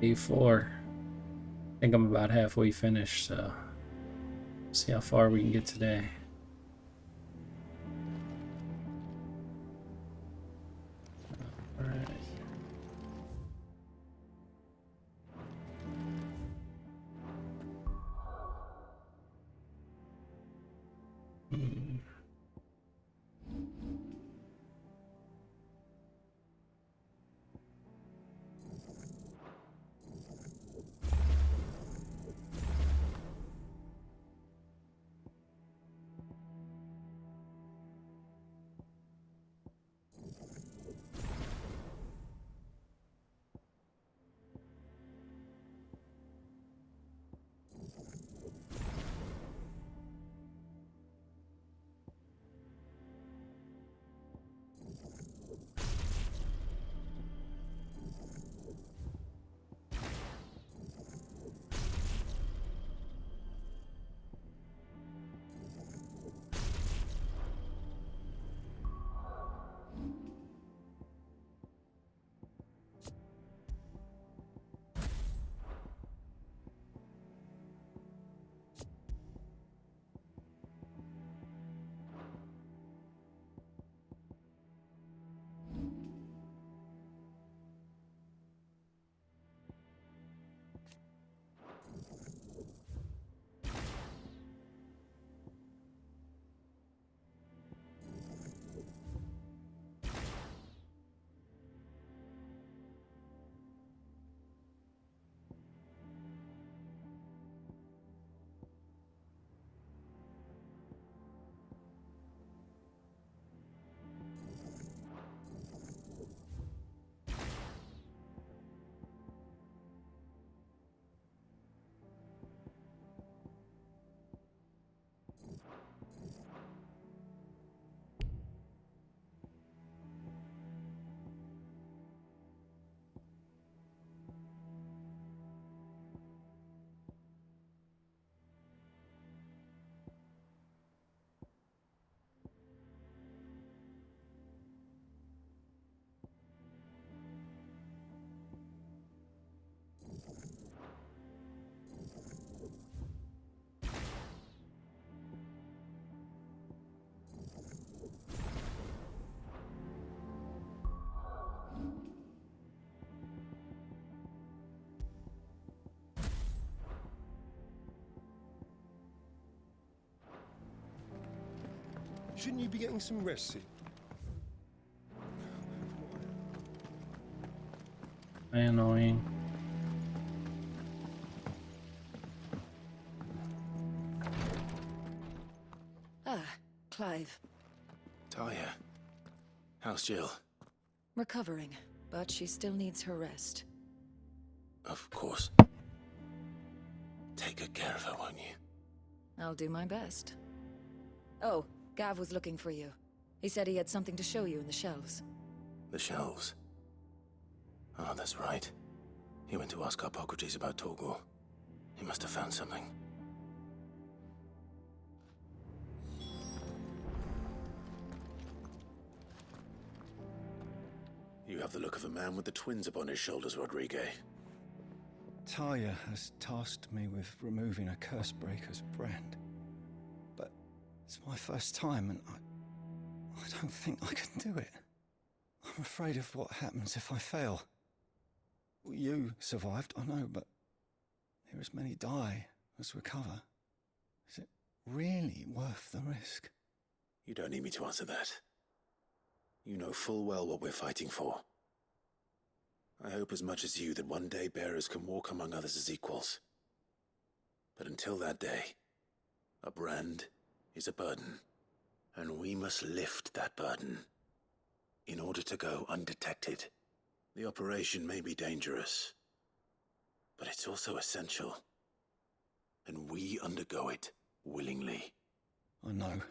A4. I think I'm about halfway finished, so see how far we can get today. All right. Hmm. Shouldn't you be getting some rest, Sid? Annoying. Ah, Clive. Talia, how's Jill? Recovering, but she still needs her rest. Of course. Take good care of her, won't you? I'll do my best. Oh, Gav was looking for you. He said he had something to show you in the shelves. The shelves. Oh, that's right. He went to ask Harpocrates about Torgor. He must have found something. You have the look of a man with the twins upon his shoulders, Rodrigue. Talia has tasked me with removing a Cursebreaker's brand. But it's my first time and I don't think I can do it. I'm afraid of what happens if I fail. You survived, I know, but here as many die as recover. Is it really worth the risk? You don't need me to answer that. You know full well what we're fighting for. I hope as much as you that one day bearers can walk among others as equals. But until that day, a brand is a burden, and we must lift that burden in order to go undetected. The operation may be dangerous, but it's also essential, and we undergo it willingly. I know.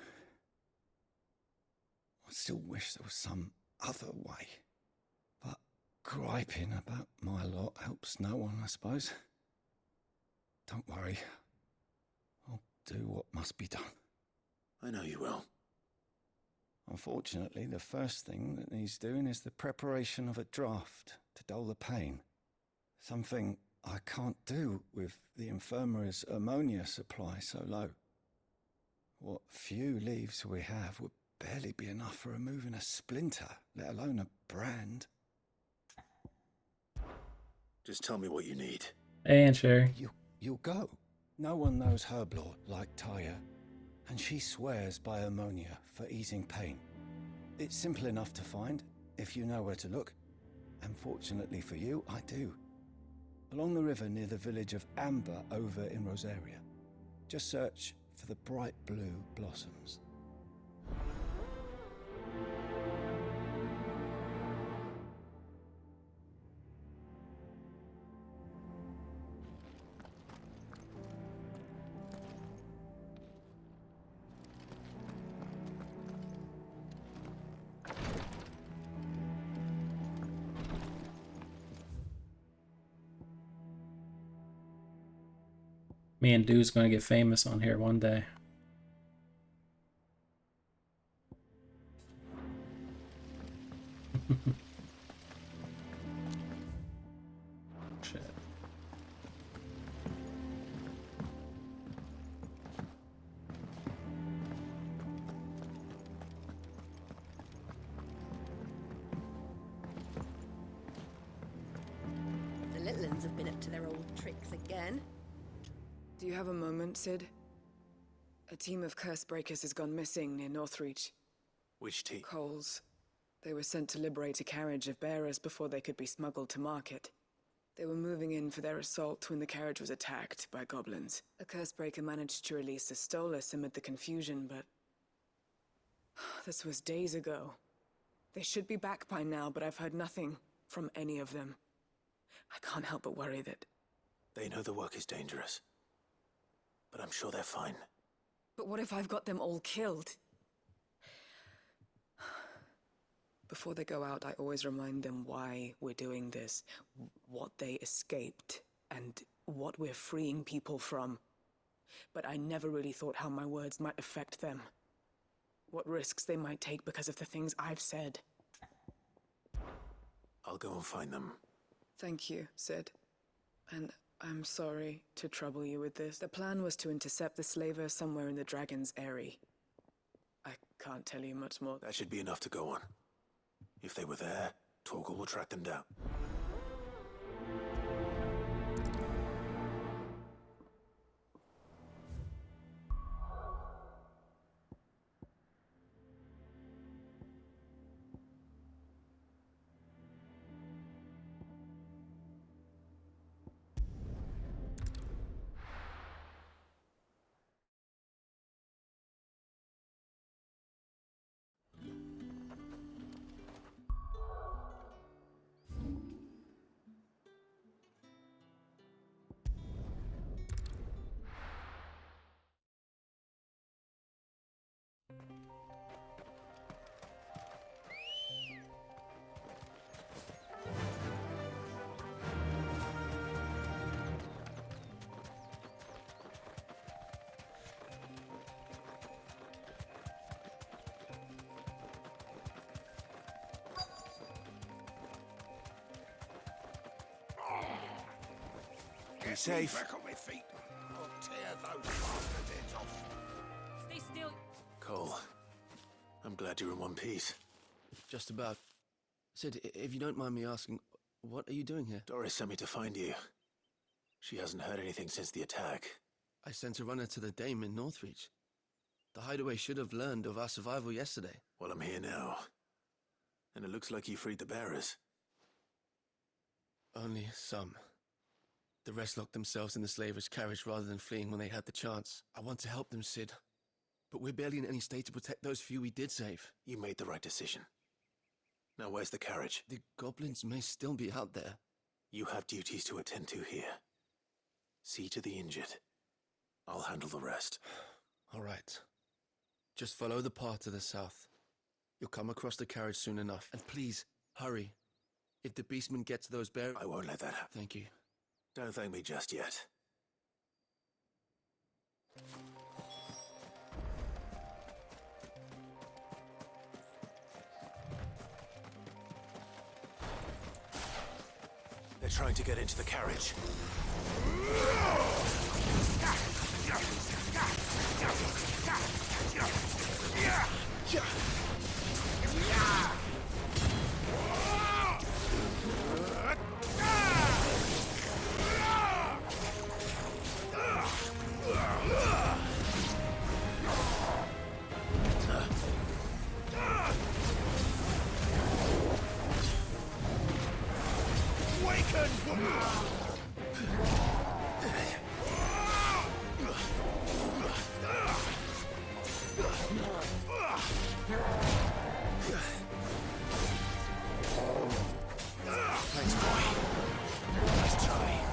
I still wish there was some other way. But griping about my lot helps no one, I suppose. Don't worry. I'll do what must be done. I know you will. Unfortunately, the first thing that needs doing is the preparation of a draft to dull the pain. Something I can't do with the infirmary's ammonia supply so low. What few leaves we have would barely be enough for removing a splinter, let alone a brand. Just tell me what you need. Hey, Aunt Sherry. You'll go. No one knows herb lore like Taya, and she swears by ammonia for easing pain. It's simple enough to find, if you know where to look. And fortunately for you, I do. Along the river near the village of Amber over in Rosaria. Just search for the bright blue blossoms. Me and Dude's gonna get famous on here one day. Shit. The little uns have been up to their old tricks again. Do you have a moment, Sid? A team of curse breakers has gone missing near Northreach. Which team? Coles. They were sent to liberate a carriage of bearers before they could be smuggled to market. They were moving in for their assault when the carriage was attacked by goblins. A curse breaker managed to release a Stolas amid the confusion, but... this was days ago. They should be back by now, but I've heard nothing from any of them. I can't help but worry that... They know the work is dangerous. But I'm sure they're fine. But what if I've got them all killed? Before they go out, I always remind them why we're doing this, what they escaped, and what we're freeing people from. But I never really thought how my words might affect them. What risks they might take because of the things I've said. I'll go and find them. Thank you, Sid. And I'm sorry to trouble you with this. The plan was to intercept the slaver somewhere in the Dragon's Eyrie. I can't tell you much more. That should be enough to go on. If they were there, Torgal will track them down. Be safe. Back on my feet. I'll tear those bastards' heads off. Stay still. Cole, I'm glad you're in one piece. Just about. Sid, if you don't mind me asking, what are you doing here? Doris sent me to find you. She hasn't heard anything since the attack. I sent a runner to the Dame in Northreach. The hideaway should have learned of our survival yesterday. Well, I'm here now. And it looks like you freed the bearers. Only some. The rest locked themselves in the slaver's carriage rather than fleeing when they had the chance. I want to help them, Sid. But we're barely in any state to protect those few we did save. You made the right decision. Now where's the carriage? The goblins may still be out there. You have duties to attend to here. See to the injured. I'll handle the rest. All right. Just follow the path to the south. You'll come across the carriage soon enough. And please, hurry. If the beastmen get to those bears... I won't let that happen. Thank you. Don't thank me just yet. They're trying to get into the carriage. Thanks, boy. Nice try.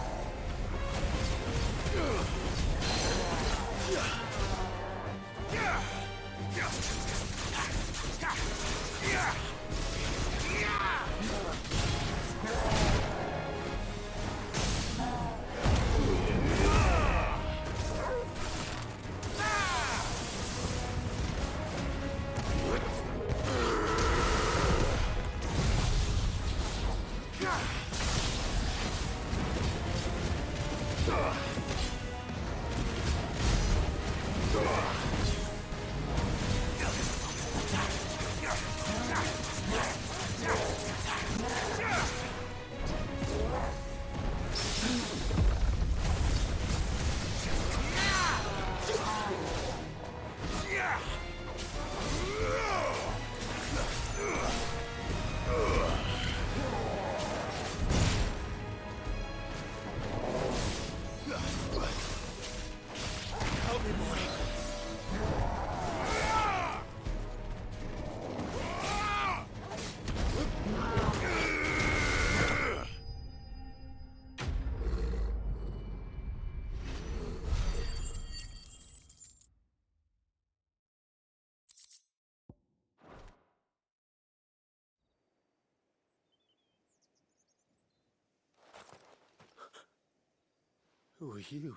Who are you?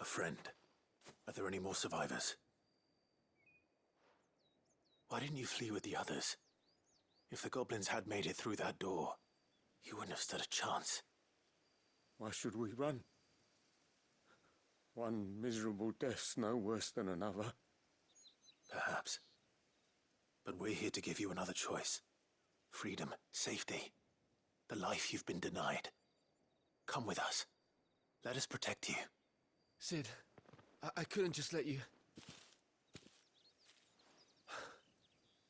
A friend. Are there any more survivors? Why didn't you flee with the others? If the goblins had made it through that door, you wouldn't have stood a chance. Why should we run? One miserable death's no worse than another. Perhaps. But we're here to give you another choice. Freedom, safety. The life you've been denied. Come with us. Let us protect you. Sid, I couldn't just let you...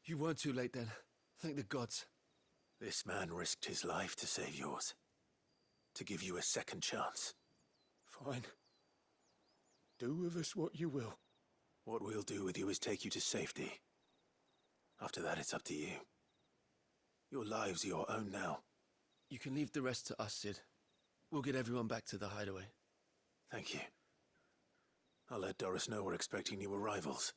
You weren't too late then. Thank the gods. This man risked his life to save yours. To give you a second chance. Fine. Do with us what you will. What we'll do with you is take you to safety. After that, it's up to you. Your lives are your own now. You can leave the rest to us, Sid. We'll get everyone back to the hideaway. Thank you. I'll let Doris know we're expecting new arrivals.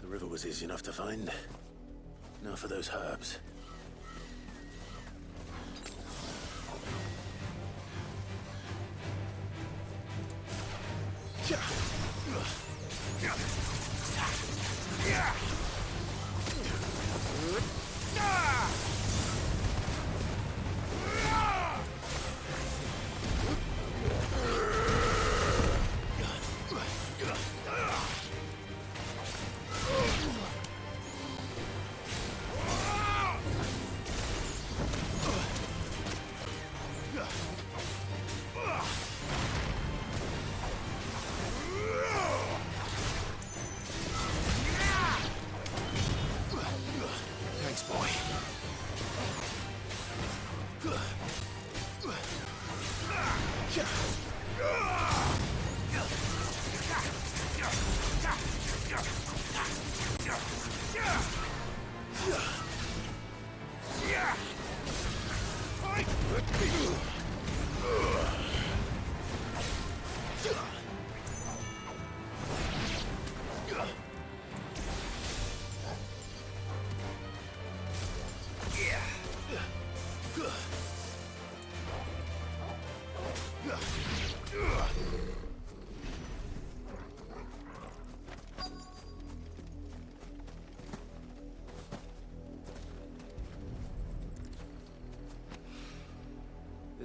The river was easy enough to find. Now for those herbs.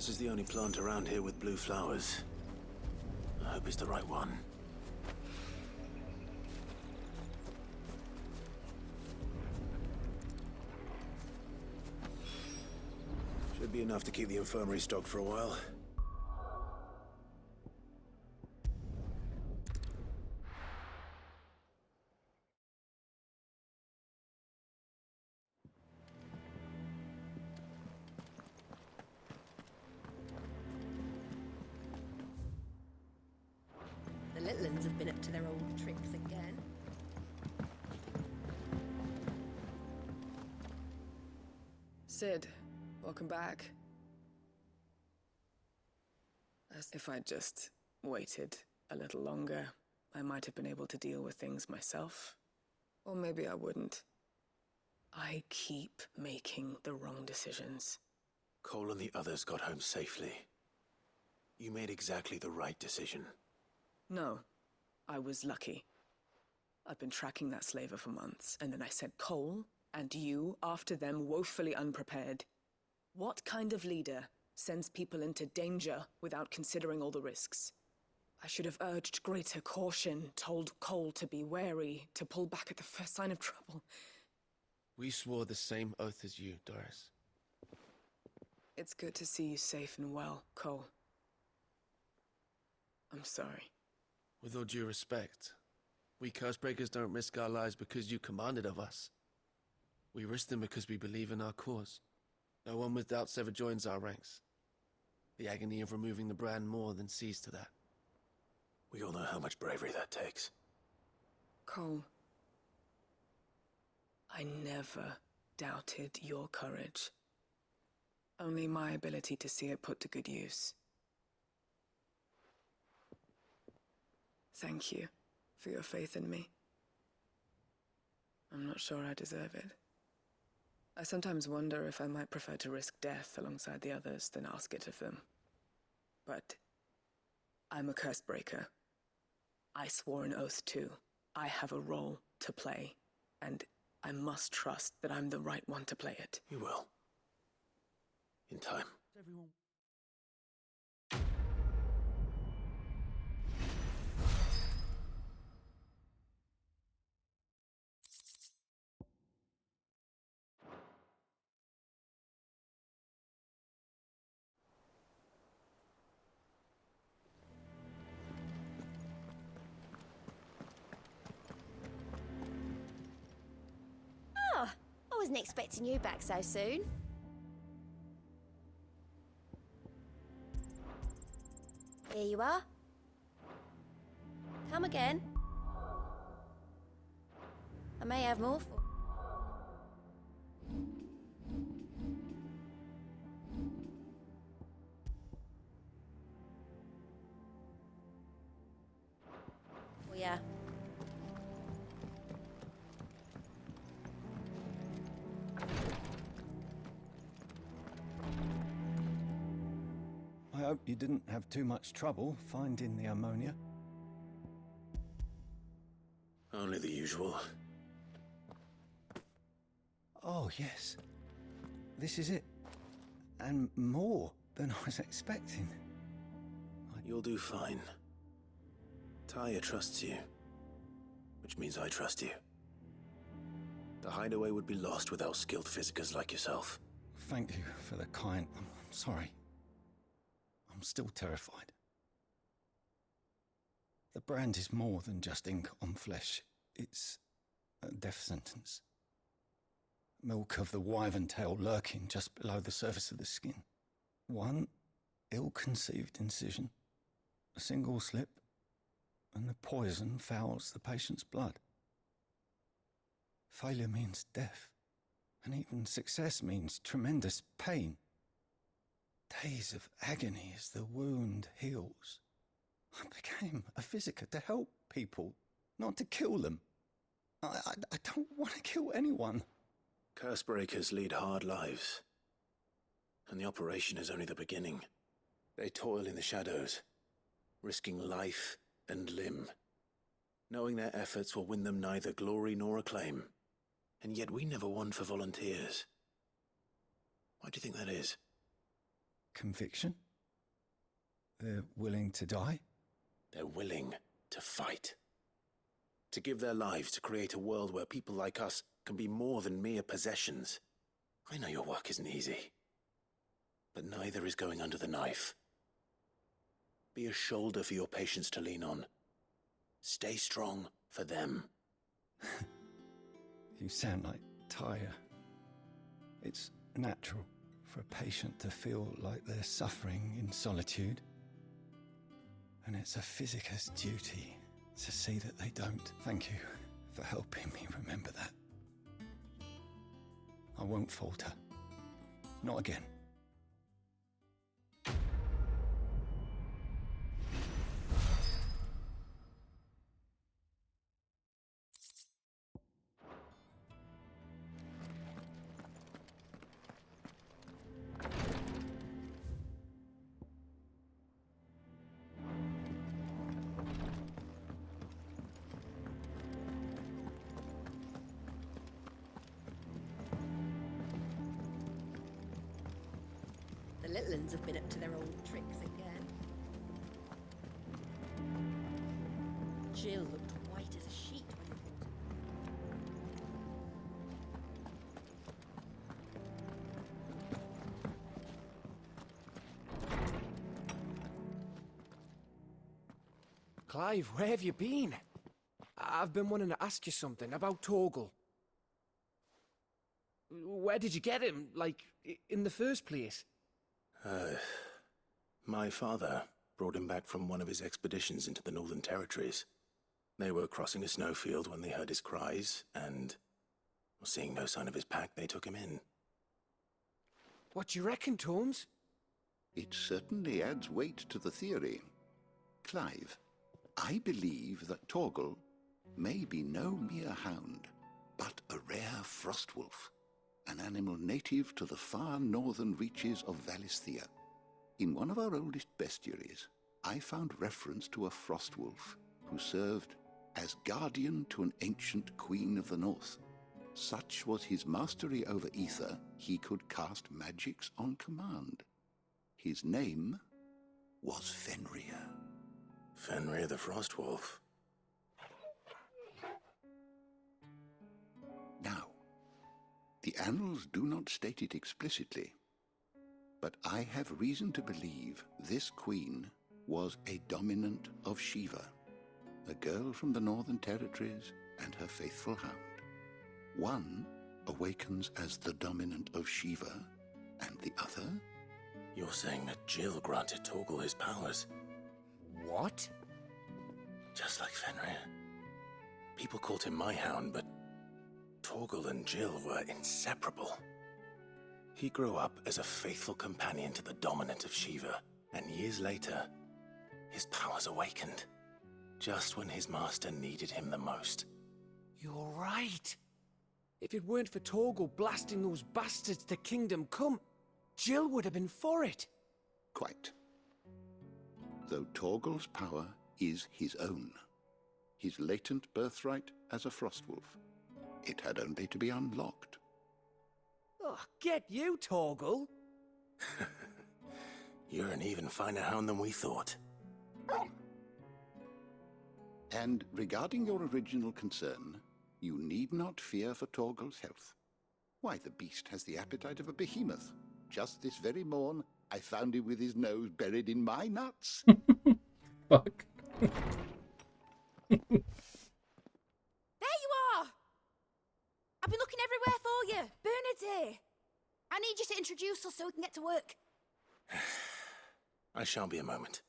is the only plant around here with blue flowers. I hope it's the right one. Should be enough to keep the infirmary stocked for a while. The little ones have been up to their old tricks again. Sid, welcome back. As if I'd just waited a little longer, I might have been able to deal with things myself. Or maybe I wouldn't. I keep making the wrong decisions. Cole and the others got home safely. You made exactly the right decision. No, I was lucky. I've been tracking that slaver for months, and then I sent Cole and you after them woefully unprepared. What kind of leader sends people into danger without considering all the risks? I should have urged greater caution, told Cole to be wary, to pull back at the first sign of trouble. We swore the same oath as you, Doris. It's good to see you safe and well, Cole. I'm sorry. With all due respect, we Cursebreakers don't risk our lives because you commanded of us. We risk them because we believe in our cause. No one with doubts ever joins our ranks. The agony of removing the brand more than sees to that. We all know how much bravery that takes. Cole, I never doubted your courage. Only my ability to see it put to good use. Thank you for your faith in me. I'm not sure I deserve it. I sometimes wonder if I might prefer to risk death alongside the others than ask it of them. But I'm a Cursebreaker. I swore an oath too. I have a role to play, and I must trust that I'm the right one to play it. You will. In time. Oh, I wasn't expecting you back so soon. Here you are. Come again. I may have more for... Oh, yeah. I hope you didn't have too much trouble finding the ammonia. Only the usual. Oh, yes. This is it. And more than I was expecting. You'll do fine. Taya trusts you, which means I trust you. The hideaway would be lost without skilled physicers like yourself. Thank you for the kind... I'm sorry. I'm still terrified. The brand is more than just ink on flesh. It's a death sentence. Milk of the wyvern tail lurking just below the surface of the skin. One ill-conceived incision, a single slip, and the poison fouls the patient's blood. Failure means death, and even success means tremendous pain. Days of agony as the wound heals. I became a physiker to help people, not to kill them. I don't want to kill anyone. Cursebreakers lead hard lives, and the operation is only the beginning. They toil in the shadows, risking life and limb, knowing their efforts will win them neither glory nor acclaim. And yet we never won for volunteers. Why do you think that is? conviction? They're willing to die? They're willing to fight. To give their lives to create a world where people like us can be more than mere possessions. I know your work isn't easy, but neither is going under the knife. Be a shoulder for your patients to lean on. Stay strong for them. You sound like Tyre. It's natural for a patient to feel like they're suffering in solitude. And it's a physicist's duty to see that they don't. Thank you for helping me remember that. I won't falter. Not again. The little ones have been up to their old tricks again. Jill looked white as a sheet when he brought Clive, where have you been? I've been wanting to ask you something about Torgal. Where did you get him, like, in the first place? My father brought him back from one of his expeditions into the Northern Territories. They were crossing a snowfield when they heard his cries, and, seeing no sign of his pack, they took him in. What do you reckon, Tomes? It certainly adds weight to the theory. Clive, I believe that Torgal may be no mere hound, but a rare frostwolf, an animal native to the far northern reaches of Valisthea. In one of our oldest bestiaries, I found reference to a frostwolf who served as guardian to an ancient queen of the north. Such was his mastery over ether, he could cast magics on command. His name was Fenrir. Fenrir the Frostwolf. Now, the annals do not state it explicitly, but I have reason to believe this queen was a dominant of Shiva, a girl from the Northern Territories and her faithful hound. One awakens as the dominant of Shiva, and the other? You're saying that Jill granted Torgal his powers? What? Just like Fenrir. People called him my hound, but Torgal and Jill were inseparable. He grew up as a faithful companion to the dominant of Shiva, and years later, his powers awakened, just when his master needed him the most. You're right. If it weren't for Torgal blasting those bastards to Kingdom Come, Jill would have been for it. Quite. Though Torgal's power is his own, his latent birthright as a Frostwolf, it had only to be unlocked. Oh, get you, Torgal! You're an even finer hound than we thought. And regarding your original concern, you need not fear for Torgal's health. Why, the beast has the appetite of a behemoth. Just this very morn, I found him with his nose buried in my nuts. Fuck. There you are! I've been looking everywhere for you. Bernard's here. I need you to introduce us so we can get to work. I shall be a moment.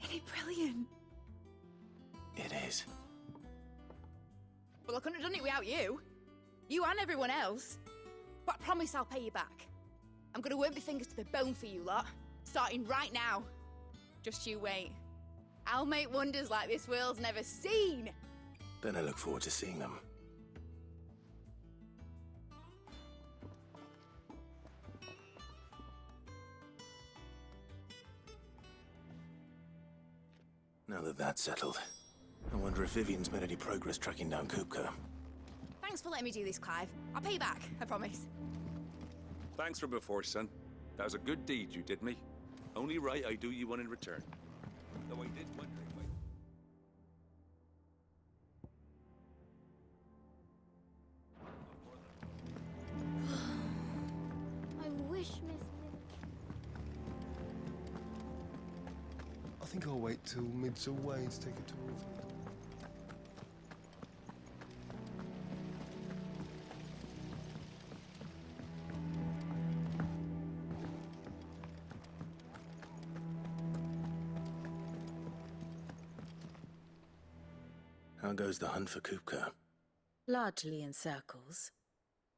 Isn't it brilliant? It is. Well, I couldn't have done it without you. You and everyone else. But I promise I'll pay you back. I'm gonna work my fingers to the bone for you lot, starting right now. Just you wait. I'll make wonders like this world's never seen. Then I look forward to seeing them. Now that that's settled, I wonder if Vivian's made any progress tracking down Kupka. Thanks for letting me do this, Clive. I'll pay you back, I promise. Thanks from before, son. That was a good deed you did me. Only right I do you one in return. Though I did wonder if I wish Miss... I think I'll wait till mid's away to take a tour of it. How goes the hunt for Kupka? Largely in circles.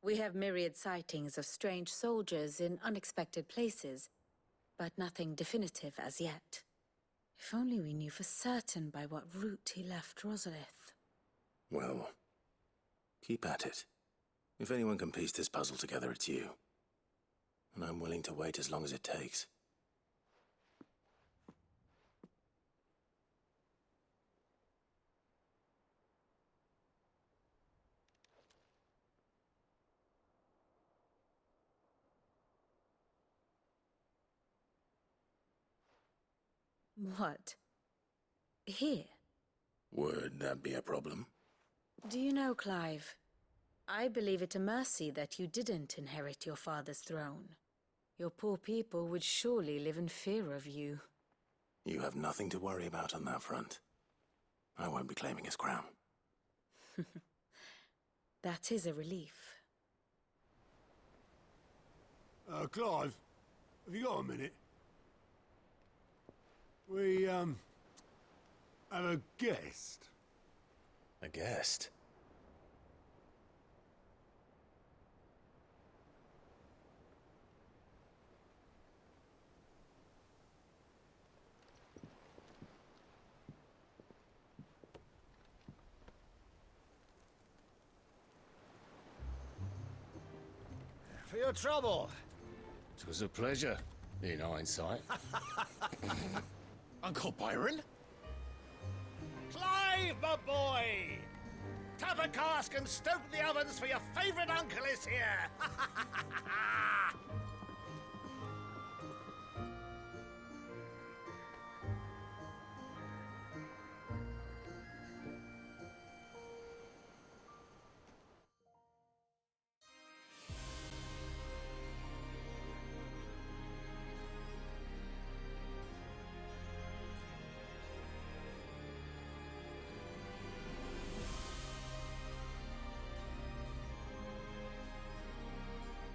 We have myriad sightings of strange soldiers in unexpected places, but nothing definitive as yet. If only we knew for certain by what route he left Rosalith. Well, keep at it. If anyone can piece this puzzle together, it's you. And I'm willing to wait as long as it takes. What? Here? Would that be a problem? Do you know, Clive? I believe it a mercy that you didn't inherit your father's throne. Your poor people would surely live in fear of you. You have nothing to worry about on that front. I won't be claiming his crown. That is a relief. Clive, have you got a minute? We, have a guest. A guest? For your trouble. It was a pleasure, in hindsight. Uncle Byron? Clive, my boy! Tap a cask and stoke the ovens, for your favourite uncle is here!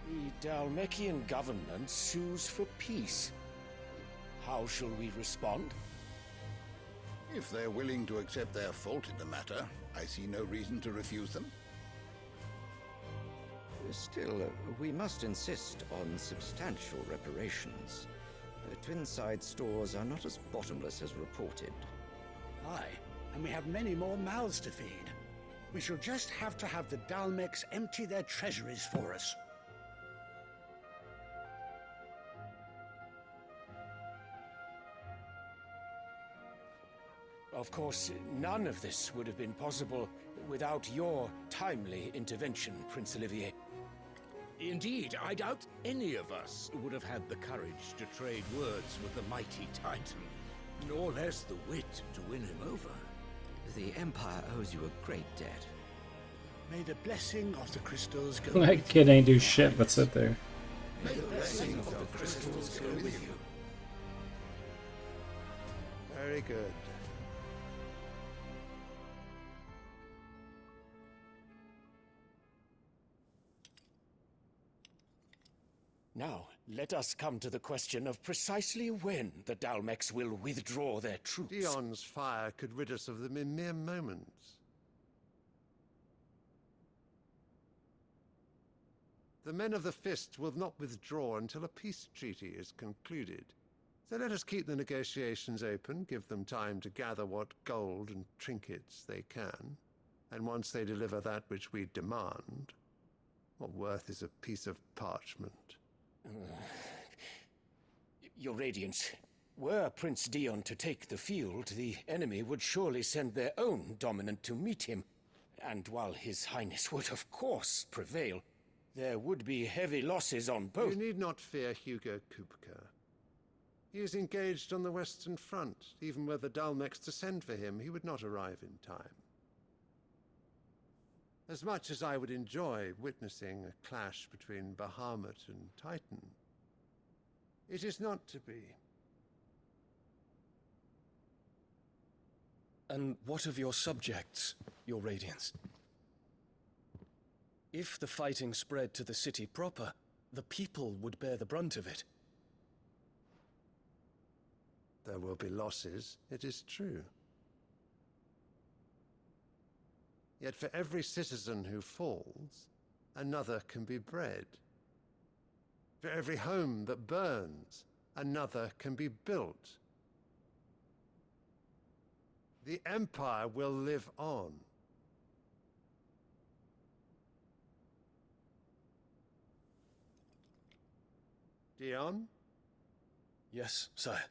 The Dalmekian government sues for peace. How shall we respond? If they're willing to accept their fault in the matter, I see no reason to refuse them. Still, we must insist on substantial reparations. Twinside stores are not as bottomless as reported. Aye, and we have many more mouths to feed. We shall just have to have the Dalmeks empty their treasuries for us. Of course, none of this would have been possible without your timely intervention, Prince Olivier. Indeed, I doubt any of us would have had the courage to trade words with the mighty Titan, nor less the wit to win him over. The Empire owes you a great debt. May the blessing of the crystals go That kid ain't do shit but sit there. May the blessing of the crystals go with you. Very good. Now, let us come to the question of precisely when the Dalmeks will withdraw their troops. Dion's fire could rid us of them in mere moments. The men of the Fist will not withdraw until a peace treaty is concluded. So let us keep the negotiations open, give them time to gather what gold and trinkets they can. And once they deliver that which we demand, what worth is a piece of parchment? Your Radiance, were Prince Dion to take the field, the enemy would surely send their own dominant to meet him. And while His Highness would of course prevail, there would be heavy losses on both. You need not fear Hugo Kupka. He is engaged on the Western Front. Even were the Dalmex to send for him, he would not arrive in time. As much as I would enjoy witnessing a clash between Bahamut and Titan, it is not to be. And what of your subjects, Your Radiance? If the fighting spread to the city proper, the people would bear the brunt of it. There will be losses, it is true. Yet for every citizen who falls, another can be bred. For every home that burns, another can be built. The Empire will live on. Dion? Yes, sire.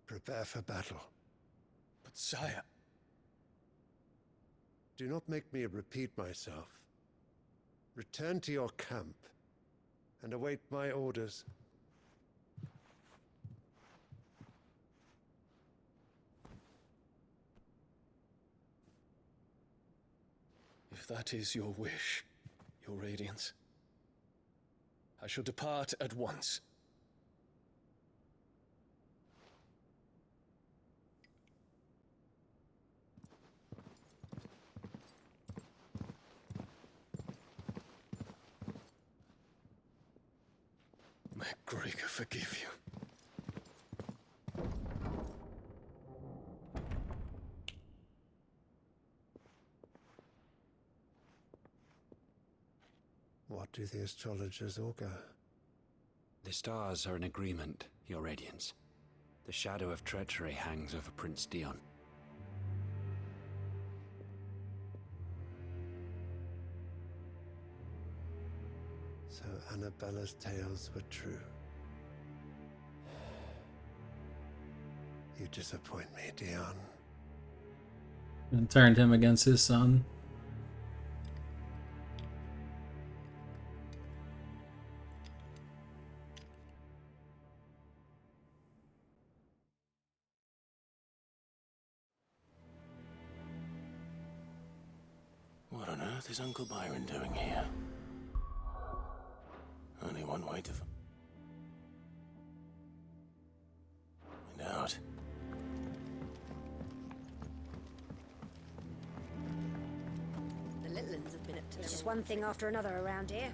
Prepare for battle. But sire... Do not make me repeat myself. Return to your camp and await my orders. If that is your wish, Your Radiance, I shall depart at once. May Gregor forgive you. What do the astrologers augur? The stars are in agreement, Your Radiance. The shadow of treachery hangs over Prince Dion. So Annabella's tales were true. You disappoint me, Dion. And turned him against his son. What on earth is Uncle Byron doing here? Only one way to find out. The little ones have been up to It's their just own one thing after another around here.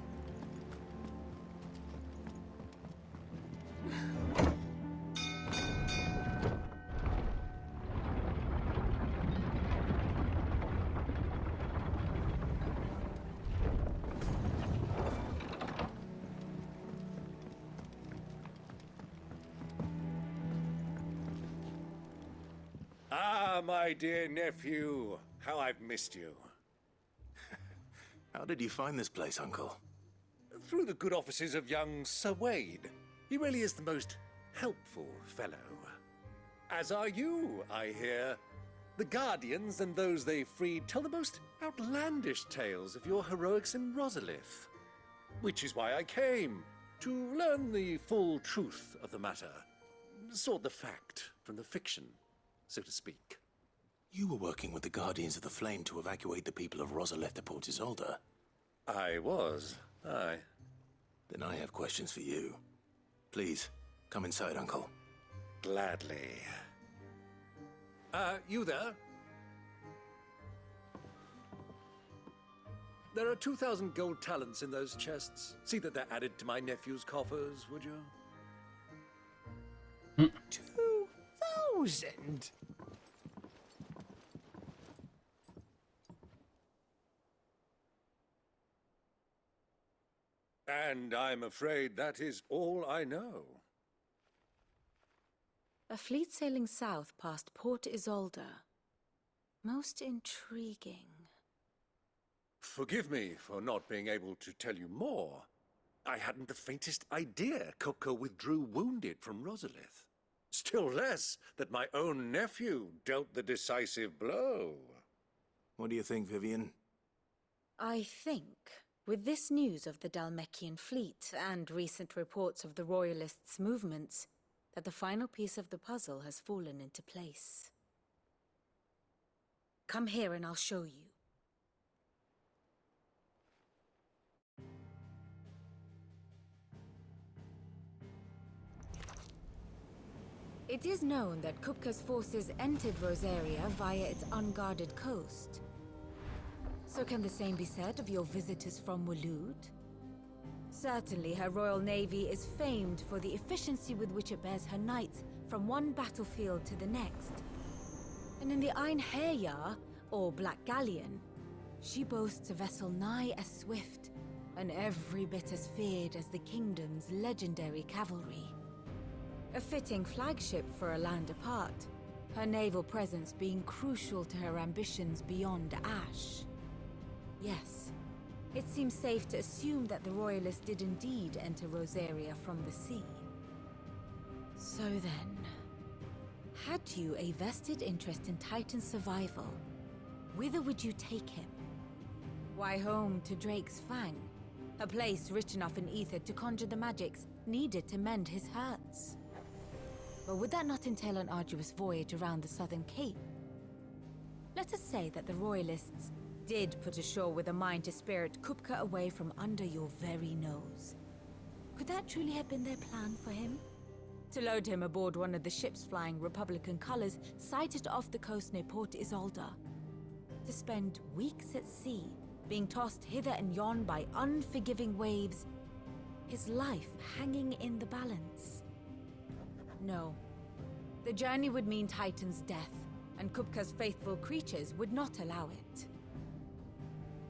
Ah, my dear nephew, how I've missed you. How did you find this place, Uncle? Through the good offices of young Sir Wade. He really is the most helpful fellow. As are you, I hear. The Guardians and those they freed tell the most outlandish tales of your heroics in Rosalith. Which is why I came, to learn the full truth of the matter. Sort the fact from the fiction, so to speak. You were working with the Guardians of the Flame to evacuate the people of Rosalith to Port Isolde. I was, aye. Then I have questions for you. Please, come inside, Uncle. Gladly. You there? There are 2,000 gold talents in those chests. See that they're added to my nephew's coffers, would you? 2,000? And I'm afraid that is all I know. A fleet sailing south past Port Isolde. Most intriguing. Forgive me for not being able to tell you more. I hadn't the faintest idea Kupka withdrew wounded from Rosalith. Still less that my own nephew dealt the decisive blow. What do you think, Vivian? I think, with this news of the Dhalmekian fleet and recent reports of the Royalists' movements, that the final piece of the puzzle has fallen into place. Come here and I'll show you. It is known that Kupka's forces entered Rosaria via its unguarded coast. So can the same be said of your visitors from Waloed? Certainly, her Royal Navy is famed for the efficiency with which it bears her knights from one battlefield to the next. And in the Einherjar, or Black Galleon, she boasts a vessel nigh as swift, and every bit as feared as the kingdom's legendary cavalry. A fitting flagship for a land apart, her naval presence being crucial to her ambitions beyond Ash. Yes. It seems safe to assume that the Royalists did indeed enter Rosaria from the sea. So then, had you a vested interest in Titan's survival, whither would you take him? Why, home to Drake's Fang, a place rich enough in ether to conjure the magics needed to mend his hurts. But would that not entail an arduous voyage around the southern cape? Let us say that the Royalists did put ashore with a mind to spirit Kupka away from under your very nose. Could that truly have been their plan for him? To load him aboard one of the ships flying Republican colors sighted off the coast near Port Isolde. To spend weeks at sea, being tossed hither and yon by unforgiving waves, his life hanging in the balance. No. The journey would mean Titan's death, and Kupka's faithful creatures would not allow it.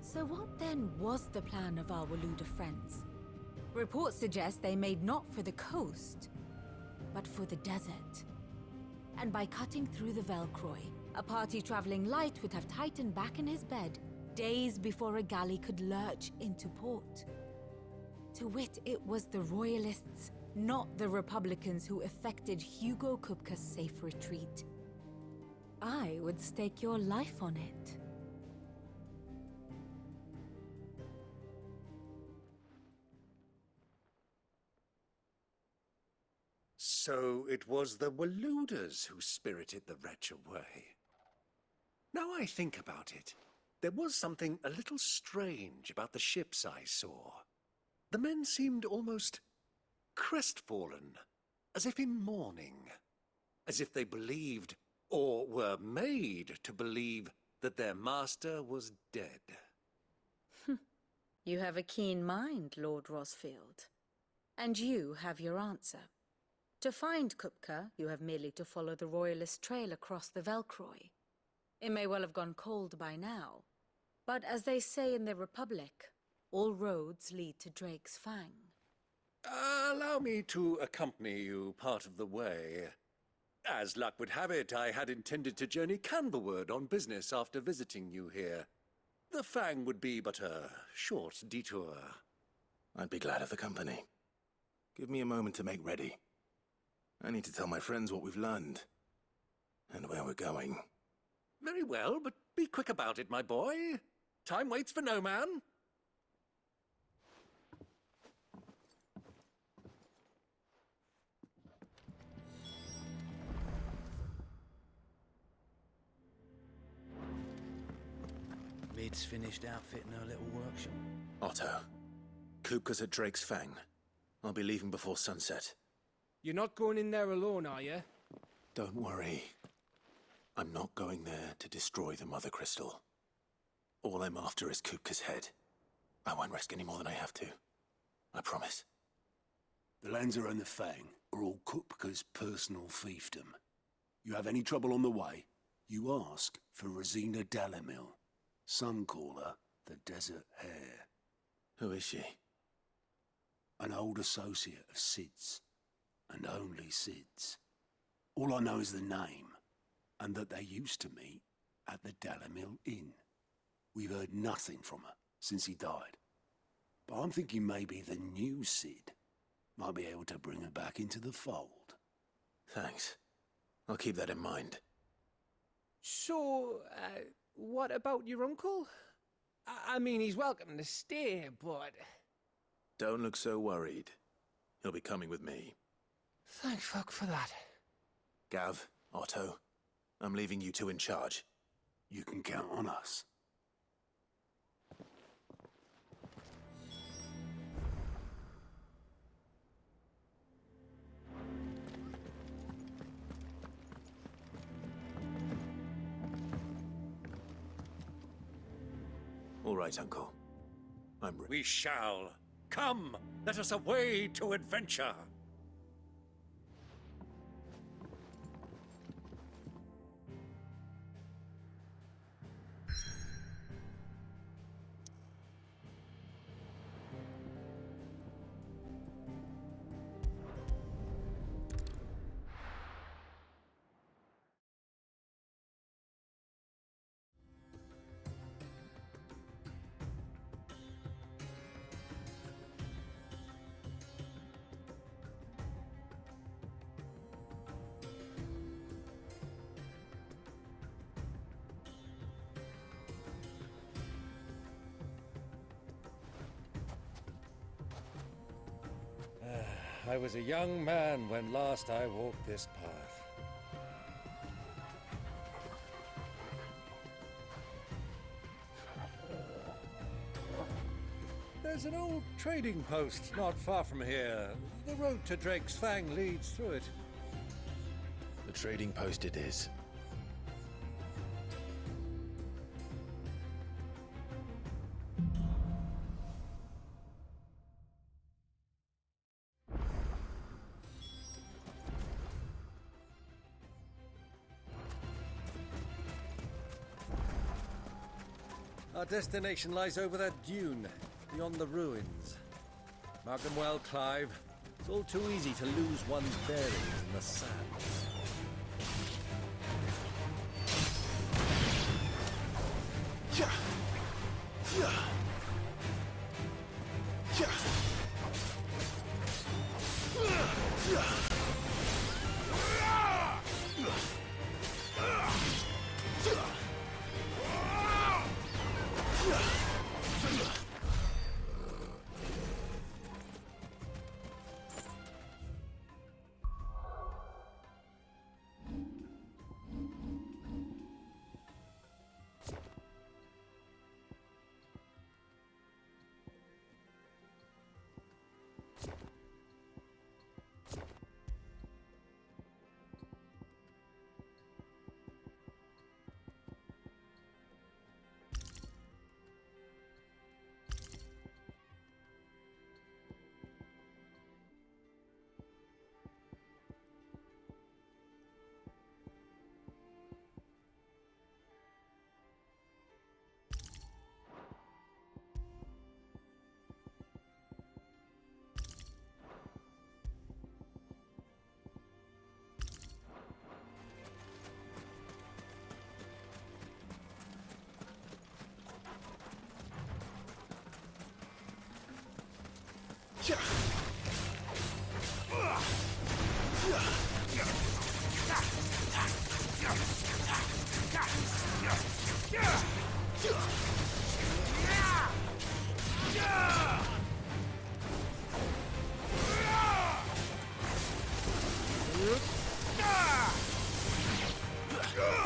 So what then was the plan of our Waluda friends? Reports suggest they made not for the coast, but for the desert. And by cutting through the Velcroy, a party traveling light would have Titan back in his bed days before a galley could lurch into port. To wit, it was the Royalists, not the Republicans, who effected Hugo Kupka's safe retreat. I would stake your life on it. So it was the Waluders who spirited the wretch away. Now I think about it, there was something a little strange about the ships I saw. The men seemed almost crestfallen, as if in mourning, as if they believed, or were made to believe, that their master was dead. You have a keen mind, Lord Rosfield. And you have your answer. To find Kupka, you have merely to follow the Royalist trail across the Velcroy. It may well have gone cold by now, but as they say in the Republic, all roads lead to Drake's Fang. Allow me to accompany you part of the way. As luck would have it, I had intended to journey Canberward on business after visiting you here. The Fang would be but a short detour. I'd be glad of the company. Give me a moment to make ready. I need to tell my friends what we've learned, and where we're going. Very well, but be quick about it, my boy. Time waits for no man. Mid's finished outfitting her little workshop. Otto, Kupka's at Drake's Fang. I'll be leaving before sunset. You're not going in there alone, are you? Don't worry. I'm not going there to destroy the Mother Crystal. All I'm after is Kupka's head. I won't risk any more than I have to. I promise. The Lancer and the Fang are all Kupka's personal fiefdom. You have any trouble on the way, you ask for Rosina Dalamil. Some call her the Desert Hare. Who is she? An old associate of Sid's, and only Sid's. All I know is the name, and that they used to meet at the Dalamil Inn. We've heard nothing from her since he died. But I'm thinking maybe the new Sid might be able to bring her back into the fold. Thanks. I'll keep that in mind. So, what about your uncle? I mean, he's welcome to stay, but... Don't look so worried. He'll be coming with me. Thank fuck for that. Gav, Otto, I'm leaving you two in charge. You can count on us. All right, Uncle. I'm ready. We shall. Come, let us away to adventure. I was a young man when last I walked this path. There's an old trading post not far from here. The road to Drake's Fang leads through it. The trading post it is. Our destination lies over that dune, beyond the ruins. Mark them well, Clive. It's all too easy to lose one's bearings in the sand.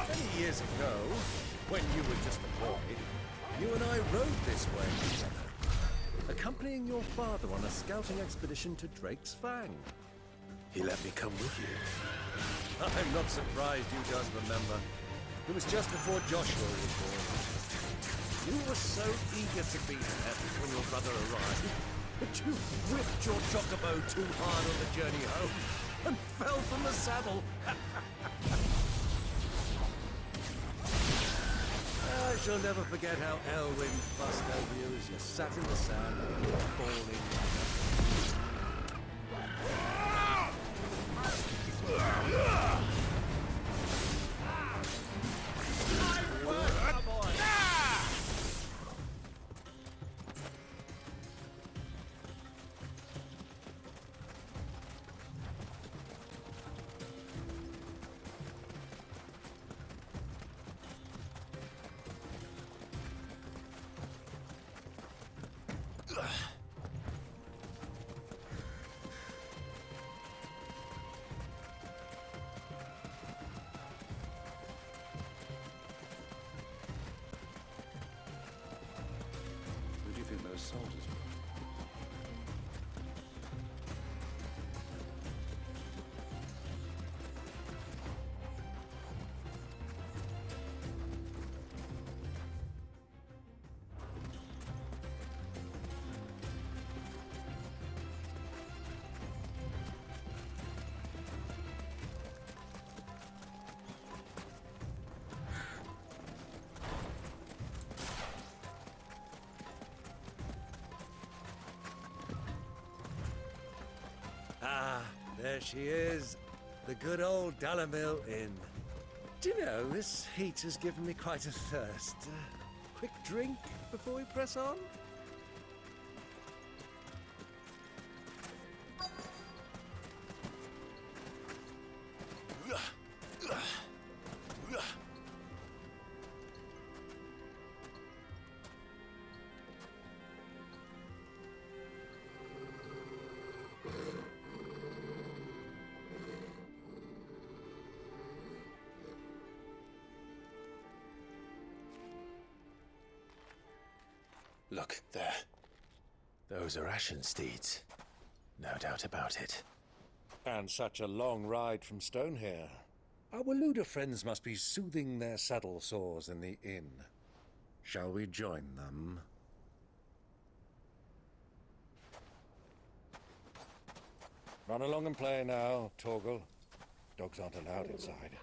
Many years ago, when you were just a boy, you and I rode this way together, accompanying your father on a scouting expedition to Drake's Fang. He let me come with you. I'm not surprised you don't remember. It was just before Joshua was born. You were so eager to be there when your brother arrived, but you whipped your chocobo too hard on the journey home and fell from the saddle. I shall never forget how Elwyn fussed over you as you sat in the sand, bawling. Who do you think those soldiers were? Ah, there she is. The good old Dalamil Inn. Do you know, this heat has given me quite a thirst. Quick drink before we press on? Look, there. Those are Ashen steeds. No doubt about it. And such a long ride from Stonehair. Our Waluda friends must be soothing their saddle sores in the inn. Shall we join them? Run along and play now, Torgal. Dogs aren't allowed inside.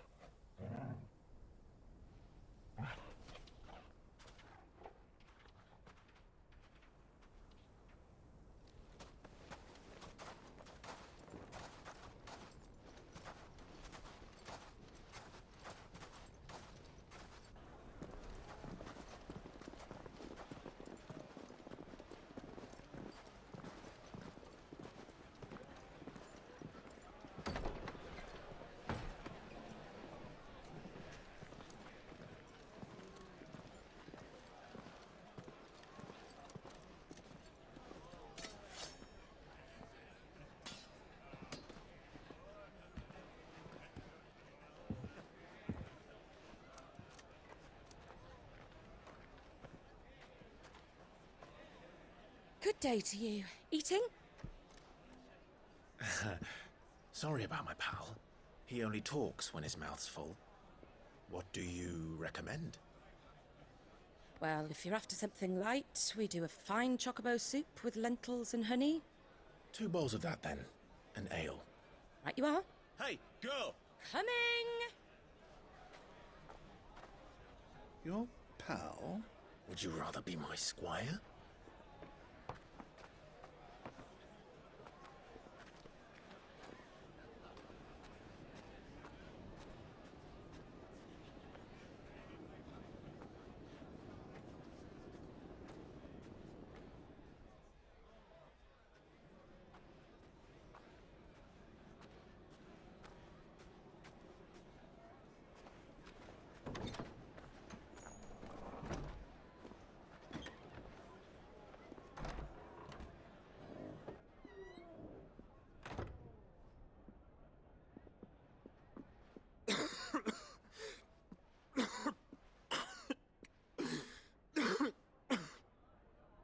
Good day to you. Eating? Sorry about my pal. He only talks when his mouth's full. What do you recommend? Well, if you're after something light, we do a fine chocobo soup with lentils and honey. 2 bowls of that, then. An ale. Right you are. Hey, girl! Coming! Your pal? Would you rather be my squire?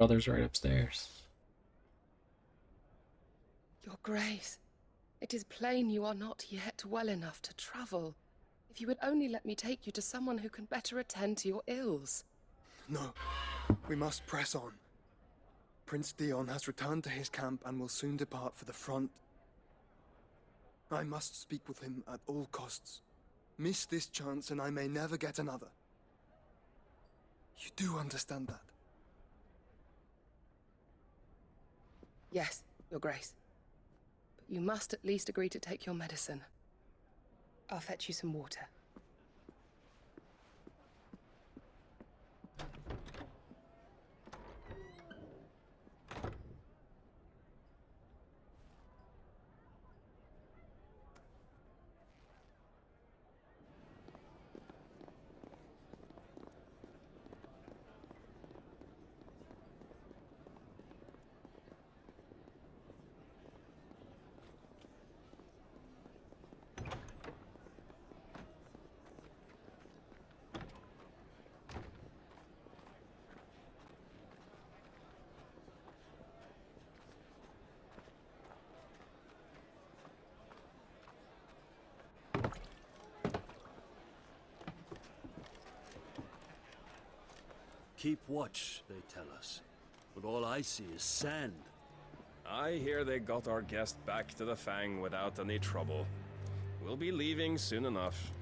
brother's right upstairs. Your Grace, it is plain you are not yet well enough to travel. If you would only let me take you to someone who can better attend to your ills. No, we must press on. Prince Dion has returned to his camp and will soon depart for the front. I must speak with him at all costs. Miss this chance and I may never get another. You do understand that? Yes, Your Grace. But you must at least agree to take your medicine. I'll fetch you some water. Keep watch, they tell us. But all I see is sand. I hear they got our guest back to the Fang without any trouble. We'll be leaving soon enough.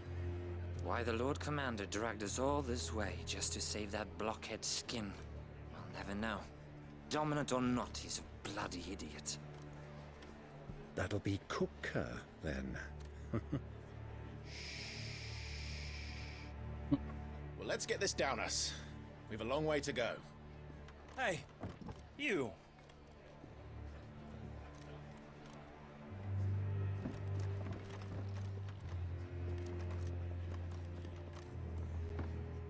Why the Lord Commander dragged us all this way just to save that blockhead skin, we'll never know. Dominant or not, he's a bloody idiot. That'll be Cooker, then. Well, let's get this down us. We've a long way to go. Hey, you!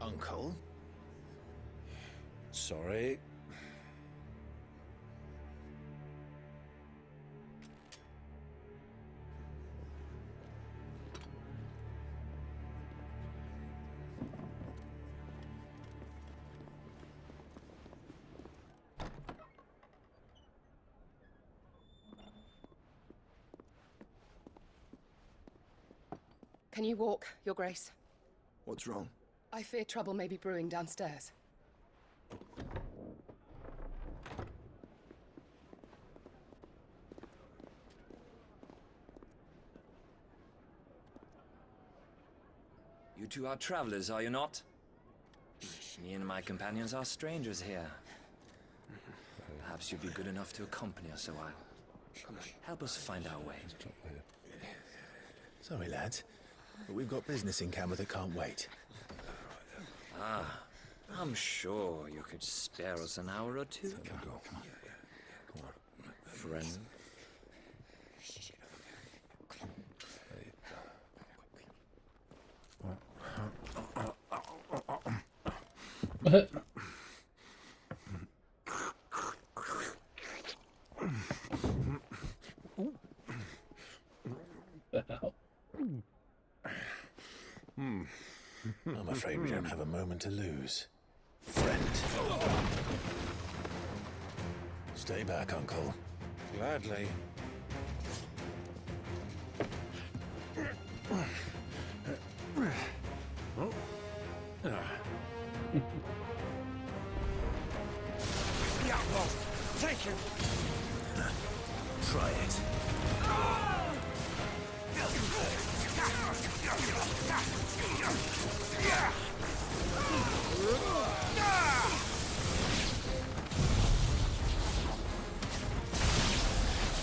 Uncle? Sorry. Can you walk, Your Grace? What's wrong? I fear trouble may be brewing downstairs. You two are travelers, are you not? Me and my companions are strangers here. Perhaps you'd be good enough to accompany us a while. Help us find our way. Sorry, lads, but we've got business in camera that can't wait. Ah, I'm sure you could spare us an hour or two. Come on. Friend. I'm afraid we don't have a moment to lose. Friend. Stay back, Uncle. Gladly. Take him! Try it.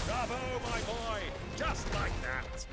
Bravo, my boy! Just like that!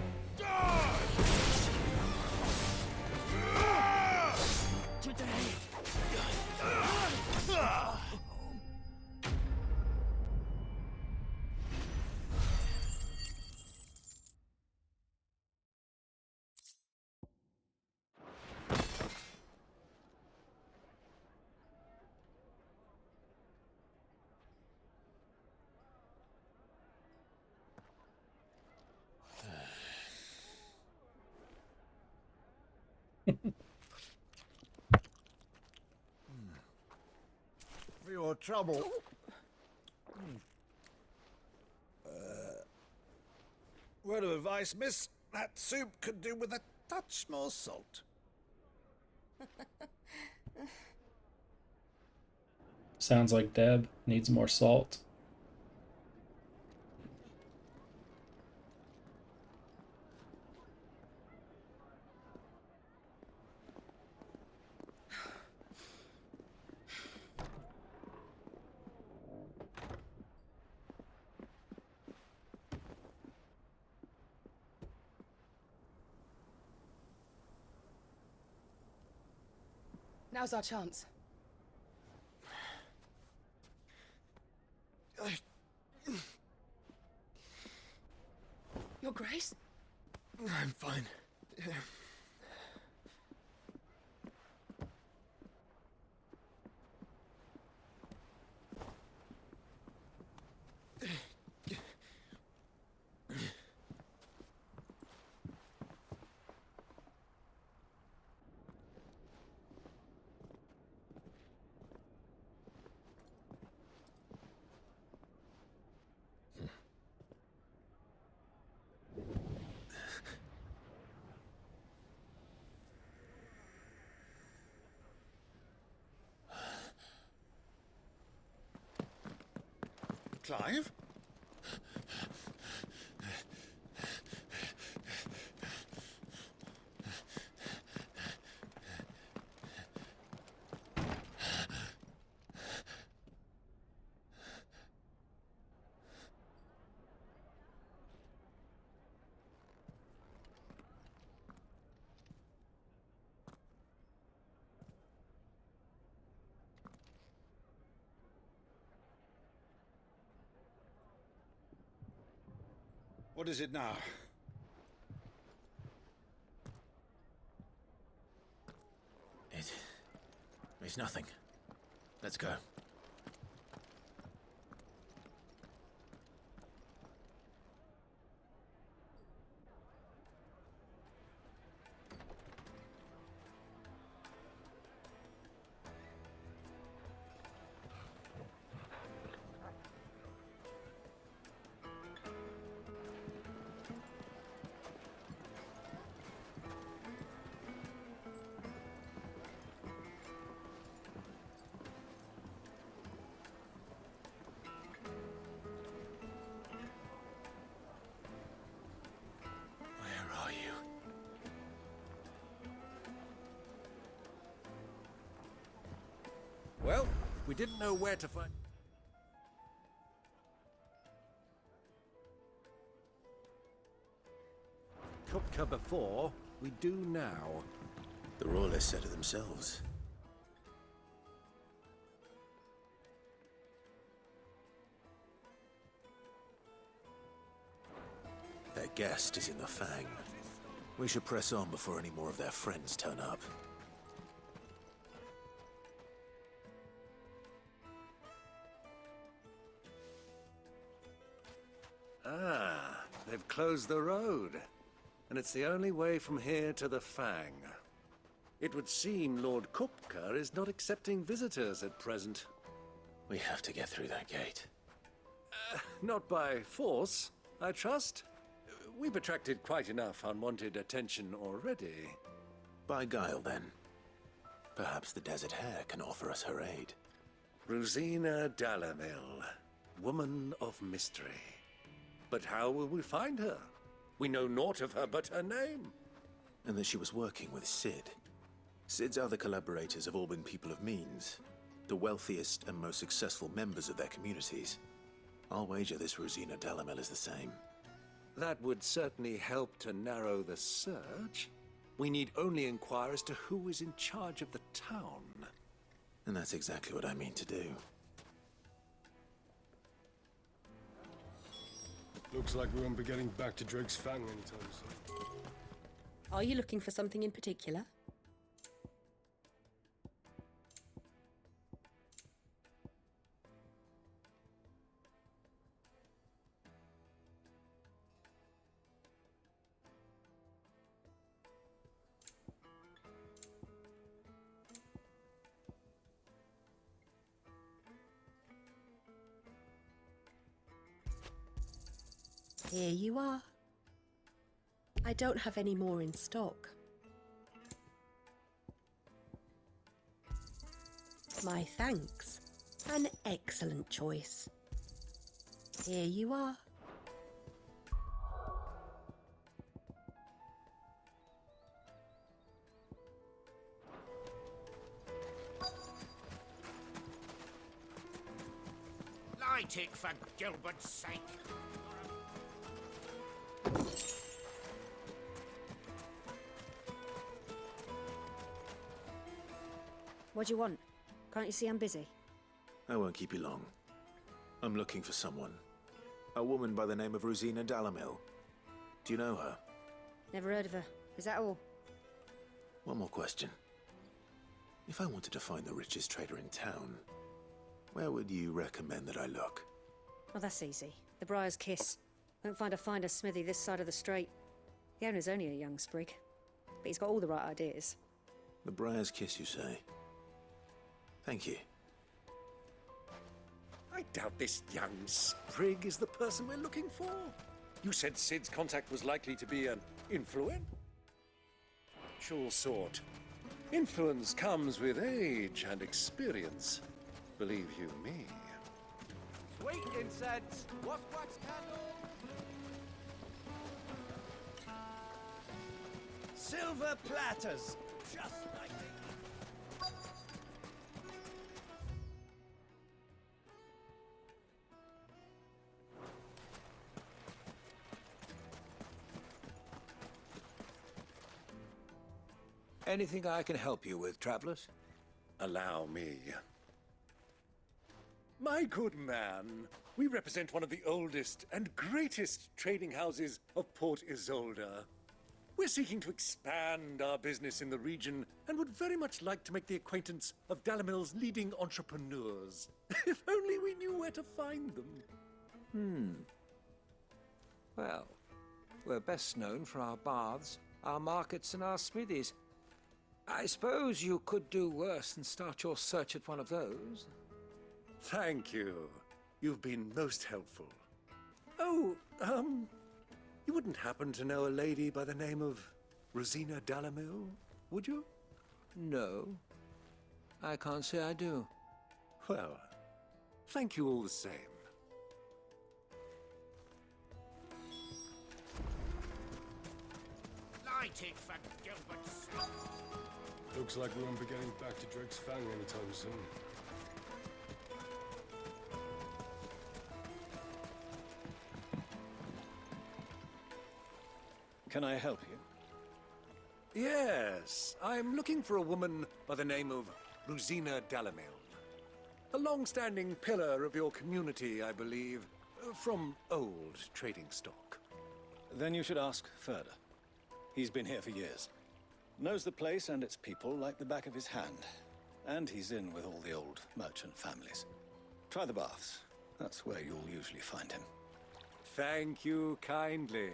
for your trouble. Word of advice, miss. That soup could do with a touch more salt. Sounds like Deb needs more salt. Now's our chance. Your Grace? I'm fine. Clive? What is it now? It's nothing. Let's go. Well, we didn't know where to find... Kupka before, we do now. The Royalists said it themselves. Their guest is in the Fang. We should press on before any more of their friends turn up. Ah, they've closed the road. And it's the only way from here to the Fang. It would seem Lord Kupka is not accepting visitors at present. We have to get through that gate. Not by force, I trust. We've attracted quite enough unwanted attention already. By guile, then. Perhaps the Desert Hare can offer us her aid. Rosina Dalamil, woman of mystery. But how will we find her? We know naught of her but her name. And that she was working with Cid. Cid's other collaborators have all been people of means, the wealthiest and most successful members of their communities. I'll wager this Rosina Dalamil is the same. That would certainly help to narrow the search. We need only inquire as to who is in charge of the town. And that's exactly what I mean to do. Looks like we won't be getting back to Drake's Fang anytime soon. Are you looking for something in particular? Here you are. I don't have any more in stock. My thanks. An excellent choice. Here you are. Light it, for Gilbert's sake. What do you want? Can't you see I'm busy? I won't keep you long. I'm looking for someone. A woman by the name of Rosina Dalamil. Do you know her? Never heard of her. Is that all? One more question. If I wanted to find the richest trader in town, where would you recommend that I look? Oh, that's easy. The Briar's Kiss. Won't find a finer smithy this side of the strait. The owner's only a young sprig, but he's got all the right ideas. The Briar's Kiss, you say? Thank you. I doubt this young sprig is the person we're looking for. You said Sid's contact was likely to be an influential sort. Influence comes with age and experience. Believe you me. Sweet incense. Wax candle. Silver platters. Just like it. Anything I can help you with, travelers? Allow me. My good man, we represent one of the oldest and greatest trading houses of Port Isolde. We're seeking to expand our business in the region and would very much like to make the acquaintance of Dalamil's leading entrepreneurs. If only we knew where to find them. Well, we're best known for our baths, our markets, and our smithies. I suppose you could do worse than start your search at one of those. Thank you. You've been most helpful. Oh, you wouldn't happen to know a lady by the name of Rosina Dalamil, would you? No. I can't say I do. Well, thank you all the same. Light it, for Gilbert's sake. Looks like we won't be getting back to Drake's Fang anytime soon. Can I help you? Yes, I'm looking for a woman by the name of Rosina Dalamil. A long-standing pillar of your community, I believe, from old trading stock. Then you should ask further. He's been here for years. Knows the place and its people like the back of his hand. And he's in with all the old merchant families. Try the baths. That's where you'll usually find him. Thank you kindly.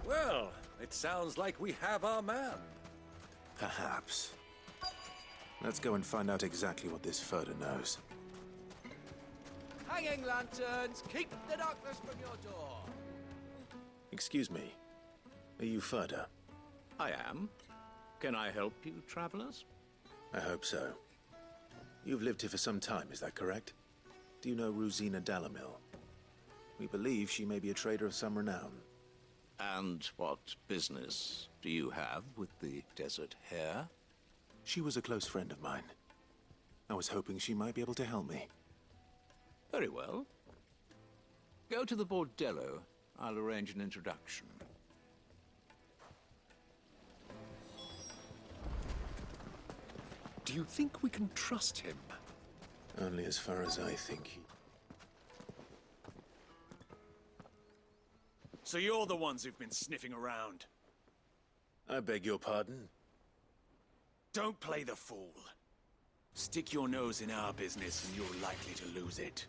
Well, it sounds like we have our man. Perhaps. Let's go and find out exactly what this Furder knows. Hanging lanterns, keep the darkness from your door. Excuse me. Are you Furder? I am. Can I help you, travelers? I hope so. You've lived here for some time, is that correct? Do you know Rosina Dalamil? We believe she may be a trader of some renown. And what business do you have with the Desert Hare? She was a close friend of mine. I was hoping she might be able to help me. Very well. Go to the bordello. I'll arrange an introduction. Do you think we can trust him? Only as far as I think he... So you're the ones who've been sniffing around. I beg your pardon? Don't play the fool. Stick your nose in our business and you're likely to lose it.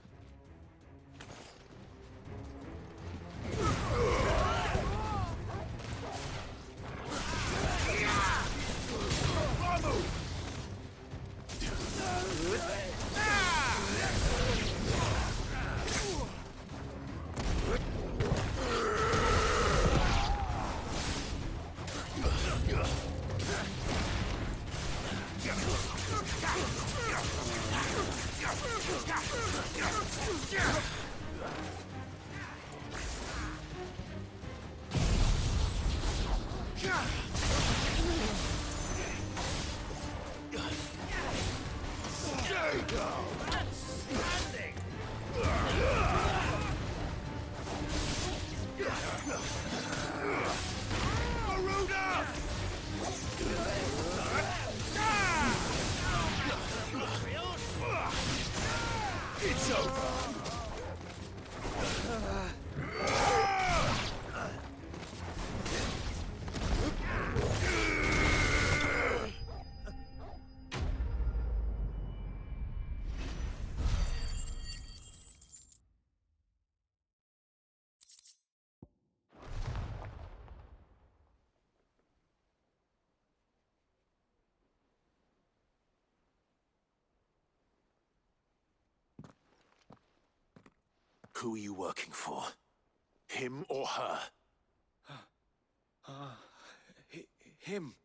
Who are you working for? Him or her? Him.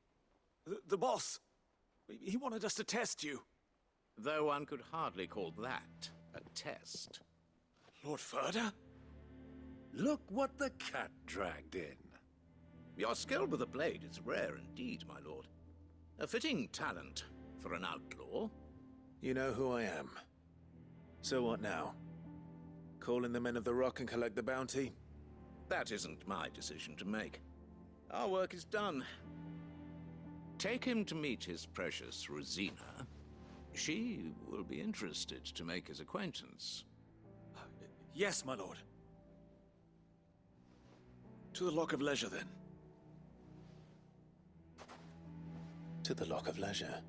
The boss. He wanted us to test you. Though one could hardly call that a test. Lord Ferda? Look what the cat dragged in. Your skill with the blade is rare indeed, my lord. A fitting talent for an outlaw. You know who I am. So what now? Call in the Men of the Rock and collect the bounty? That isn't my decision to make. Our work is done. Take him to meet his precious Rosina. She will be interested to make his acquaintance. Yes, my lord. To the Lock of Leisure, then. To the Lock of Leisure.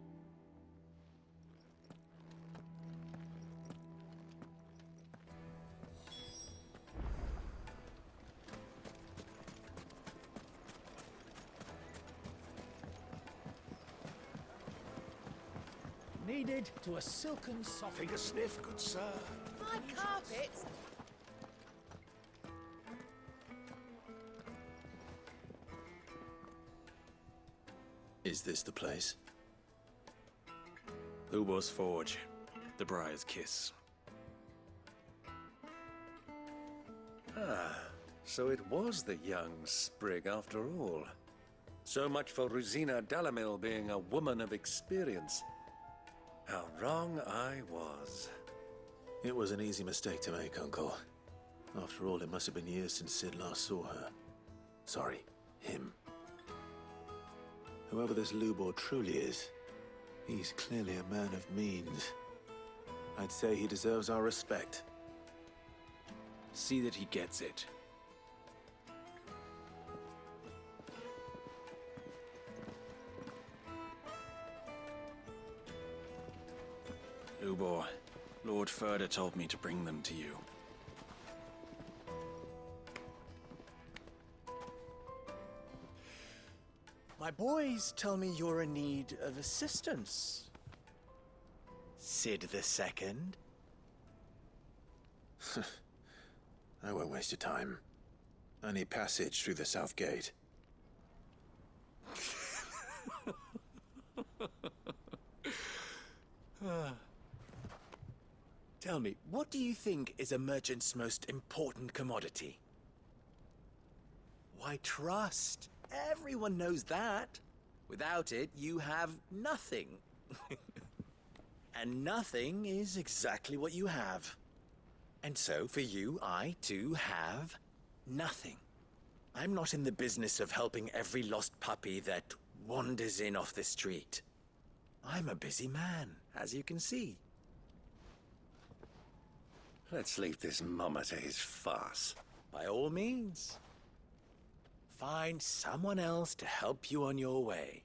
Needed to a silken soft... Take a sniff, good sir. My carpets! Is this the place? Ubor's Forge. The Briar's Kiss. Ah, so it was the young sprig after all. So much for Rosina Dalamil being a woman of experience. How wrong I was. It was an easy mistake to make, Uncle. After all, it must have been years since Sid last saw her. Sorry, him. Whoever this Lubor truly is, he's clearly a man of means. I'd say he deserves our respect. See that he gets it. Lubor, Lord Ferda told me to bring them to you. My boys tell me you're in need of assistance. Sid the Second? I won't waste your time. I need passage through the south gate. Tell me, what do you think is a merchant's most important commodity? Why, trust. Everyone knows that. Without it, you have nothing. And nothing is exactly what you have. And so, for you, I too have nothing. I'm not in the business of helping every lost puppy that wanders in off the street. I'm a busy man, as you can see. Let's leave this mummer to his farce. By all means. Find someone else to help you on your way.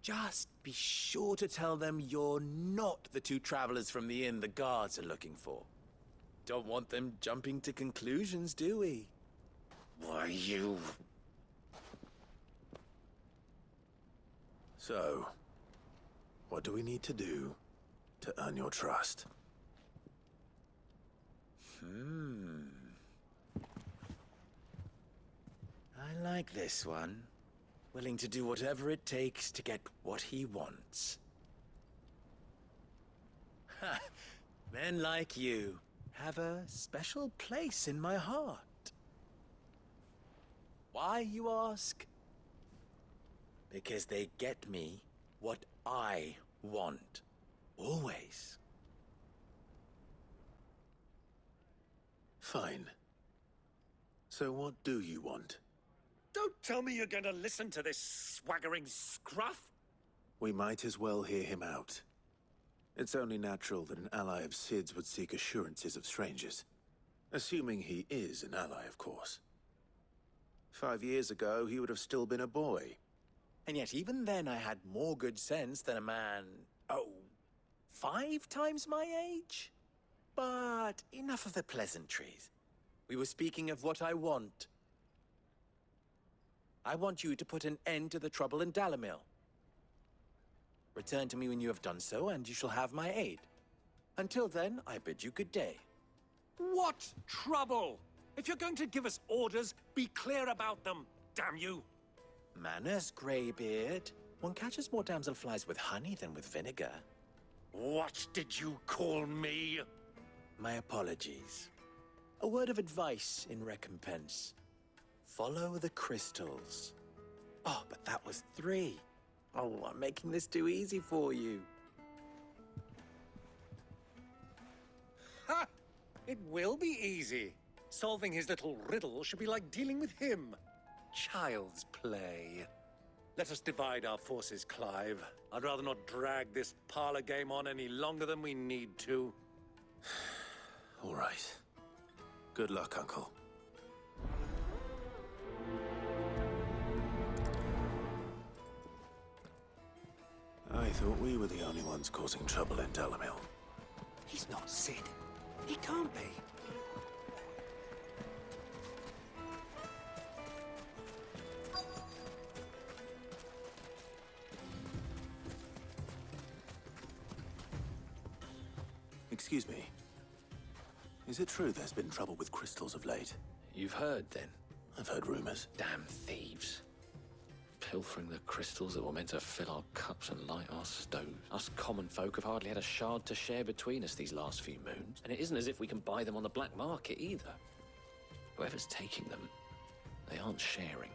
Just be sure to tell them you're not the two travelers from the inn the guards are looking for. Don't want them jumping to conclusions, do we? Why, you... So, what do we need to do to earn your trust? I like this one. Willing to do whatever it takes to get what he wants. Ha! Men like you have a special place in my heart. Why, you ask? Because they get me what I want. Always. Fine. So what do you want? Don't tell me you're going to listen to this swaggering scruff. We might as well hear him out. It's only natural that an ally of Sid's would seek assurances of strangers. Assuming he is an ally, of course. 5 years ago, he would have still been a boy. And yet even then I had more good sense than a man, 5 times my age? But enough of the pleasantries. We were speaking of what I want. I want you to put an end to the trouble in Dalamil. Return to me when you have done so, and you shall have my aid. Until then, I bid you good day. What trouble? If you're going to give us orders, be clear about them, damn you! Manners, Greybeard. One catches more damselflies with honey than with vinegar. What did you call me? My apologies. A word of advice in recompense. Follow the crystals. Oh, but that was 3. Oh, I'm making this too easy for you. Ha! It will be easy. Solving his little riddle should be like dealing with him. Child's play. Let us divide our forces, Clive. I'd rather not drag this parlor game on any longer than we need to. All right. Good luck, Uncle. I thought we were the only ones causing trouble in Dalamil. He's not Sid. He can't be. Excuse me. Is it true there's been trouble with crystals of late? You've heard, then? I've heard rumors. Damn thieves. Pilfering the crystals that were meant to fill our cups and light our stoves. Us common folk have hardly had a shard to share between us these last few moons, and it isn't as if we can buy them on the black market either. Whoever's taking them, they aren't sharing.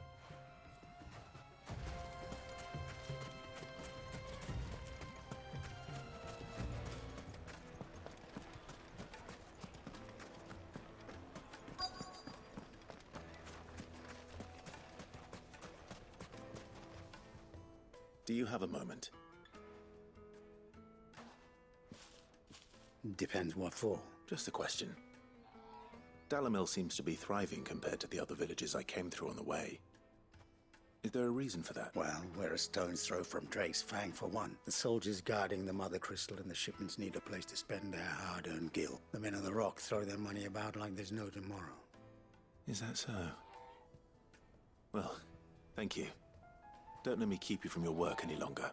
Do you have a moment? Depends what for. Just a question. Dalamil seems to be thriving compared to the other villages I came through on the way. Is there a reason for that? Well, we're a stone's throw from Drake's Fang, for one. The soldiers guarding the Mother Crystal and the shipments need a place to spend their hard-earned gil. The men of the Rock throw their money about like there's no tomorrow. Is that so? Well, thank you. Don't let me keep you from your work any longer.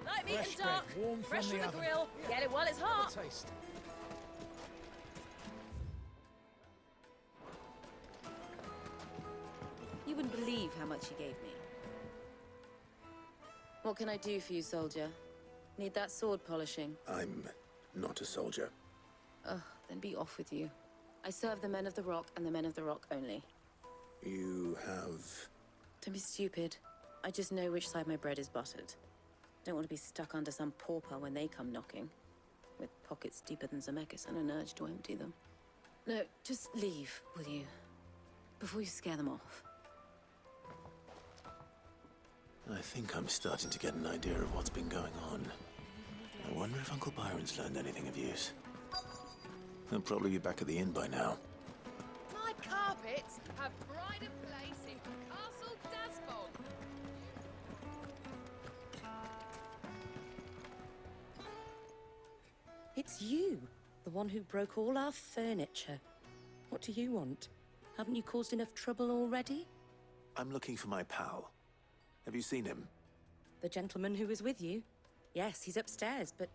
Light meat Fresh and dark, bread, warm fresh from from the the oven. grill. Get it while it's hot. Taste. You wouldn't believe how much he gave me. What can I do for you, soldier? Need that sword polishing? I'm not a soldier. Ugh, then be off with you. I serve the men of the Rock and the men of the Rock only. You have... Don't be stupid. I just know which side my bread is buttered. Don't want to be stuck under some pauper when they come knocking. With pockets deeper than Zemeckis and an urge to empty them. No, just leave, will you? Before you scare them off. I think I'm starting to get an idea of what's been going on. I wonder if Uncle Byron's learned anything of use. He'll probably be back at the inn by now. My carpets have pride of place in Castle Dasbog. It's you, the one who broke all our furniture. What do you want? Haven't you caused enough trouble already? I'm looking for my pal. Have you seen him? The gentleman who was with you? Yes, he's upstairs, but...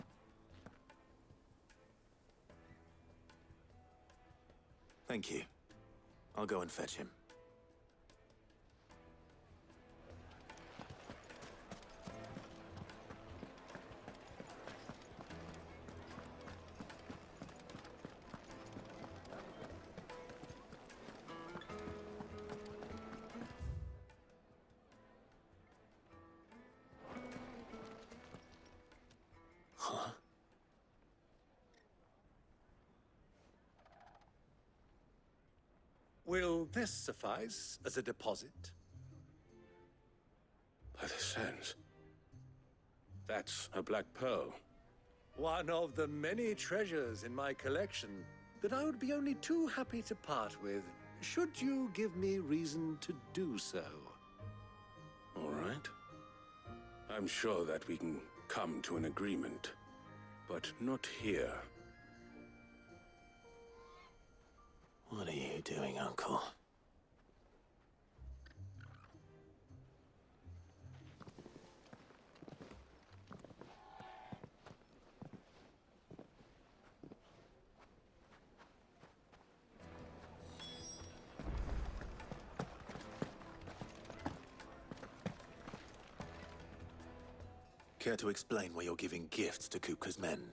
Thank you. I'll go and fetch him. Will this suffice as a deposit? By the sands. That's a black pearl. One of the many treasures in my collection that I would be only too happy to part with, should you give me reason to do so. All right. I'm sure that we can come to an agreement, but not here. What are you doing, Uncle? Care to explain why you're giving gifts to Kupka's men?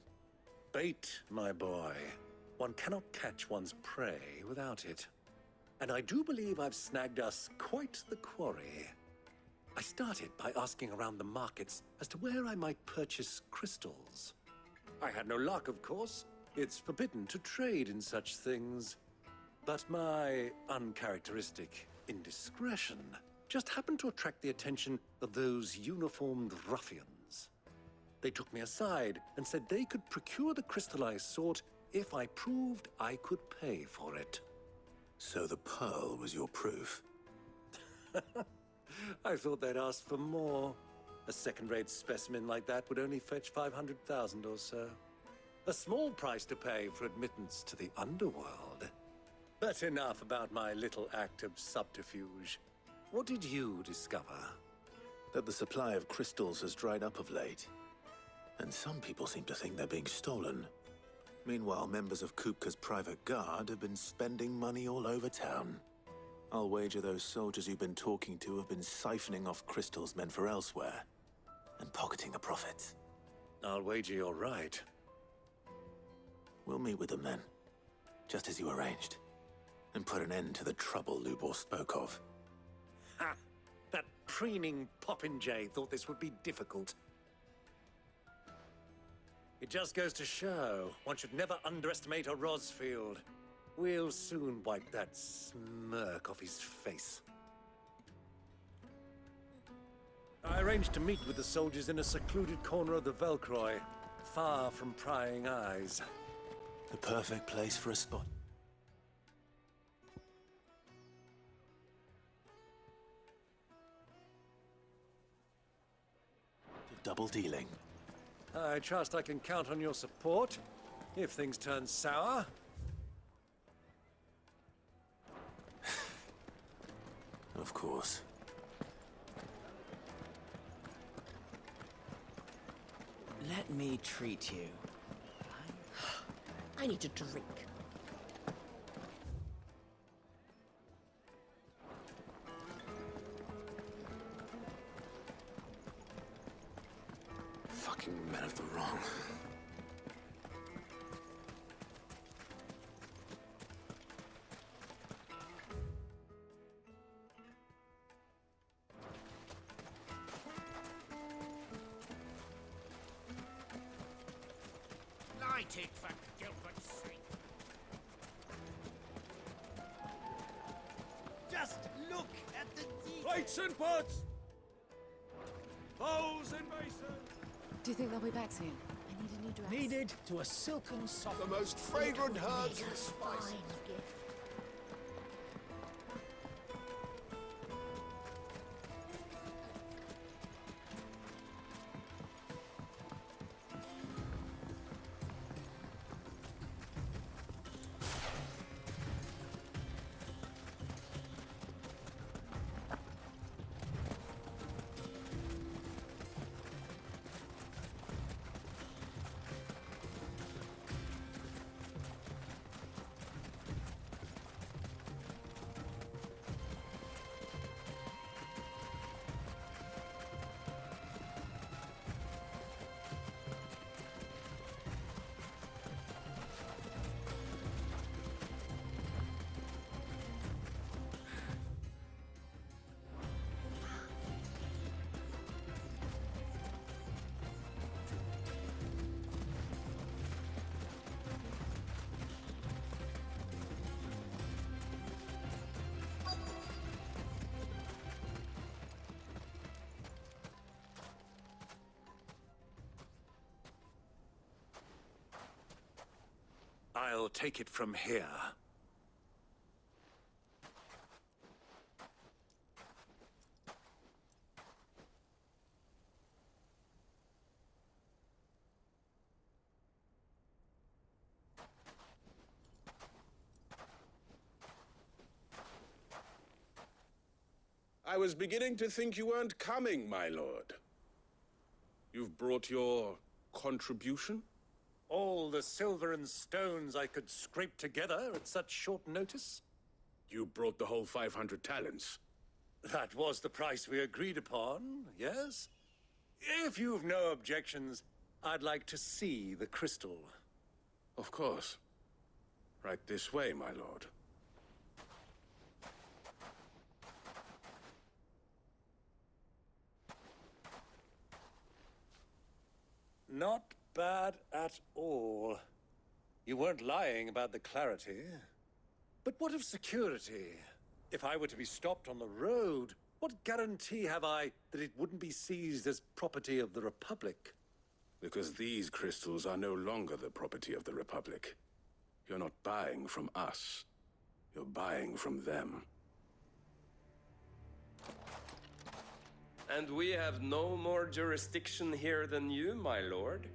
Bait, my boy. One cannot catch one's prey without it. And I do believe I've snagged us quite the quarry. I started by asking around the markets as to where I might purchase crystals. I had no luck, of course. It's forbidden to trade in such things. But my uncharacteristic indiscretion just happened to attract the attention of those uniformed ruffians. They took me aside and said they could procure the crystal I sought if I proved I could pay for it. So the pearl was your proof? I thought they'd asked for more. A second-rate specimen like that would only fetch 500,000 or so. A small price to pay for admittance to the underworld. But enough about my little act of subterfuge. What did you discover? That the supply of crystals has dried up of late. And some people seem to think they're being stolen. Meanwhile, members of Kupka's private guard have been spending money all over town. I'll wager those soldiers you've been talking to have been siphoning off crystals meant for elsewhere, and pocketing the profits. I'll wager you're right. We'll meet with them then, just as you arranged, and put an end to the trouble Lubor spoke of. Ha! That preening popinjay thought this would be difficult. It just goes to show one should never underestimate a Rosfield. We'll soon wipe that smirk off his face. I arranged to meet with the soldiers in a secluded corner of the Velcroy, far from prying eyes. The perfect place for a spot. Double dealing. I trust I can count on your support, if things turn sour. Of course. Let me treat you. I need a drink. Fucking men of the wrong. Light it, for Gilbert's sake. Just look at the detail. Plates and pots! Bowls and basins! Do you think they'll be back soon? I need a new dress. Needed to a silken soft. The most fragrant herbs and spices. I'll take it from here. I was beginning to think you weren't coming, my lord. You've brought your contribution? All the silver and stones I could scrape together at such short notice? You brought the whole 500 talents. That was the price we agreed upon, yes? If you've no objections, I'd like to see the crystal. Of course. Right this way, my lord. Not bad at all. You weren't lying about the clarity. But what of security? If I were to be stopped on the road, what guarantee have I that it wouldn't be seized as property of the Republic? Because these crystals are no longer the property of the Republic. You're not buying from us. You're buying from them. And we have no more jurisdiction here than you, my lord.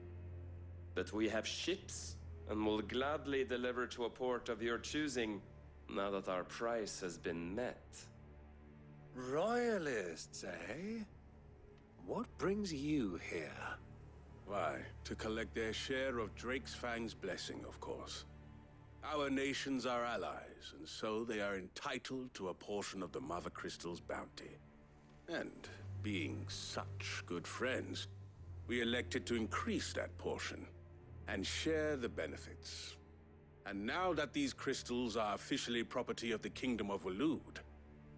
But we have ships, and will gladly deliver to a port of your choosing, now that our price has been met. Royalists, eh? What brings you here? Why, to collect their share of Drake's Fang's blessing, of course. Our nations are allies, and so they are entitled to a portion of the Mother Crystal's bounty. And being such good friends, we elected to increase that portion and share the benefits. And now that these crystals are officially property of the Kingdom of Waloed,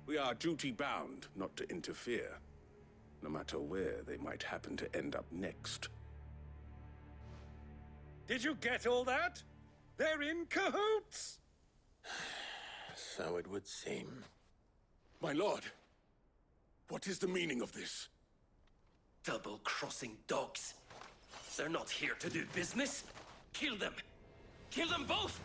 we are duty-bound not to interfere, no matter where they might happen to end up next. Did you get all that? They're in cahoots! So it would seem. My lord, what is the meaning of this? Double-crossing dogs. They're not here to do business. Kill them! Kill them both!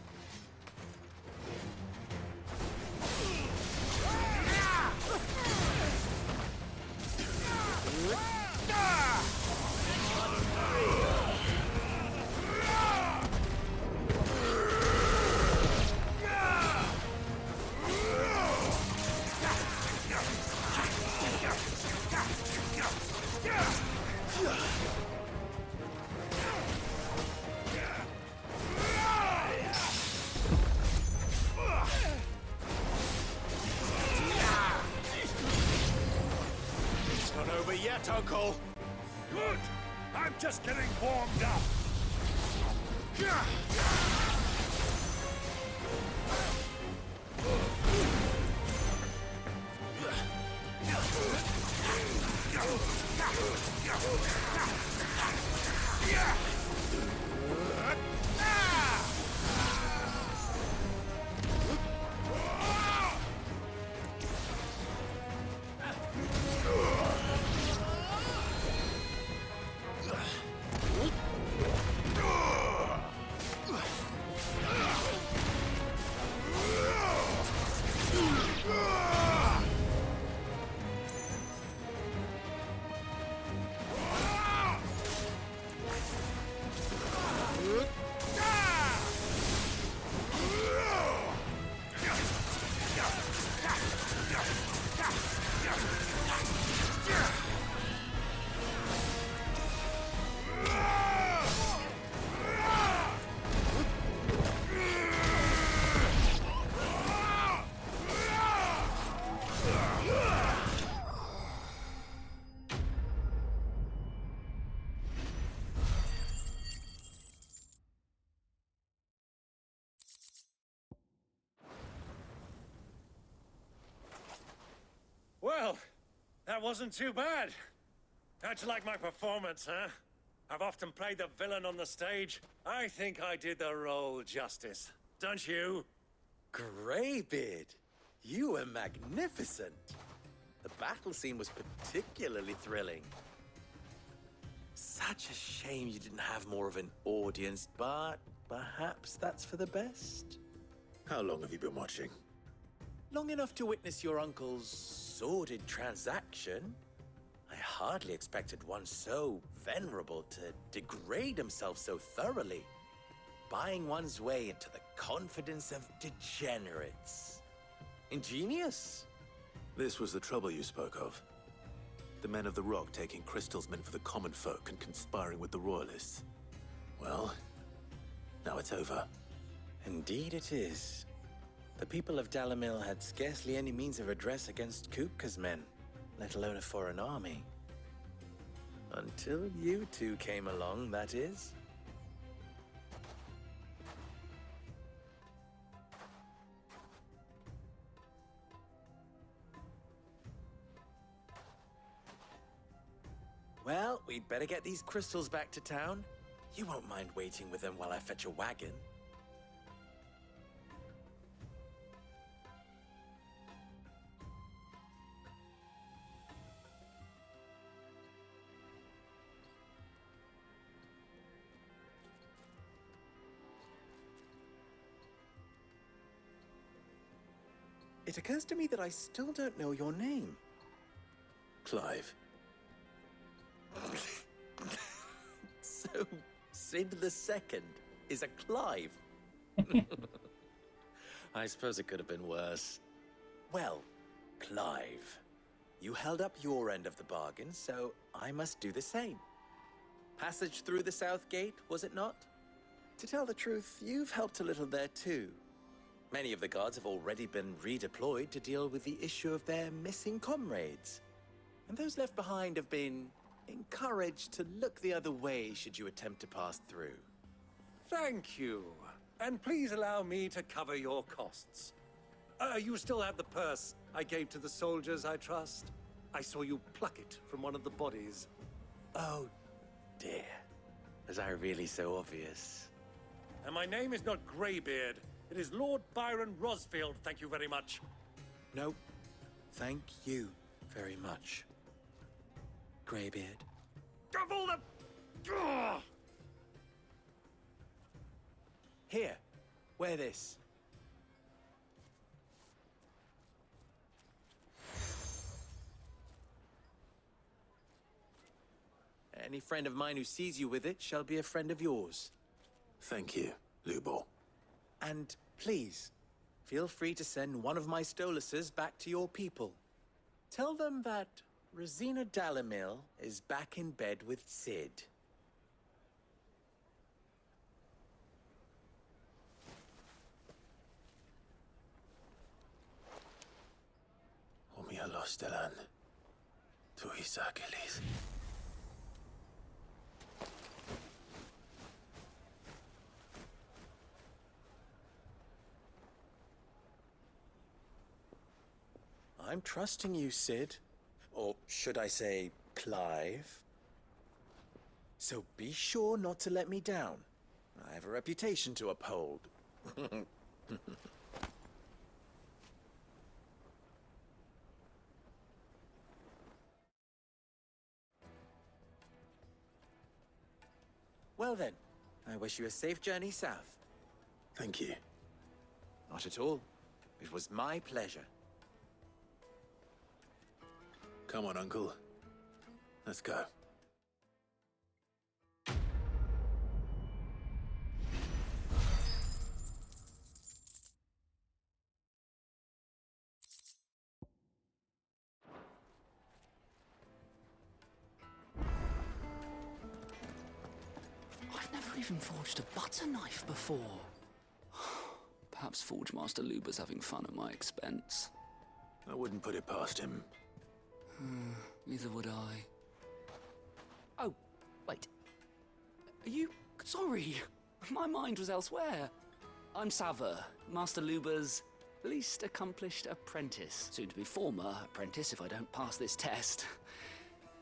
It's not over yet, Uncle. Good. I'm just getting warmed up. Well, that wasn't too bad. How'd you like my performance, huh? I've often played the villain on the stage. I think I did the role justice. Don't you? Greybeard, you were magnificent. The battle scene was particularly thrilling. Such a shame you didn't have more of an audience, but perhaps that's for the best. How long have you been watching? Long enough to witness your uncle's sordid transaction. I hardly expected one so venerable to degrade himself so thoroughly, buying one's way into the confidence of degenerates. Ingenious. This was the trouble you spoke of. The men of the Rock taking crystals meant for the common folk and conspiring with the Royalists. Well, now it's over. Indeed it is. The people of Dalamil had scarcely any means of redress against Kupka's men, let alone a foreign army. Until you two came along, that is. Well, we'd better get these crystals back to town. You won't mind waiting with them while I fetch a wagon. It occurs to me that I still don't know your name. Clive. So, Sid the Second is a Clive. I suppose it could have been worse. Well, Clive, you held up your end of the bargain, so I must do the same. Passage through the South Gate, was it not? To tell the truth, you've helped a little there too. Many of the guards have already been redeployed to deal with the issue of their missing comrades. And those left behind have been encouraged to look the other way should you attempt to pass through. Thank you. And please allow me to cover your costs. You still have the purse I gave to the soldiers, I trust? I saw you pluck it from one of the bodies. Oh, dear. Was I really so obvious? And my name is not Greybeard. It is Lord Byron Rosfield, thank you very much. No, thank you very much, Greybeard. Of all the... Ugh! Here, wear this. Any friend of mine who sees you with it shall be a friend of yours. Thank you, Lubor. And please, feel free to send one of my Stoluses back to your people. Tell them that Rosina Dalamil is back in bed with Sid. Omia Lostelan. Tu Isakelis. I'm trusting you, Sid. Or should I say, Clive? So be sure not to let me down. I have a reputation to uphold. Well then, I wish you a safe journey south. Thank you. Not at all. It was my pleasure. Come on, Uncle. Let's go. I've never even forged a butter knife before. Perhaps Forge Master Luber's having fun at my expense. I wouldn't put it past him. Neither would I. Oh, wait. Are you... Sorry. My mind was elsewhere. I'm Sava, Master Luber's least accomplished apprentice. Soon to be former apprentice if I don't pass this test.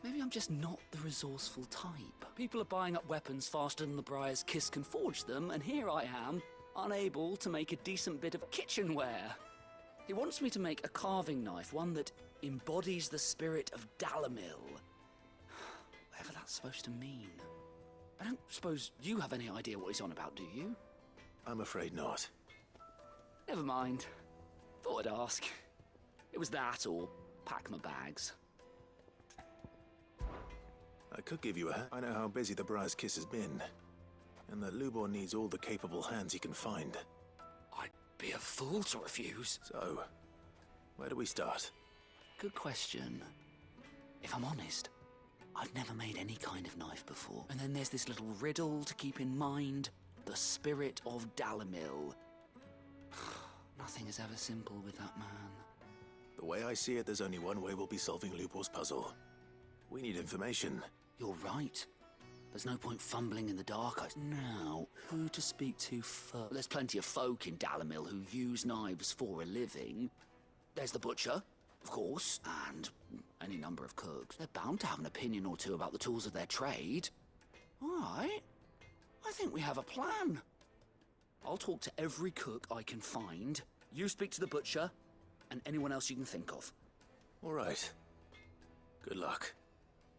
Maybe I'm just not the resourceful type. People are buying up weapons faster than the Briar's Kiss can forge them, and here I am, unable to make a decent bit of kitchenware. He wants me to make a carving knife, one that embodies the spirit of Dalamil. Whatever that's supposed to mean. I don't suppose you have any idea what he's on about, do you? I'm afraid not. Never mind. Thought I'd ask. It was that or pack my bags. I could give you a... I know how busy the Briar's Kiss has been, and that Lubor needs all the capable hands he can find. I'd be a fool to refuse. So, where do we start? Good question. If I'm honest, I've never made any kind of knife before. And then there's this little riddle to keep in mind. The spirit of Dalimil. Nothing is ever simple with that man. The way I see it, there's only one way we'll be solving Lubor's puzzle. We need information. You're right. There's no point fumbling in the dark. Now, who to speak to first? There's plenty of folk in Dalimil who use knives for a living. There's the butcher, of course, and any number of cooks. They're bound to have an opinion or two about the tools of their trade. All right. I think we have a plan. I'll talk to every cook I can find. You speak to the butcher, and anyone else you can think of. All right. Good luck.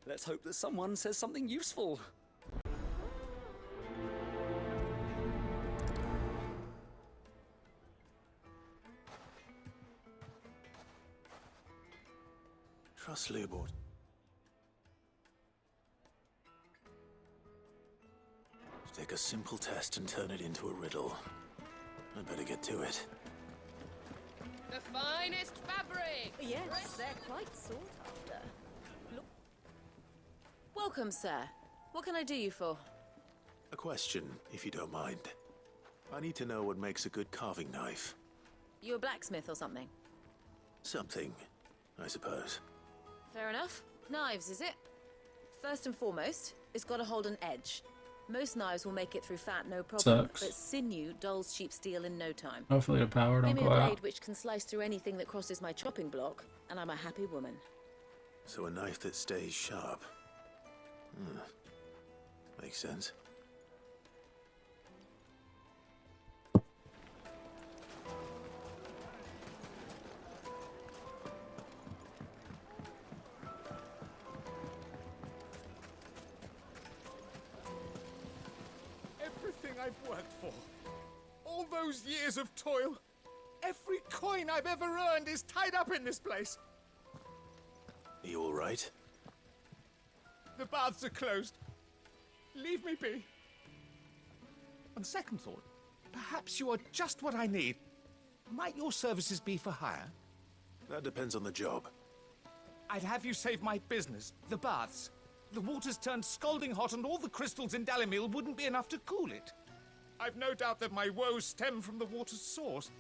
Let's hope that someone says something useful. Trust Lubor. Take a simple test and turn it into a riddle. I'd better get to it. The finest fabric! Yes, they're quite sought after. Look. Welcome, sir. What can I do you for? A question, if you don't mind. I need to know what makes a good carving knife. You a blacksmith or something? Something, I suppose. Fair enough. Knives, is it? First and foremost, it's got to hold an edge. Most knives will make it through fat, no problem. Sucks. But sinew dulls cheap steel in no time. Hopefully the power don't Give me go a blade out. which can slice through anything that crosses my chopping block, and I'm a happy woman. So a knife that stays sharp. Makes sense. Everything I've worked for, all those years of toil, every coin I've ever earned is tied up in this place. Are you all right? The baths are closed. Leave me be. On second thought, perhaps you are just what I need. Might your services be for hire? That depends on the job. I'd have you save my business, the baths. The water's turned scalding hot and all the crystals in Dalimil wouldn't be enough to cool it. I've no doubt that my woes stem from the water's source.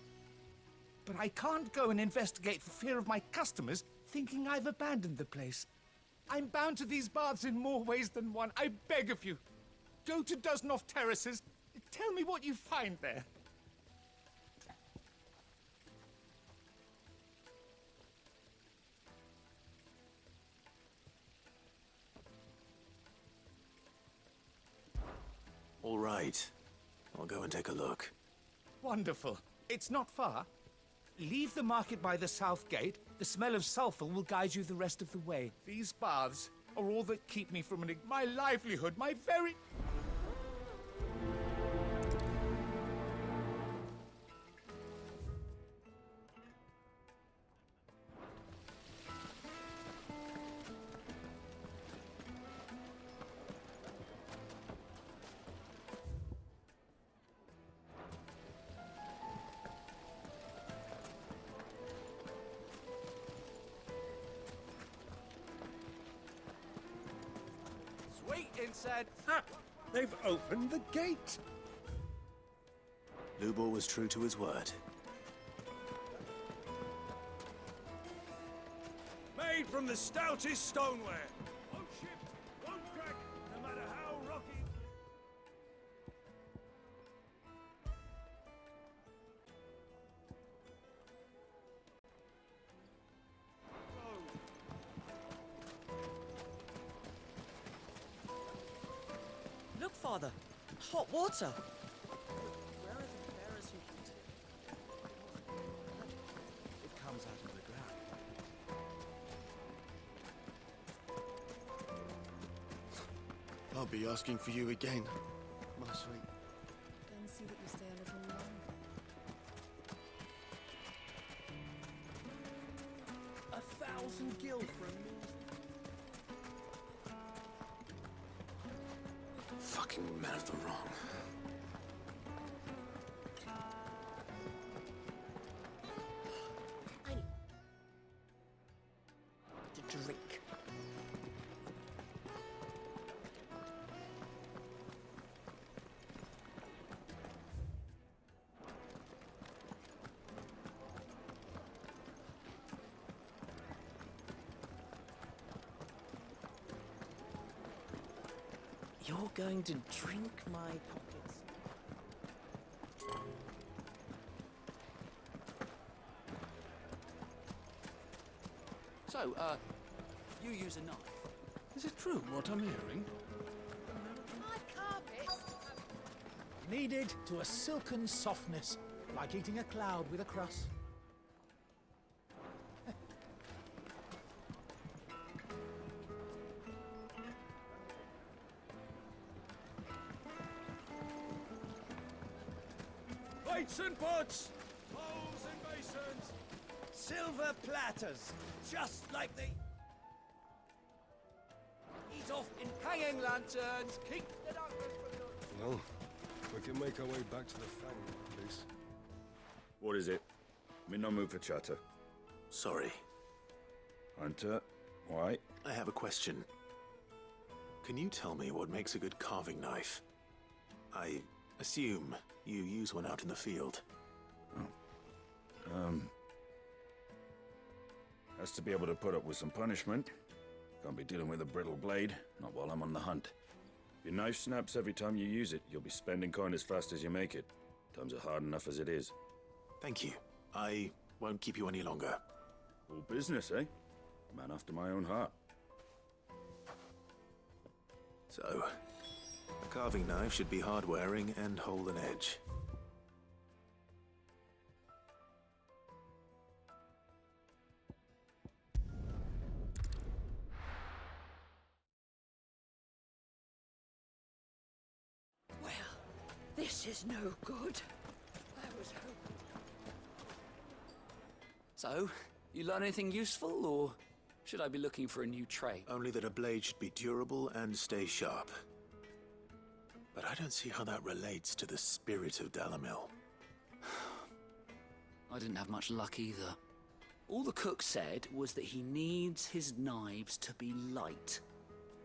But I can't go and investigate for fear of my customers thinking I've abandoned the place. I'm bound to these baths in more ways than one. I beg of you. Go to Dusnoff Terraces. Tell me what you find there. All right. I'll go and take a look. Wonderful. It's not far. Leave the market by the south gate. The smell of sulfur will guide you the rest of the way. These baths are all that keep me from my livelihood, my very... Wait inside. Ha! They've opened the gate. Lubor was true to his word. Made from the stoutest stoneware. Won't ship, won't crack, no matter how rocky. Look, Father. Hot water. Where are the bearers who heat it? It comes out of the ground. I'll be asking for you again, my sweet. Then see that you stay a little 1,000 gil for a meal. Fucking men of the wrong. I need to drink. You're going to drink my pockets. So, you use a knife. Is it true what I'm hearing? My carpet! Kneaded to a silken softness, like eating a cloud with a crust. Plates and pots! Bowls and basins! Silver platters! Just like they eat off in hanging lanterns! Keep the darkness from your... Well, we can make our way back to the Fang, please. What is it? I'm in no mood for chatter. Sorry. Hunter, why? I have a question. Can you tell me what makes a good carving knife? I assume you use one out in the field. Has to be able to put up with some punishment. Can't be dealing with a brittle blade, not while I'm on the hunt. If your knife snaps every time you use it, you'll be spending coin as fast as you make it. Times are hard enough as it is. Thank you. I won't keep you any longer. All business, eh? Man after my own heart. So, a carving knife should be hard-wearing and hold an edge. Well, this is no good. I was hoping. So, you learn anything useful, or should I be looking for a new trade? Only that a blade should be durable and stay sharp. But I don't see how that relates to the spirit of Dalamil. I didn't have much luck either. All the cook said was that he needs his knives to be light.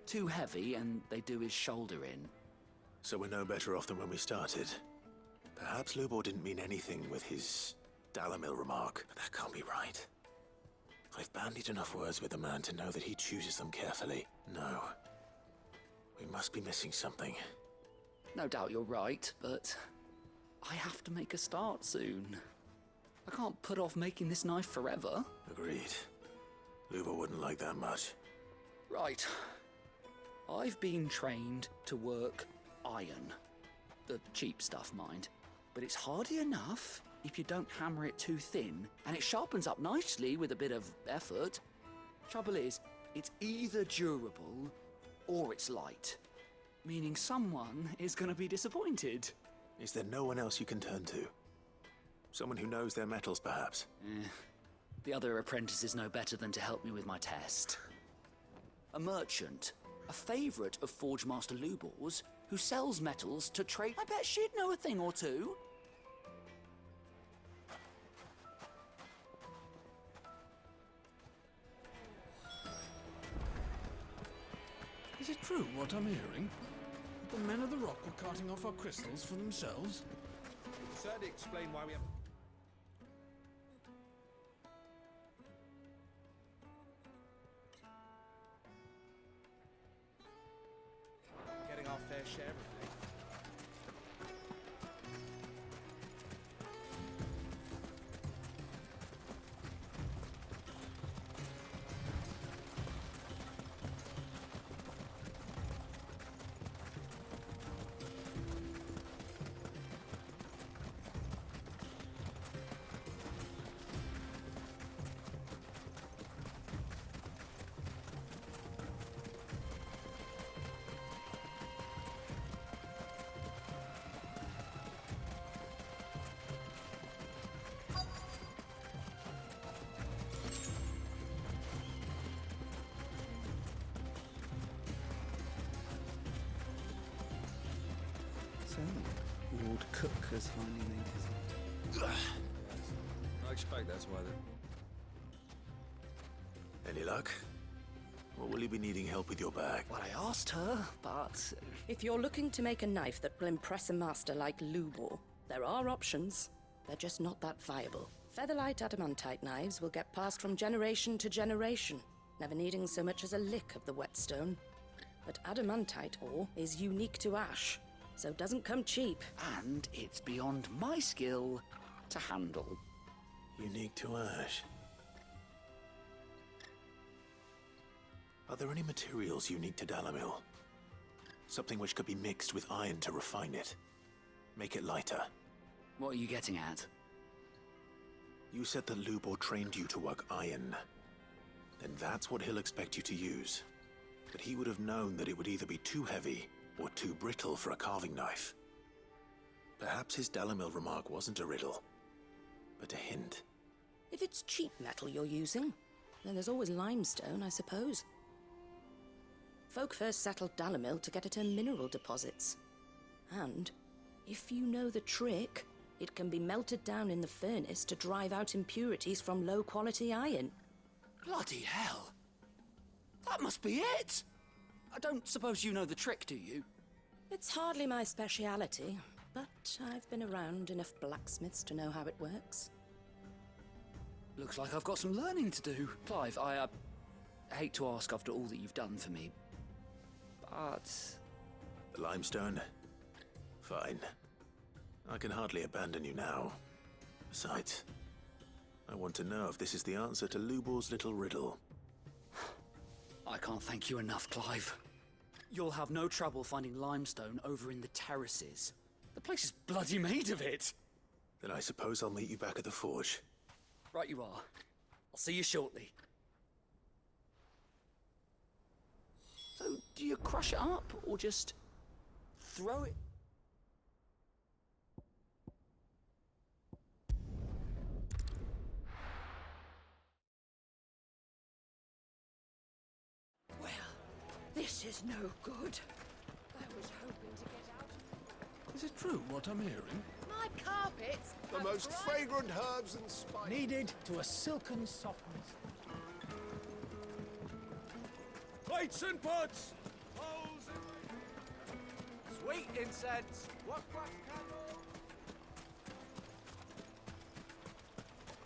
Too heavy, and they do his shoulder in. So we're no better off than when we started. Perhaps Lubor didn't mean anything with his Dalamil remark, but that can't be right. I've bandied enough words with the man to know that he chooses them carefully. No. We must be missing something. No doubt you're right, but I have to make a start soon. I can't put off making this knife forever. Agreed. Lubor wouldn't like that much. Right. I've been trained to work iron. The cheap stuff, mind. But it's hardy enough if you don't hammer it too thin, and it sharpens up nicely with a bit of effort. Trouble is, it's either durable or it's light. Meaning someone is going to be disappointed. Is there no one else you can turn to? Someone who knows their metals, perhaps? The other apprentices know better than to help me with my test. A merchant, a favourite of Forge Master Lubor's, who sells metals to trade. I bet she'd know a thing or two. Is it true what I'm hearing? That the men of the rock were carting off our crystals for themselves? It certainly explain why we have... Getting our fair share of things. So, Lord Cook has finally made his... I expect that's why they... Any luck? Or will you be needing help with your bag? Well, I asked her, but... If you're looking to make a knife that will impress a master like Lubor, there are options. They're just not that viable. Featherlight adamantite knives will get passed from generation to generation, never needing so much as a lick of the whetstone. But adamantite ore is unique to ash, so it doesn't come cheap. And it's beyond my skill to handle. Unique to ash. Are there any materials unique to Dalamil? Something which could be mixed with iron to refine it. Make it lighter. What are you getting at? You said that Lubor trained you to work iron. Then that's what he'll expect you to use. But he would have known that it would either be too heavy or too brittle for a carving knife. Perhaps his Dalamil remark wasn't a riddle, but a hint. If it's cheap metal you're using, then there's always limestone, I suppose. Folk first settled Dalamil to get at her mineral deposits. And, if you know the trick, it can be melted down in the furnace to drive out impurities from low-quality iron. Bloody hell! That must be it! I don't suppose you know the trick, do you? It's hardly my speciality, but I've been around enough blacksmiths to know how it works. Looks like I've got some learning to do. Clive, I hate to ask after all that you've done for me, but... The limestone? Fine. I can hardly abandon you now. Besides, I want to know if this is the answer to Lubor's little riddle. I can't thank you enough, Clive. You'll have no trouble finding limestone over in the terraces. The place is bloody made of it. Then I suppose I'll meet you back at the forge. Right you are. I'll see you shortly. So, do you crush it up, or just throw it? Well, this is no good. I was hoping to get out. Is it true what I'm hearing? My carpets! The most fragrant herbs and spices. Kneaded to a silken softness. Plates and pots! Sweet incense! What candle?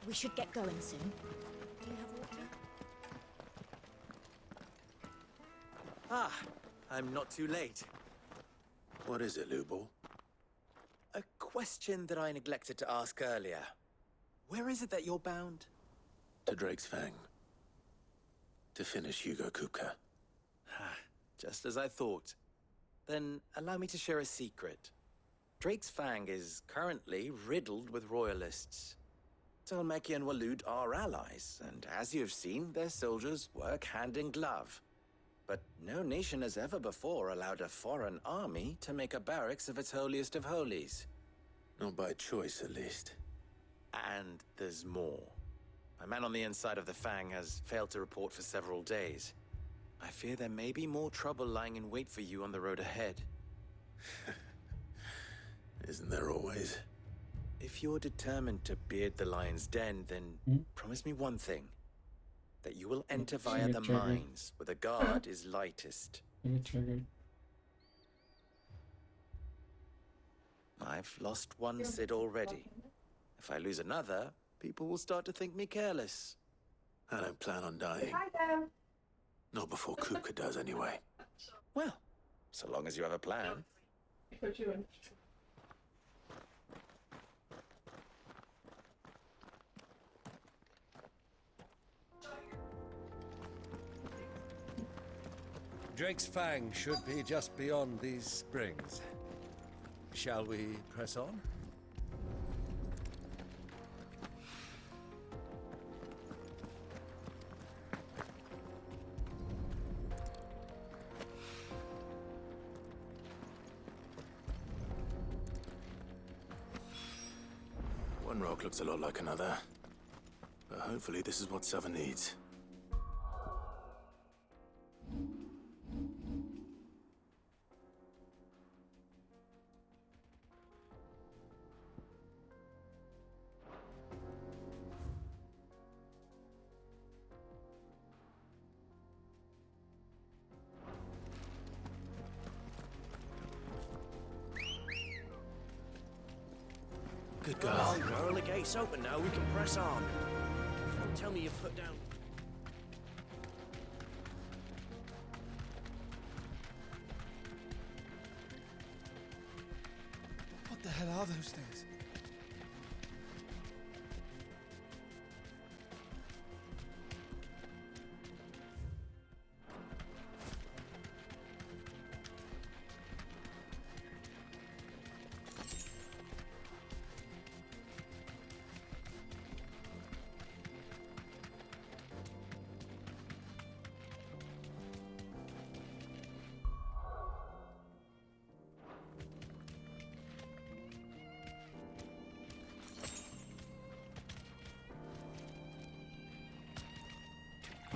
We should get going soon. Do you have water? Ah, I'm not too late. What is it, Lubor? A question that I neglected to ask earlier. Where is it that you're bound? To Drake's Fang. To finish Hugo Kupka. Just as I thought. Then allow me to share a secret. Drake's Fang is currently riddled with royalists. Tolmeki and Waloed are allies, and as you've seen, their soldiers work hand in glove. But no nation has ever before allowed a foreign army to make a barracks of its holiest of holies. Not by choice, at least. And there's more. My man on the inside of the Fang has failed to report for several days. I fear there may be more trouble lying in wait for you on the road ahead. Isn't there always? If you're determined to beard the lion's den, then promise me one thing. That you will enter via the mines, where the guard is lightest. I've lost one Cid already. If I lose another, people will start to think me careless. I don't plan on dying. Not before Kupka does, anyway. Well, so long as you have a plan. Drake's Fang should be just beyond these springs. Shall we press on? One rock looks a lot like another. But hopefully this is what Sava needs. Good girl. Come on, girl, the gate's open now. We can press on. Don't tell me you've put down... What the hell are those things?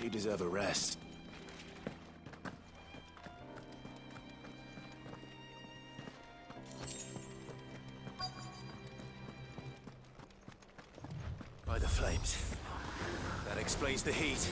You deserve a rest. By the flames. That explains the heat.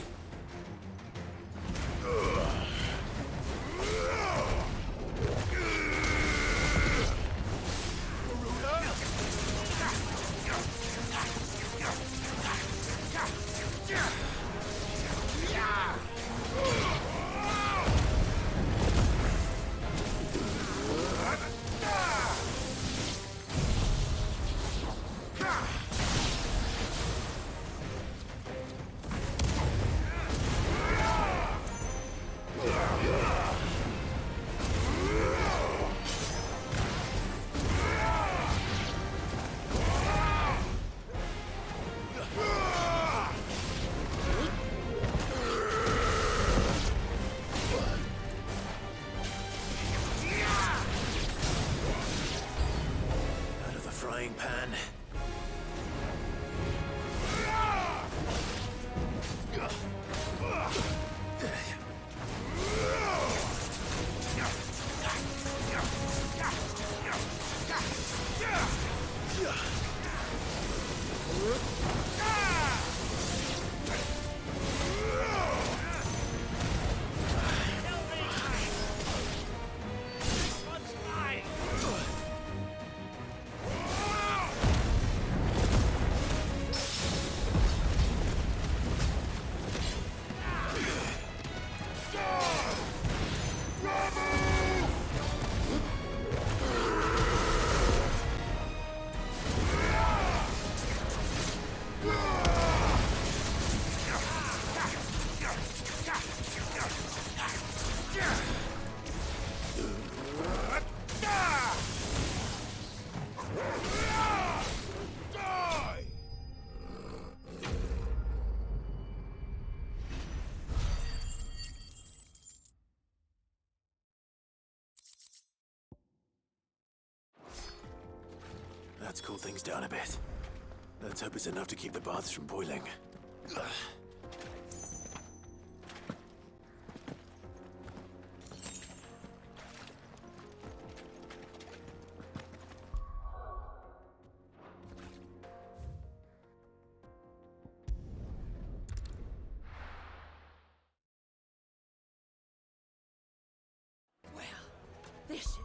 Pan. Let's cool things down a bit. Let's hope it's enough to keep the baths from boiling. This is...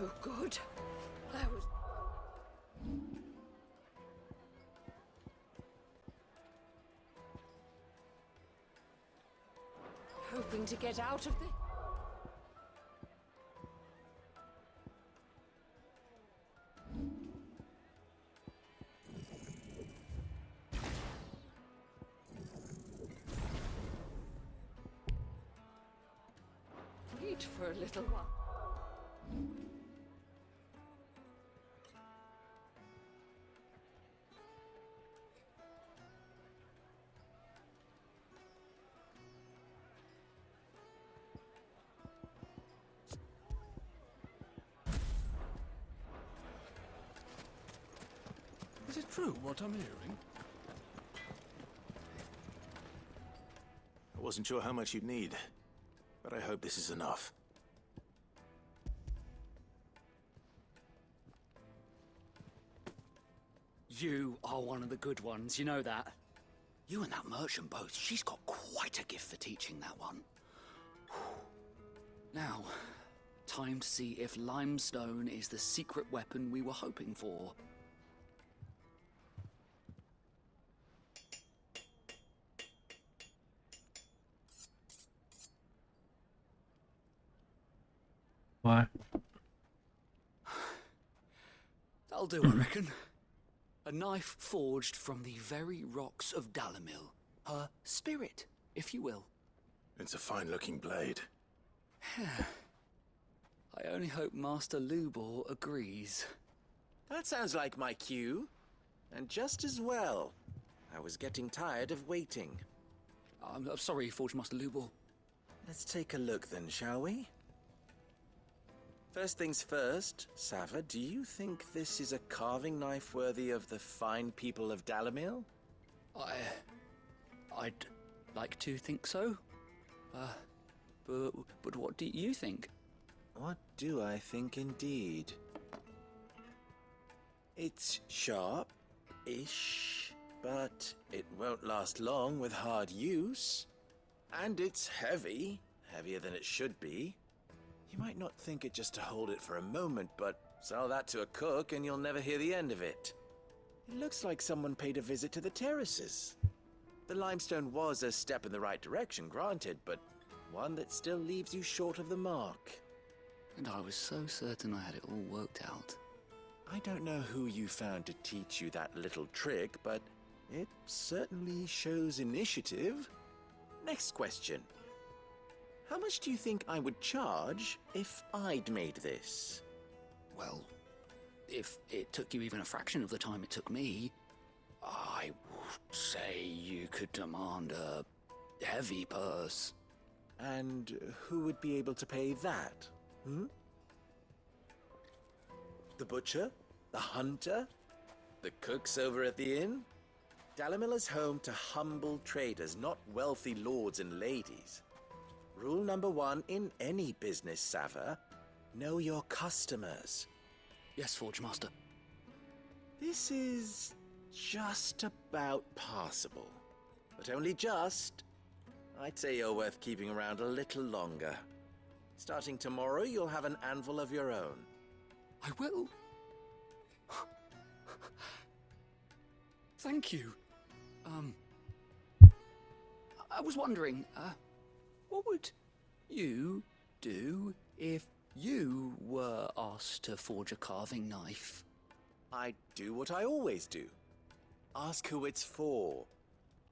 so good. I was... hoping to get out of this. Wait for a little while. Is it true what I'm hearing? I wasn't sure how much you'd need, but I hope this is enough. You are one of the good ones, you know that. You and that merchant both, she's got quite a gift for teaching that one. Now, time to see if limestone is the secret weapon we were hoping for. Why? That'll do, I reckon. A knife forged from the very rocks of Dalamil. Her spirit, if you will. It's a fine-looking blade. I only hope Master Lubor agrees. That sounds like my cue. And just as well. I was getting tired of waiting. I'm sorry, Forge Master Lubor. Let's take a look then, shall we? First things first, Sava, do you think this is a carving knife worthy of the fine people of Dalamil? I'd like to think so. But what do you think? What do I think indeed? It's sharp-ish, but it won't last long with hard use. And it's heavy, heavier than it should be. You might not think it just to hold it for a moment, but sell that to a cook and you'll never hear the end of it. It looks like someone paid a visit to the terraces. The limestone was a step in the right direction, granted, but one that still leaves you short of the mark. And I was so certain I had it all worked out. I don't know who you found to teach you that little trick, but it certainly shows initiative. Next question. How much do you think I would charge if I'd made this? Well, if it took you even a fraction of the time it took me, I would say you could demand a heavy purse. And who would be able to pay that? The butcher? The hunter? The cooks over at the inn? Dalamil is home to humble traders, not wealthy lords and ladies. Rule number 1 in any business, Sava, know your customers. Yes, Forge Master. This is just about passable. But only just. I'd say you're worth keeping around a little longer. Starting tomorrow, you'll have an anvil of your own. I will. Thank you. I was wondering, what would you do if you were asked to forge a carving knife? I'd do what I always do. Ask who it's for.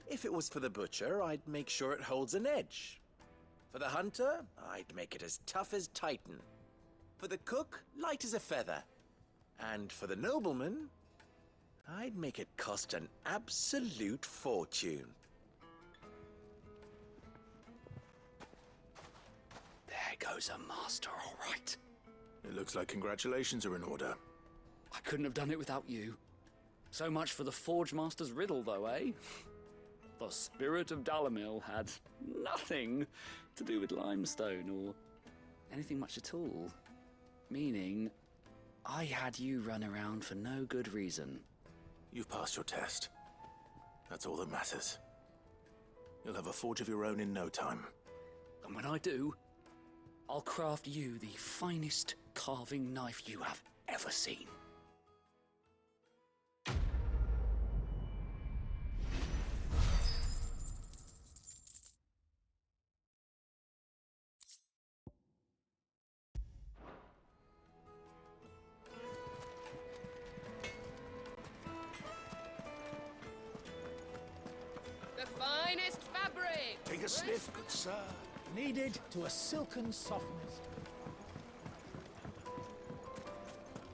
If it was for the butcher, I'd make sure it holds an edge. For the hunter, I'd make it as tough as Titan. For the cook, light as a feather. And for the nobleman, I'd make it cost an absolute fortune. There goes a master, all right. It looks like congratulations are in order. I couldn't have done it without you. So much for the Forge Master's riddle, though, eh? The spirit of Dalamil had nothing to do with limestone or anything much at all. Meaning, I had you run around for no good reason. You've passed your test. That's all that matters. You'll have a forge of your own in no time. And when I do, I'll craft you the finest carving knife you have ever seen. The finest fabric! Take a sniff, good sir. Kneaded to a silken softness.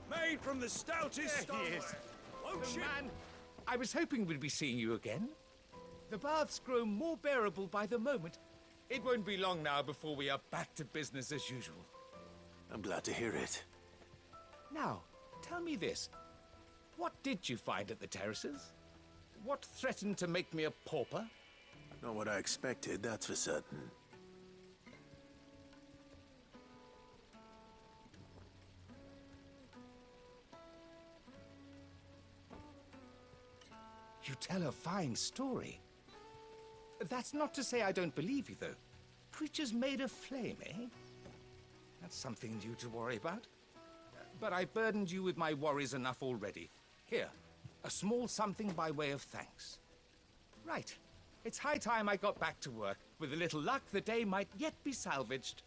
Made from the stoutest stoneware. Won't The you? man, I was hoping we'd be seeing you again. The baths grow more bearable by the moment. It won't be long now before we are back to business as usual. I'm glad to hear it. Now, tell me this. What did you find at the terraces? What threatened to make me a pauper? Not what I expected, that's for certain. You tell a fine story. That's not to say I don't believe you, though. Creatures made of flame, eh? That's something new to worry about. But I burdened you with my worries enough already. Here, a small something by way of thanks. Right. It's high time I got back to work. With a little luck, the day might yet be salvaged.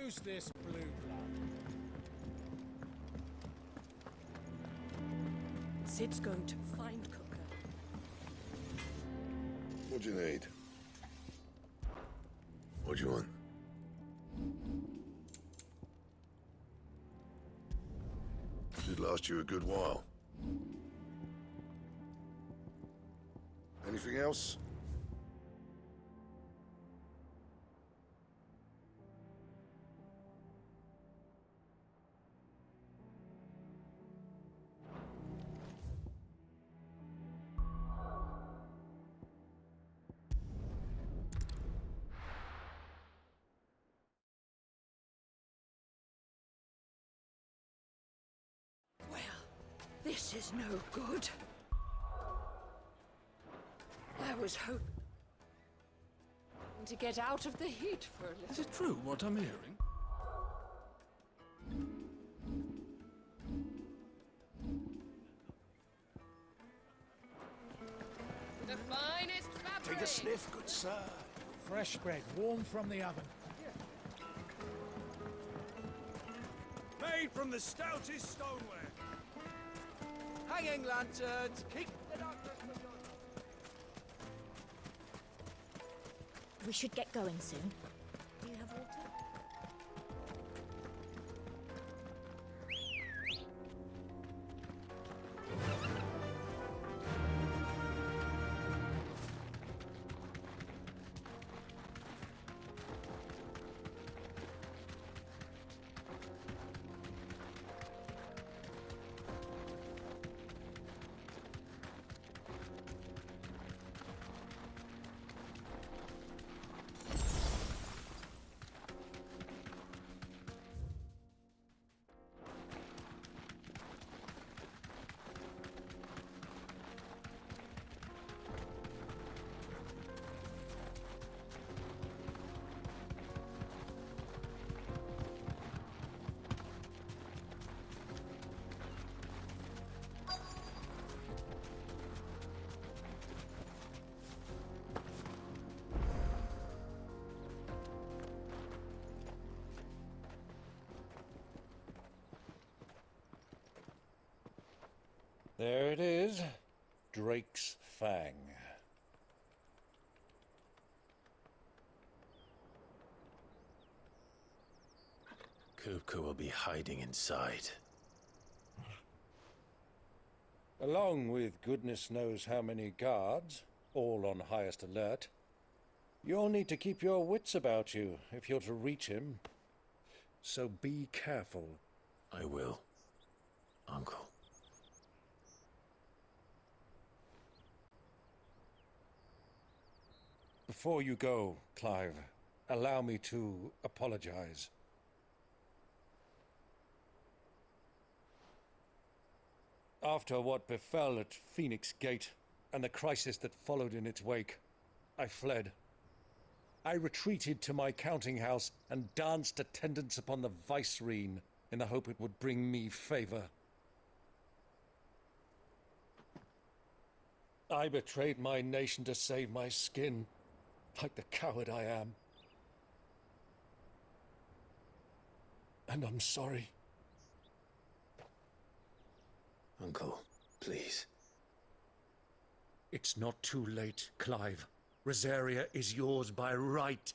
Who's this blue blood? Sid's going to find Cooker. What do you need? What do you want? Should last you a good while. Anything else? This is no good. I was hoping to get out of the heat for a little. Is it true what I'm hearing? The finest fabric! Take a sniff, good sir. Fresh bread, warm from the oven. Made from the stoutest stoneware. Hanging lanterns, keep the darkness We should get going soon. Do you have water? There it is. Drake's Fang. Kupka will be hiding inside. Along with goodness knows how many guards, all on highest alert. You'll need to keep your wits about you if you're to reach him. so be careful. I will, Uncle. Before you go, Clive, allow me to apologize. After what befell at Phoenix Gate and the crisis that followed in its wake, I fled. I retreated to my counting house and danced attendance upon the vicereine in the hope it would bring me favor. I betrayed my nation to save my skin, like the coward I am. And I'm sorry. Uncle, please. It's not too late, Clive. Rosaria is yours by right,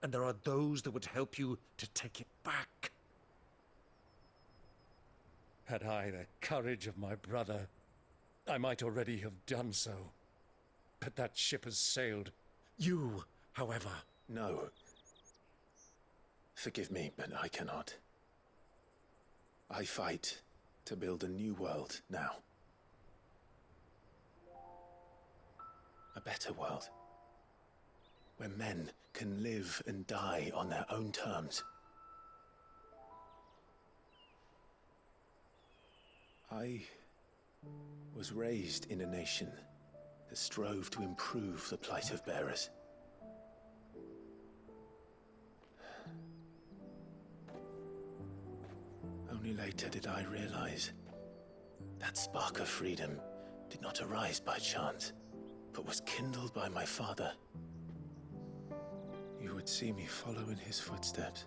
and there are those that would help you to take it back. Had I the courage of my brother, I might already have done so. But that ship has sailed. You, however... No. Forgive me, but I cannot. I fight to build a new world now. A better world. Where men can live and die on their own terms. I was raised in a nation that strove to improve the plight of bearers. Only later did I realize that spark of freedom did not arise by chance, but was kindled by my father. You would see me follow in his footsteps.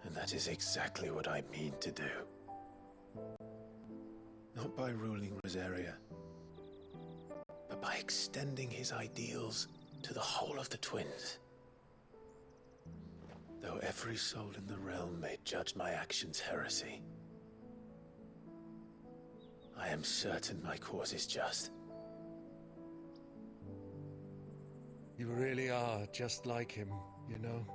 And that is exactly what I mean to do. Not by ruling Rosaria, but by extending his ideals to the whole of the twins. Though every soul in the realm may judge my actions heresy, I am certain my cause is just. You really are just like him, you know?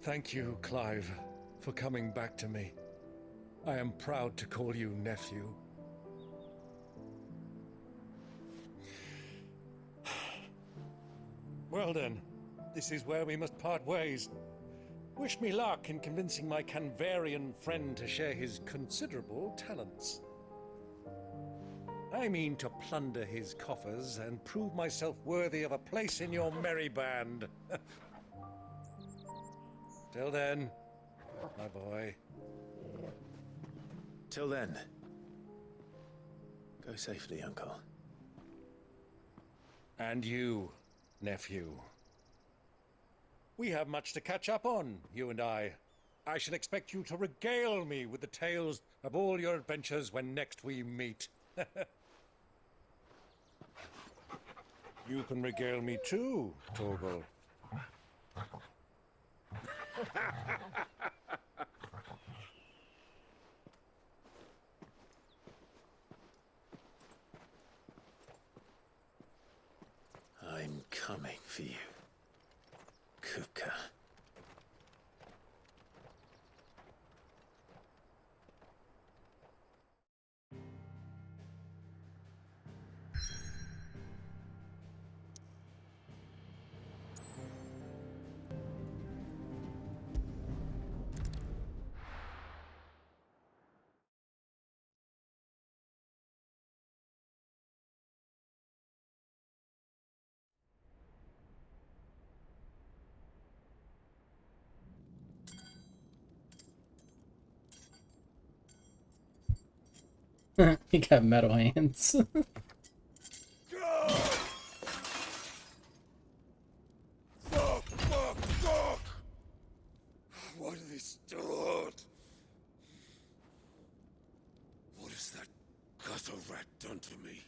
Thank you, Clive, for coming back to me. I am proud to call you nephew. Well then, this is where we must part ways. Wish me luck in convincing my Canvarian friend to share his considerable talents. I mean to plunder his coffers and prove myself worthy of a place in your merry band. Till then, my boy. Till then, go safely, Uncle. And you, nephew. We have much to catch up on, you and I. I shall expect you to regale me with the tales of all your adventures when next we meet. You can regale me too, Torgal. I'm coming for you, Kupka. He got metal hands. Fuck! Why do they still hurt? What has that gutter rat done to me?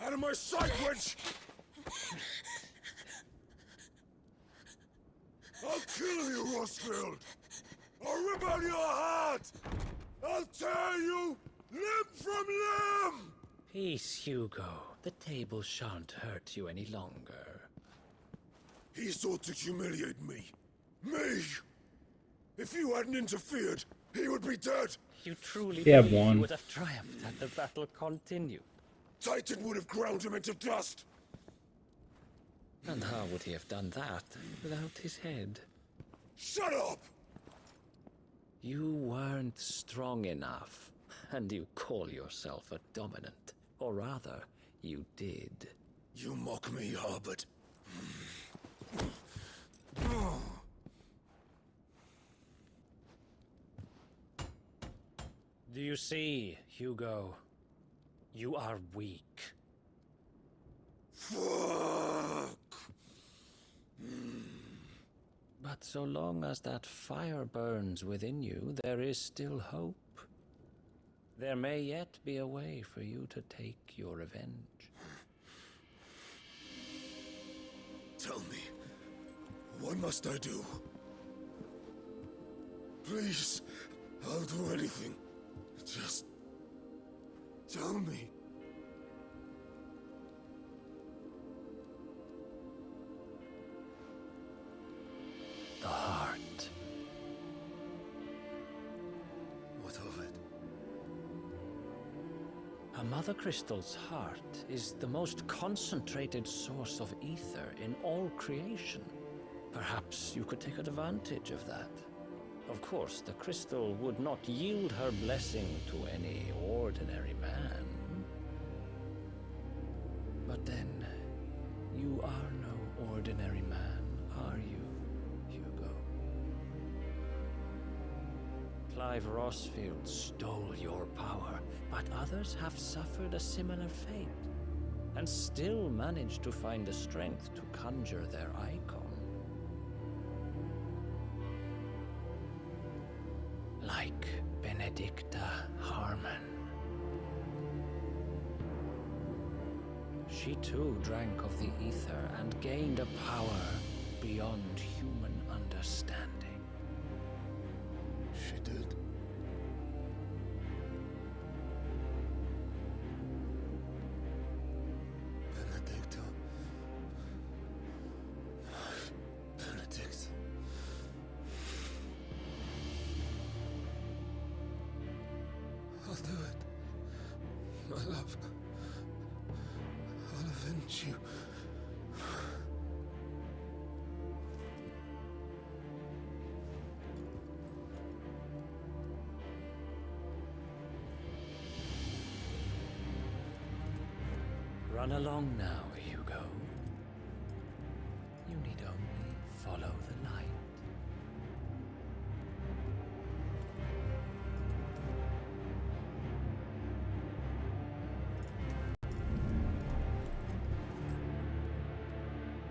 Out of my sight, witch! kill you, Rosfield! I'll rip out your heart! I'll tear you limb from limb! Peace, Hugo. The table shan't hurt you any longer. He sought to humiliate me. Me! If you hadn't interfered, he would be dead! You truly He had believe one. you would have triumphed had the battle continued? Titan would have ground him into dust! And how would he have done that without his head? Shut up! You weren't strong enough, and you call yourself a dominant. Or rather, you did. You mock me, Harbert. Do you see, Hugo? You are weak. Fuck! But so long as that fire burns within you, there is still hope. There may yet be a way for you to take your revenge. Tell me, what must I do? Please, I'll do anything. Just tell me. The heart. What of it? A mother crystal's heart is the most concentrated source of ether in all creation. Perhaps you could take advantage of that. Of course, the crystal would not yield her blessing to any ordinary man. But then, you are no ordinary man, are you, Hugo? Clive Rosfield stole your power, but others have suffered a similar fate, and still managed to find the strength to conjure their icon. Like Benedicta Harmon. She too drank of the ether and gained a power beyond human understanding. She did. Benedicta. Benedict. I'll do it. My love. I'll avenge you. Run along now, Hugo. You need only follow the light.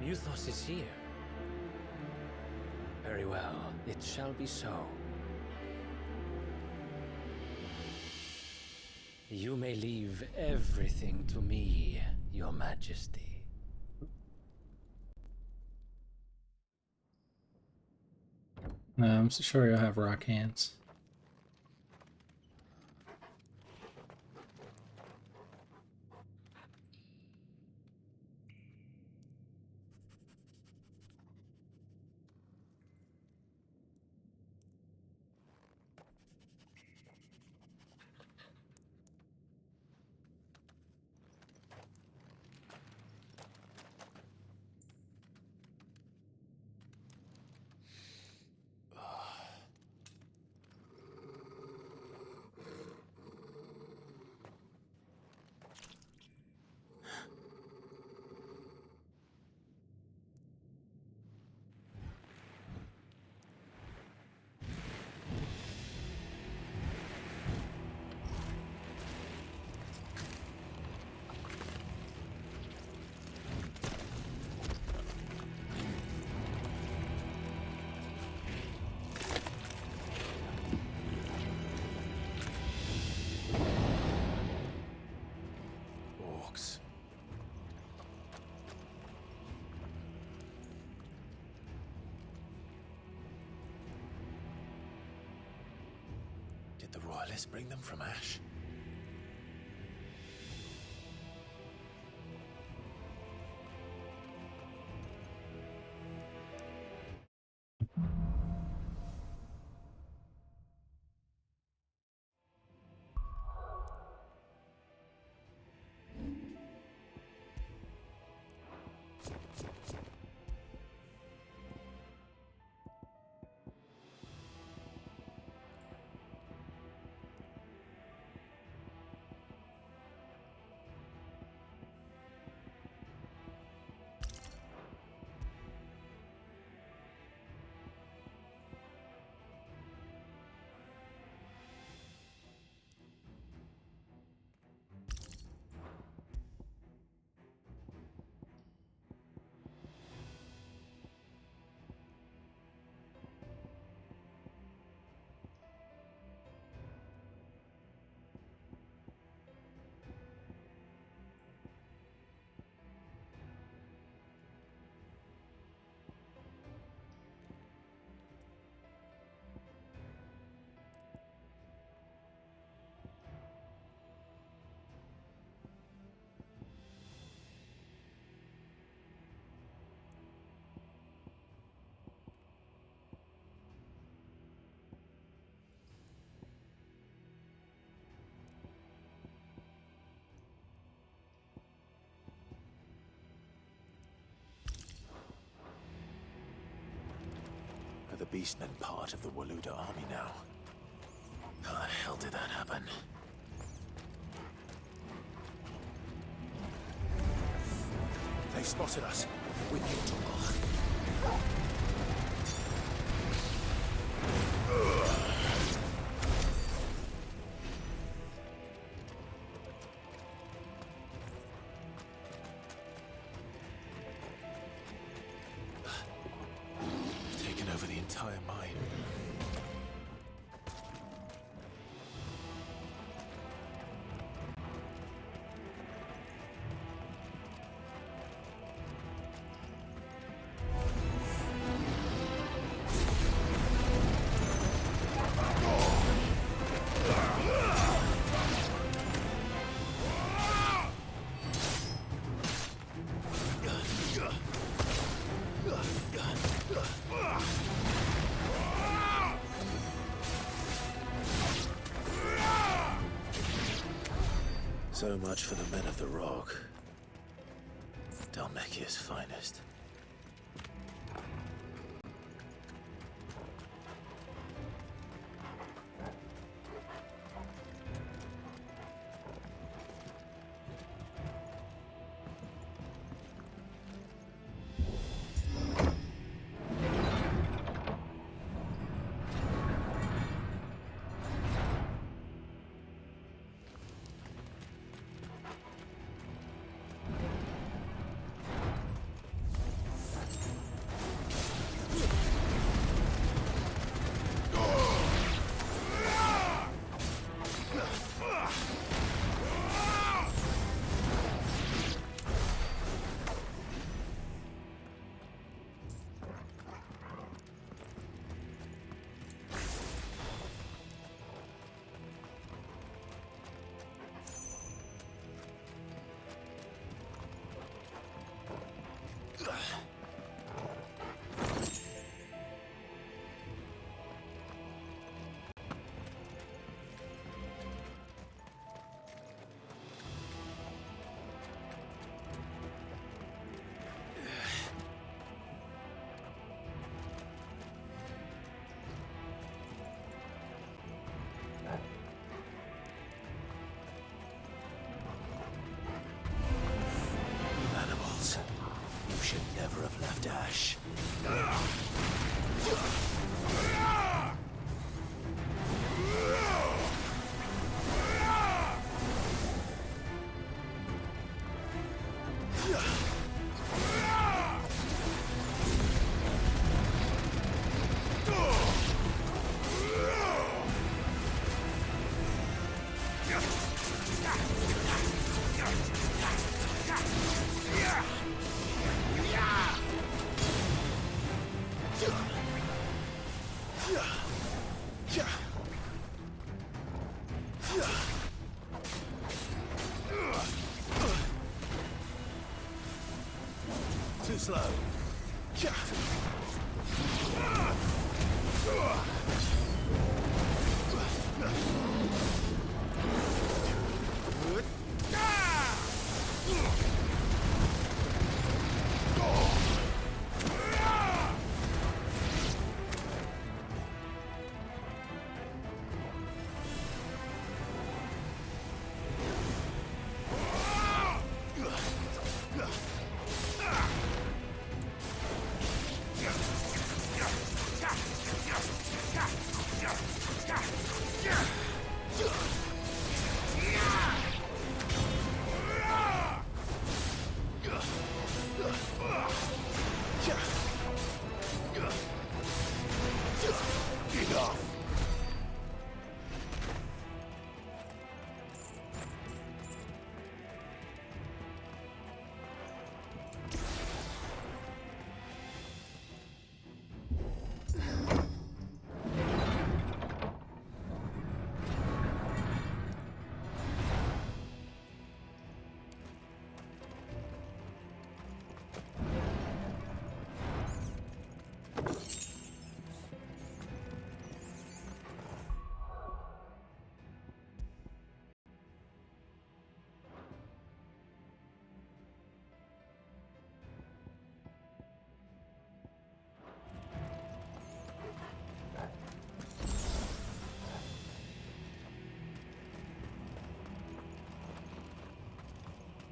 Muthos is here. Very well, it shall be so. You may leave everything to me, Your Majesty. No, I'm so sure you'll have rock hands. Did the royalists bring them from Ash? Are the Beastmen part of the Waluda army now? How the hell did that happen? They've spotted us. We need to taken over the entire mine. So much for the men of the Rock. Dalmekia's finest. You should never have left Ash. Too slow.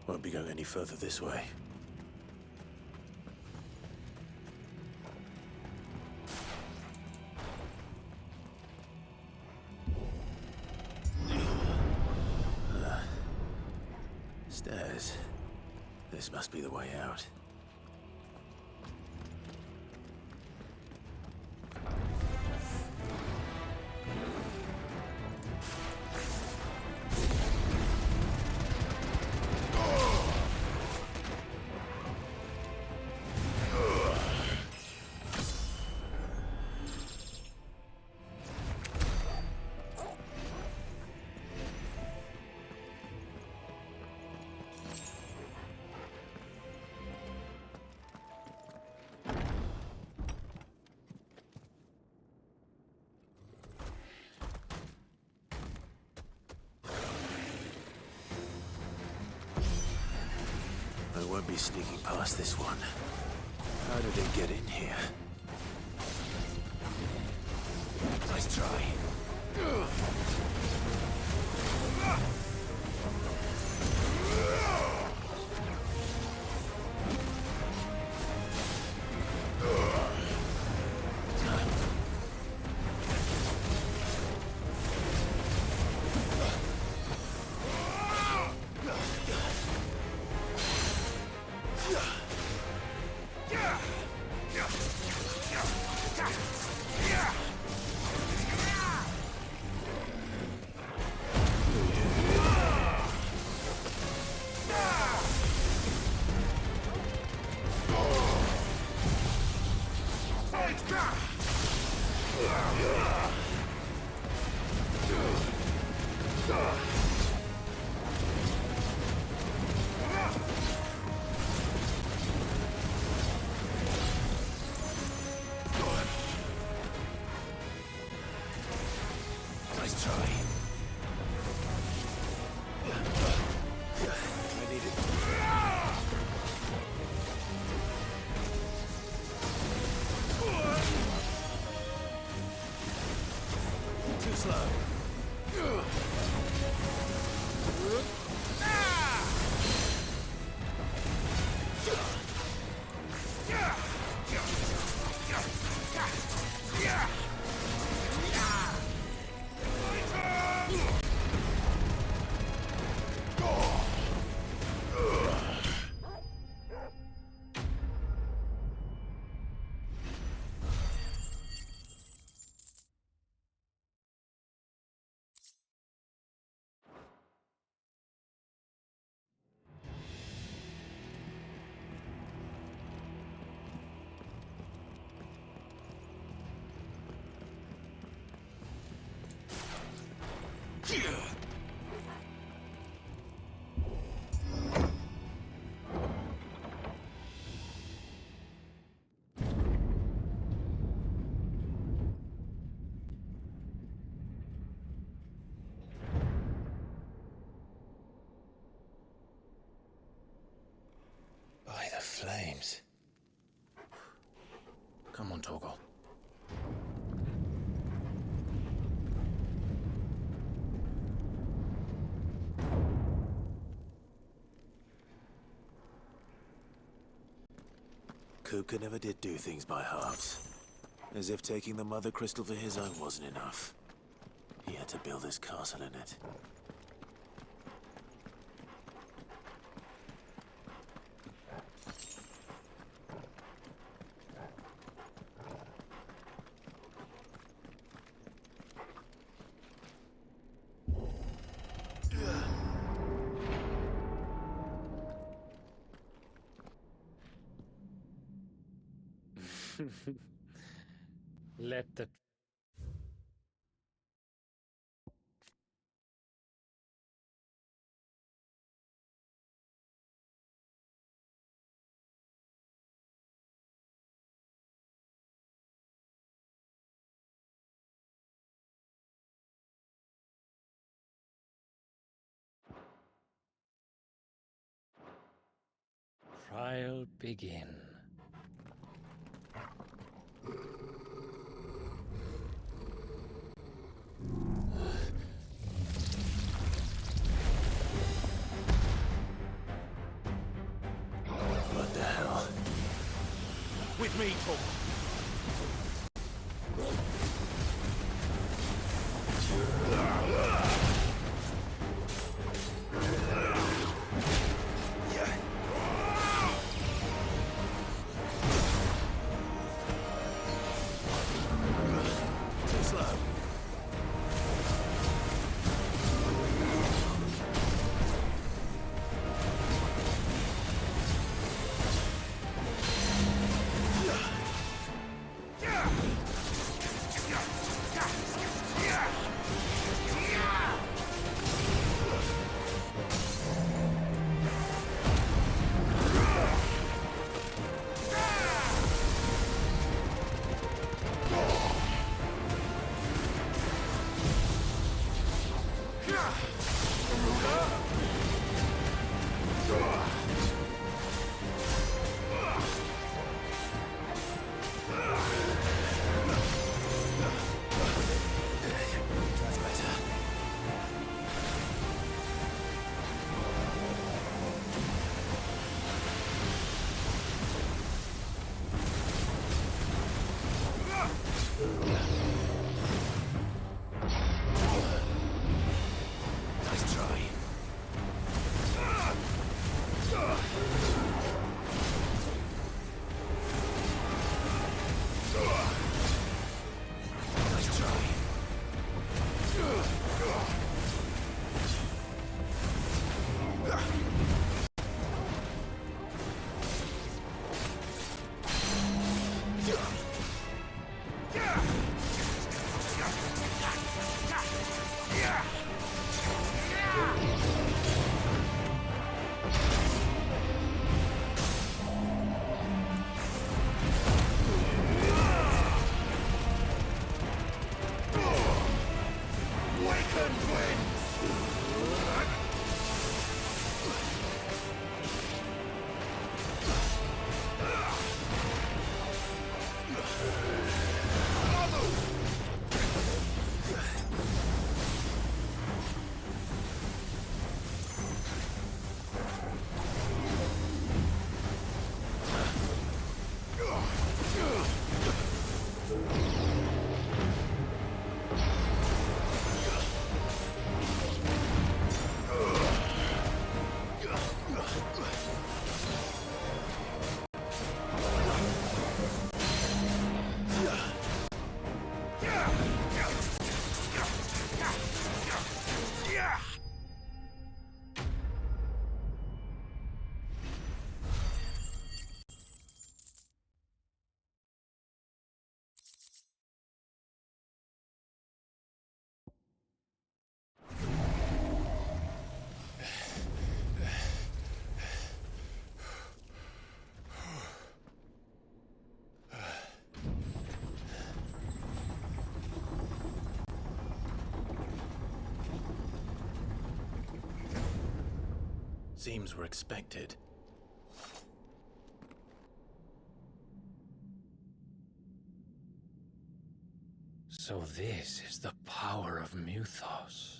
Won't be going any further this way. Stairs. This must be the way out. I won't be sneaking past this one. How did it get in here? Nice try. Nice try. I need it. Too slow. Kuka never did do things by halves. As if taking the Mother Crystal for his own wasn't enough. He had to build his castle in it. Let the trial begin. What the hell? With me, Tom. Too slow. That's better. Nice try. Nice try. Seems we're expected. So this is the power of Muthos.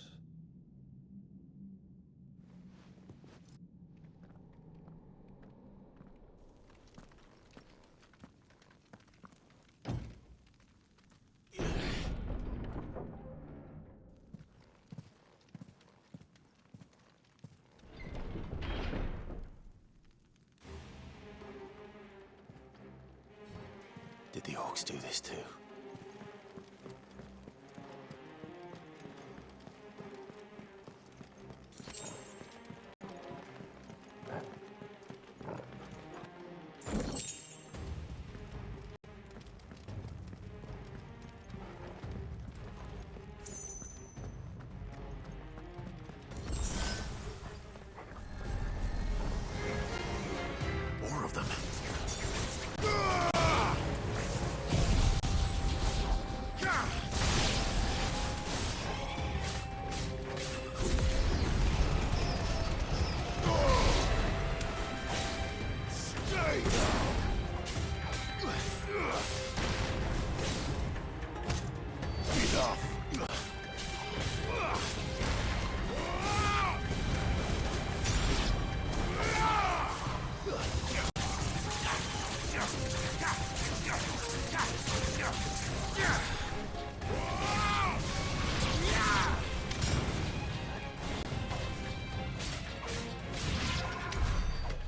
the orcs do this too? More of them.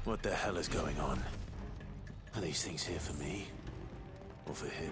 What the hell is going on? Are these things here for me? Or for him?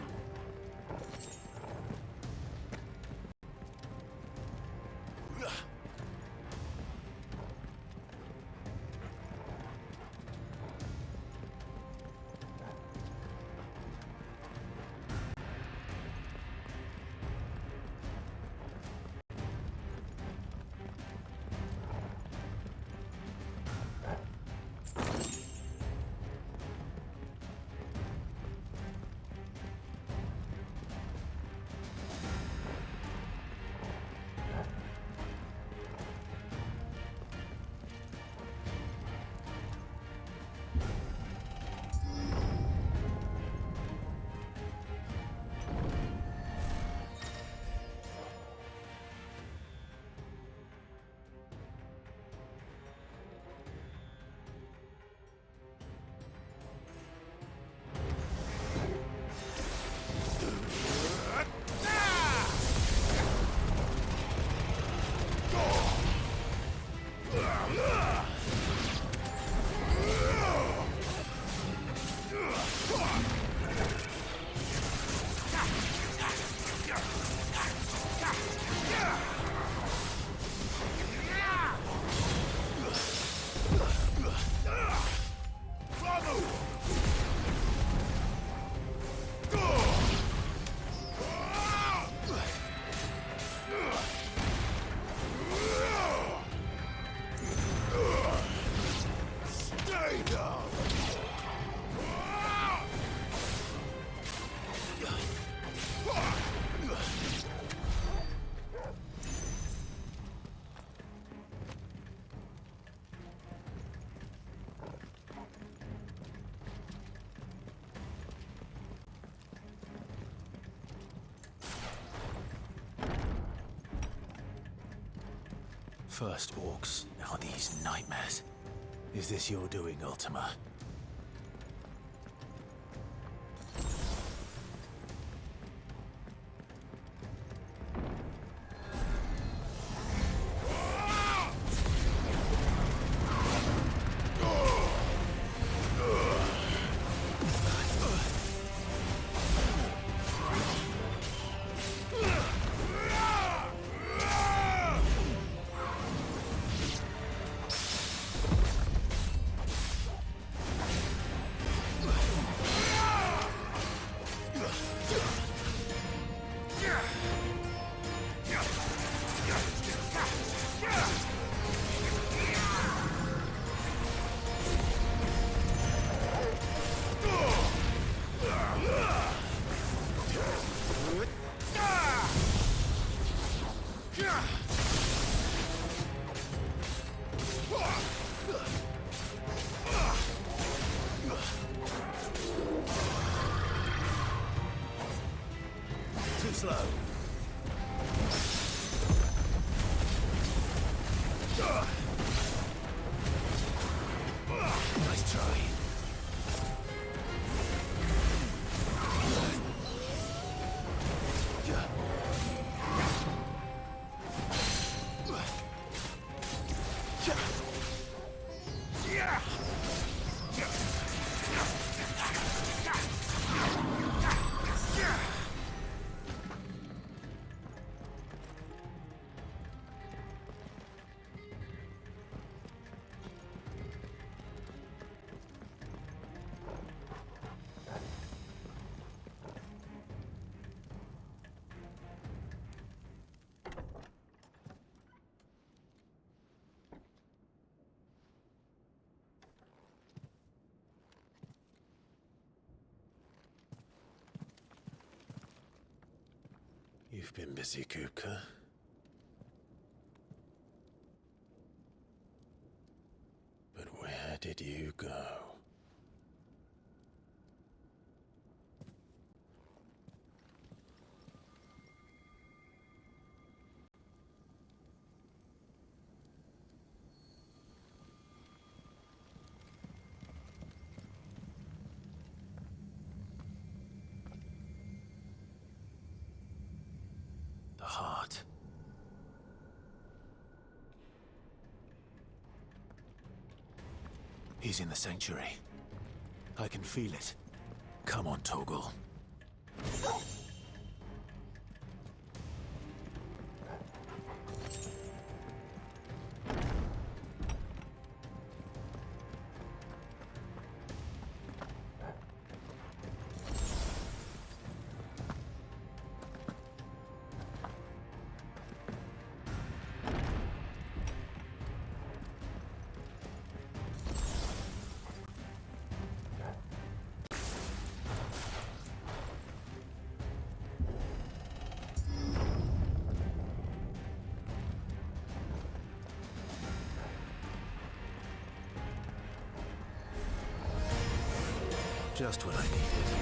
First orcs, now these nightmares. Is this your doing, Ultima? You've been busy, Kupka. But where did you go? The heart. He's in the sanctuary. I can feel it. Come on, Toggle. Just what I needed.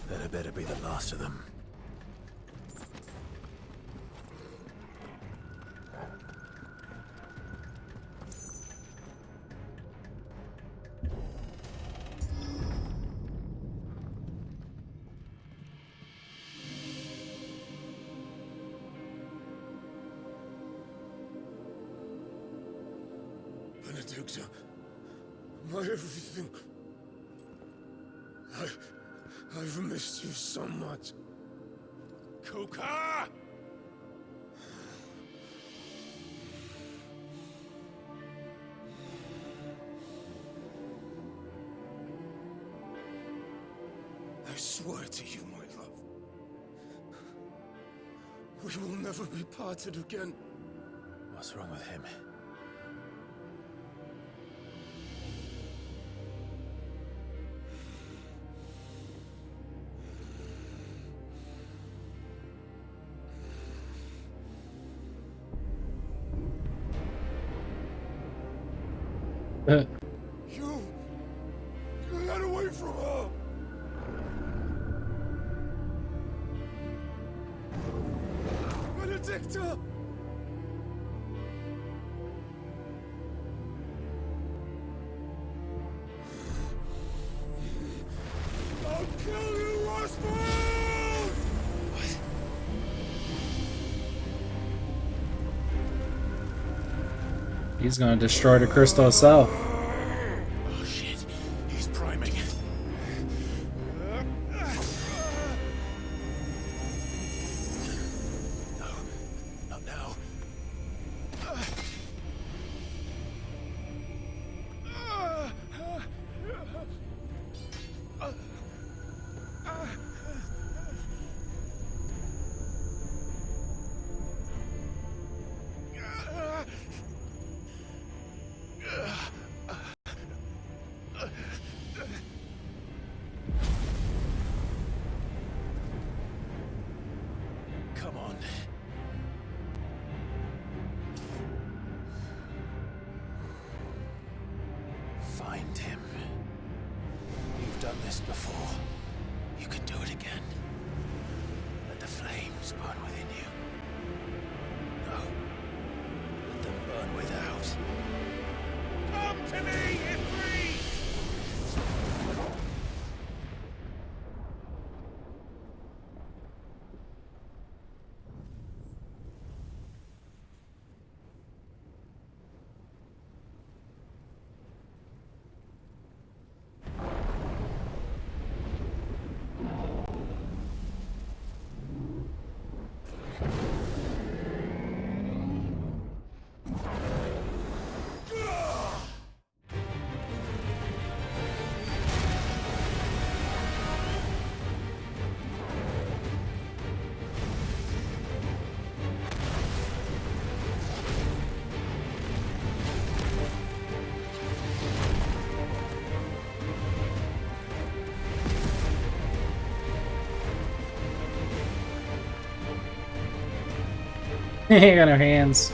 That better be the last of them. Benedicta, my everything. I've missed you so much. Kuka! I swear to you, my love, we will never be parted again. What's wrong with him? You get away from her! Benedicta! I'll kill you, Roswell! He's gonna destroy the crystal itself. Oh shit, he's priming. No, not now. find him. You've done this before. You can do it again. Let the flames burn within you. No. Let them burn without. Come to me, Ifrit! I got no hands.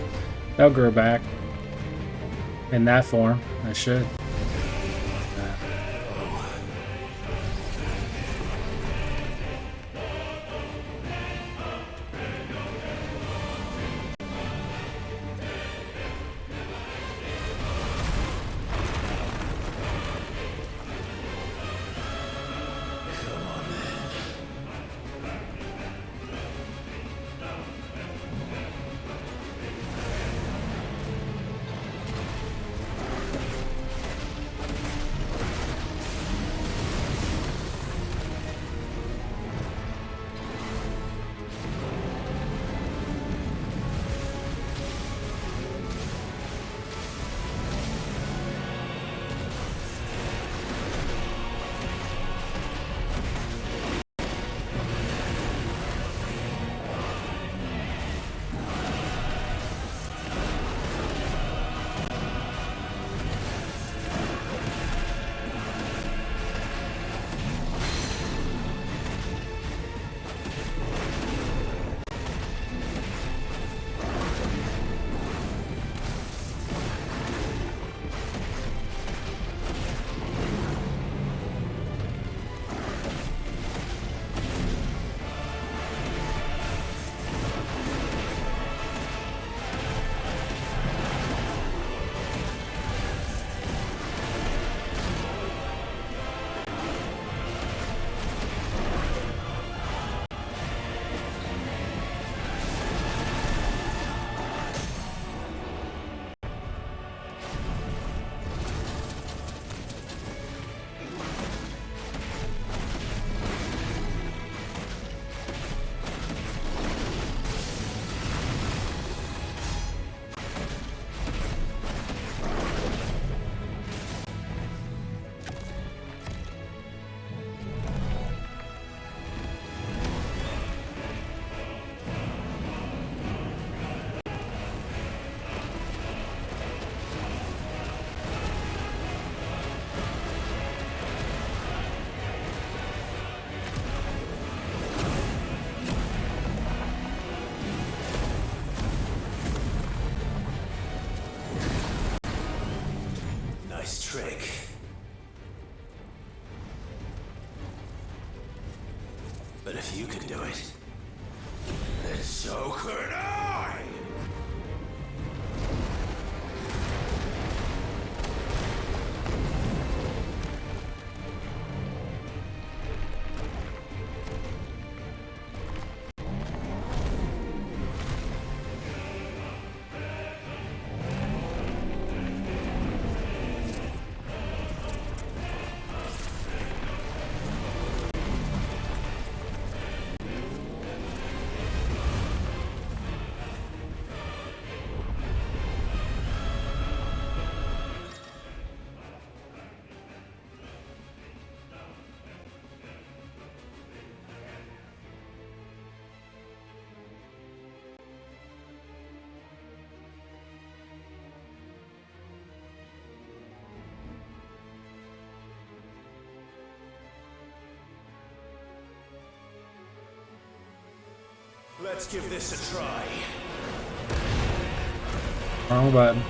They'll grow back. In that form, I should. Trick. But if you can do it, then so could I! Let's give this a try. Wrong button.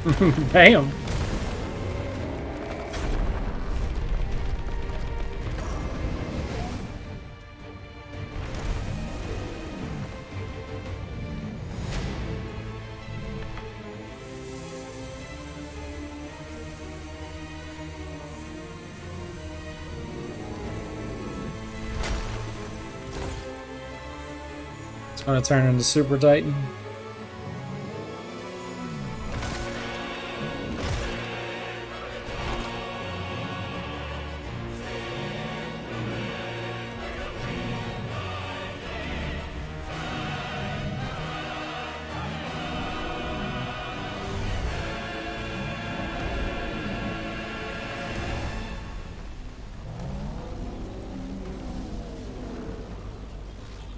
Damn. It's gonna turn into Super Titan.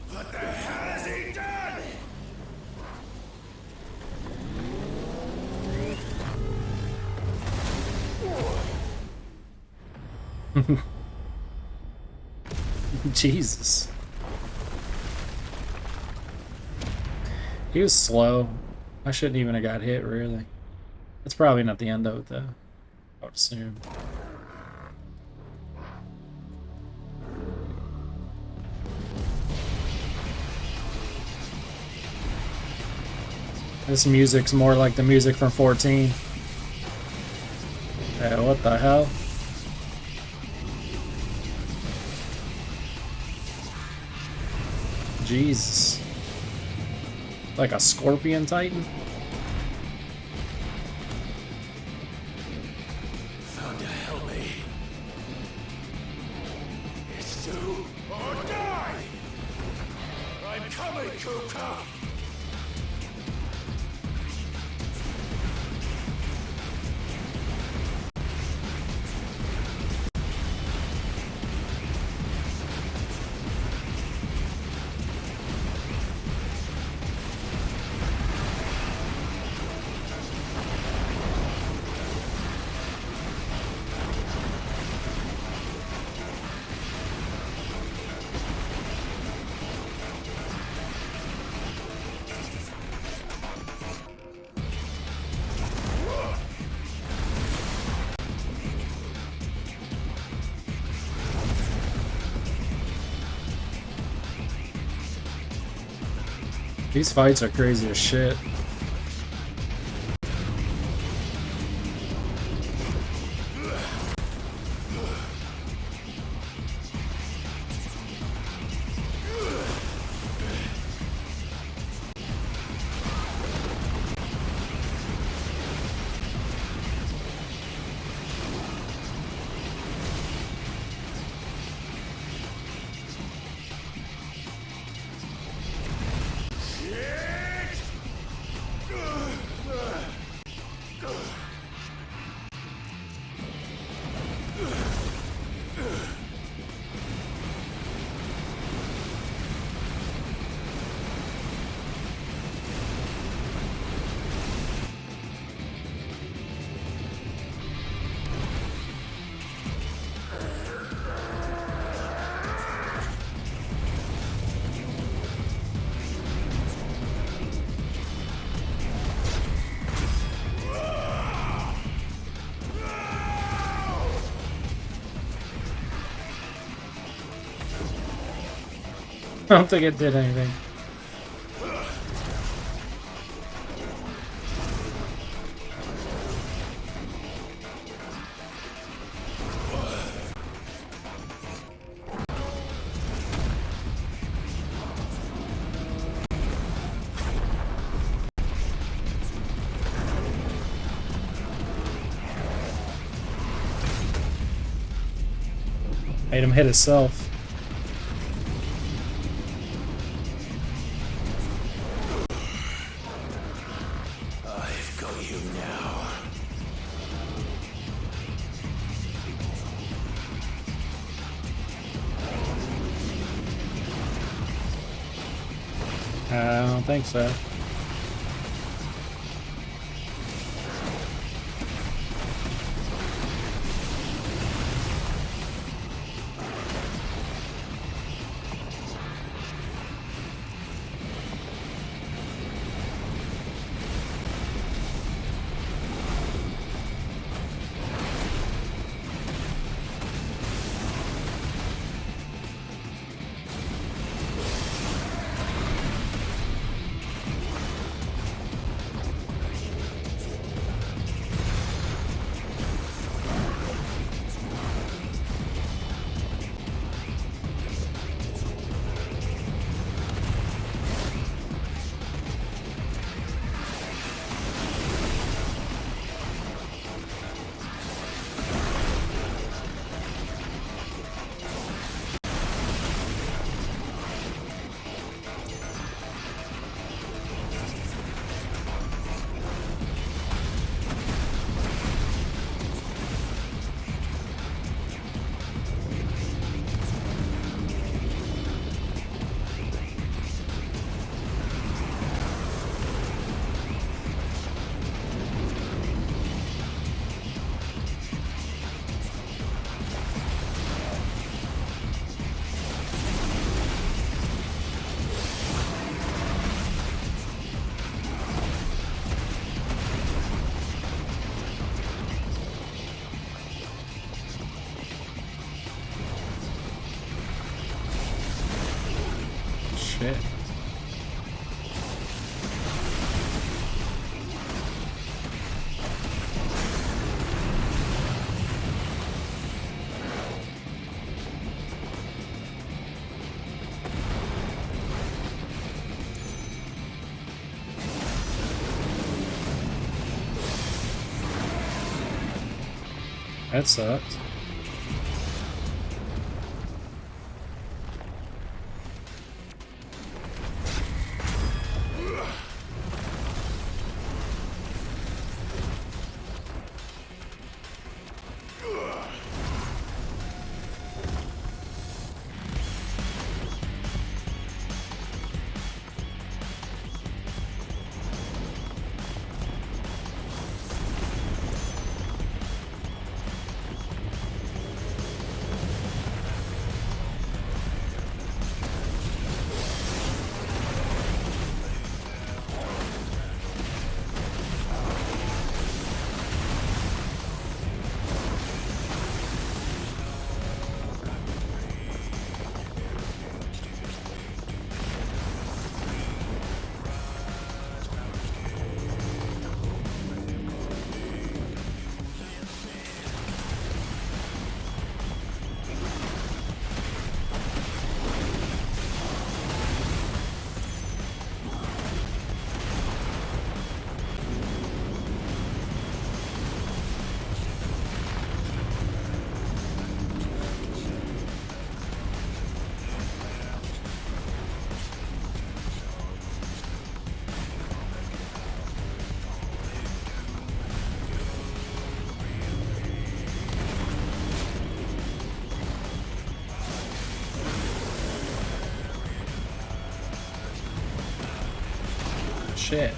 What the hell has he done? Jesus. He was slow. I shouldn't even have got hit, really. That's probably not the end of it, though. I would assume. This music's more like the music from 14. Yeah, what the hell? Jesus. Like a scorpion titan? Found to help me. It's do or die! I'm coming, Kuka! These fights are crazy as shit. I don't think it did anything. Made him hit himself. I've got you now. I don't think so. shit. That sucked. Shit.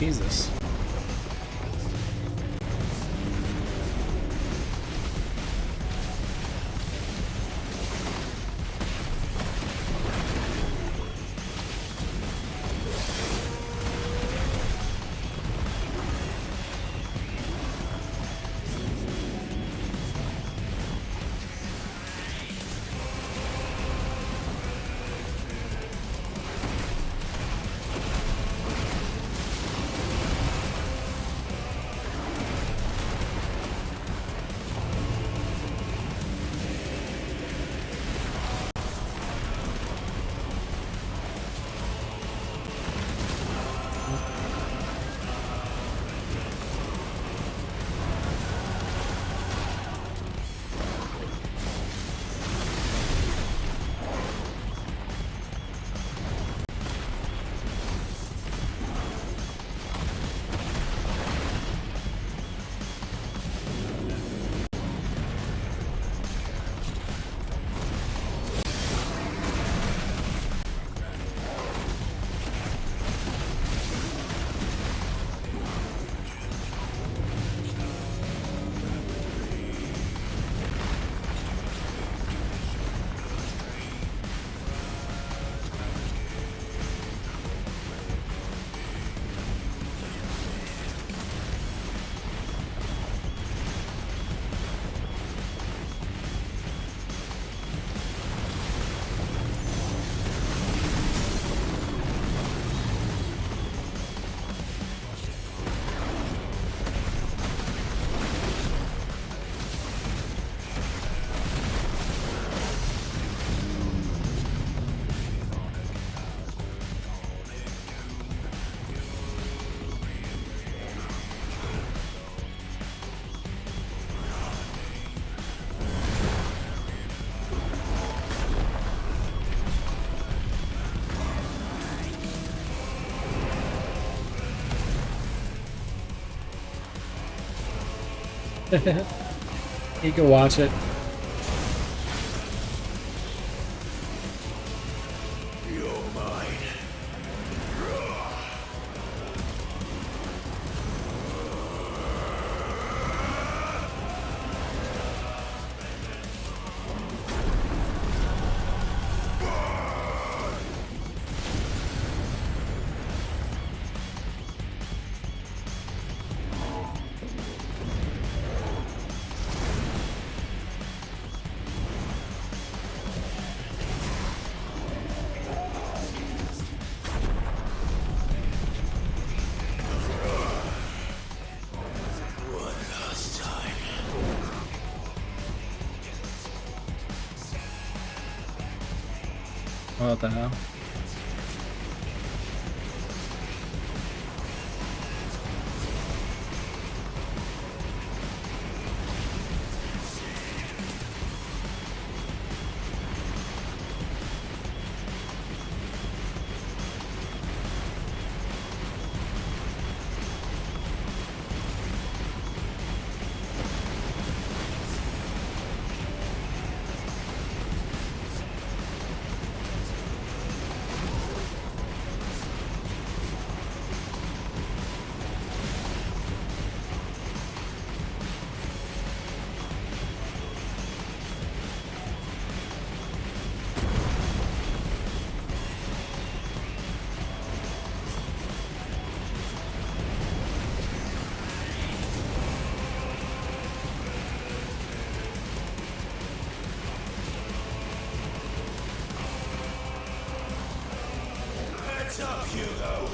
Jesus. You can watch it. You're mine. What the hell? Heads up, Hugo!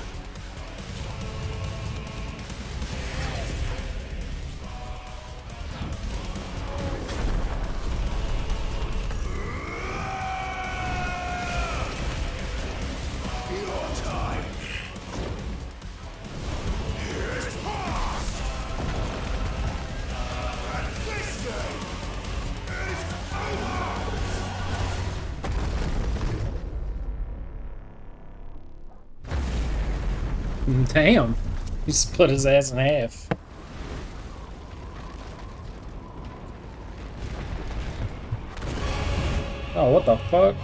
Your time. Here's past! And this game is over! Damn. He split his ass in half. Oh, what the fuck?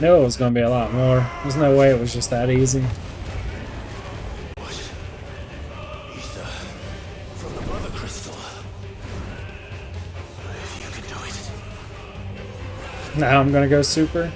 Knew it was gonna be a lot more. There's no way it was just that easy. Ether from the Mother Crystal. If you can do it. Now I'm gonna go super.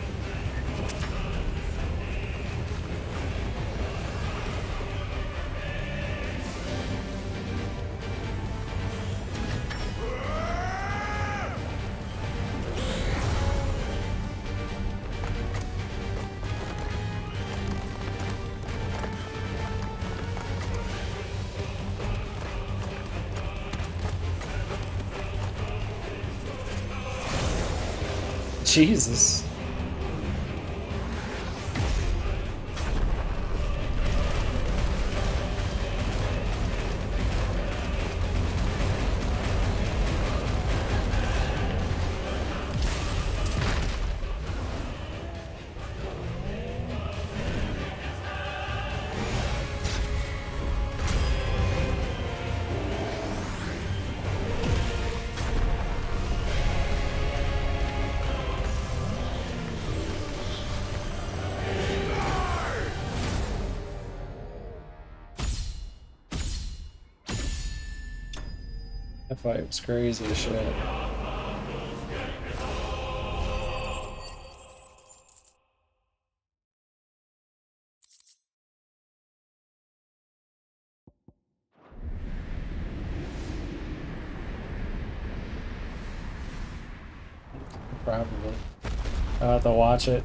Jesus. That fight was crazy as shit. Probably. I'll have to watch it.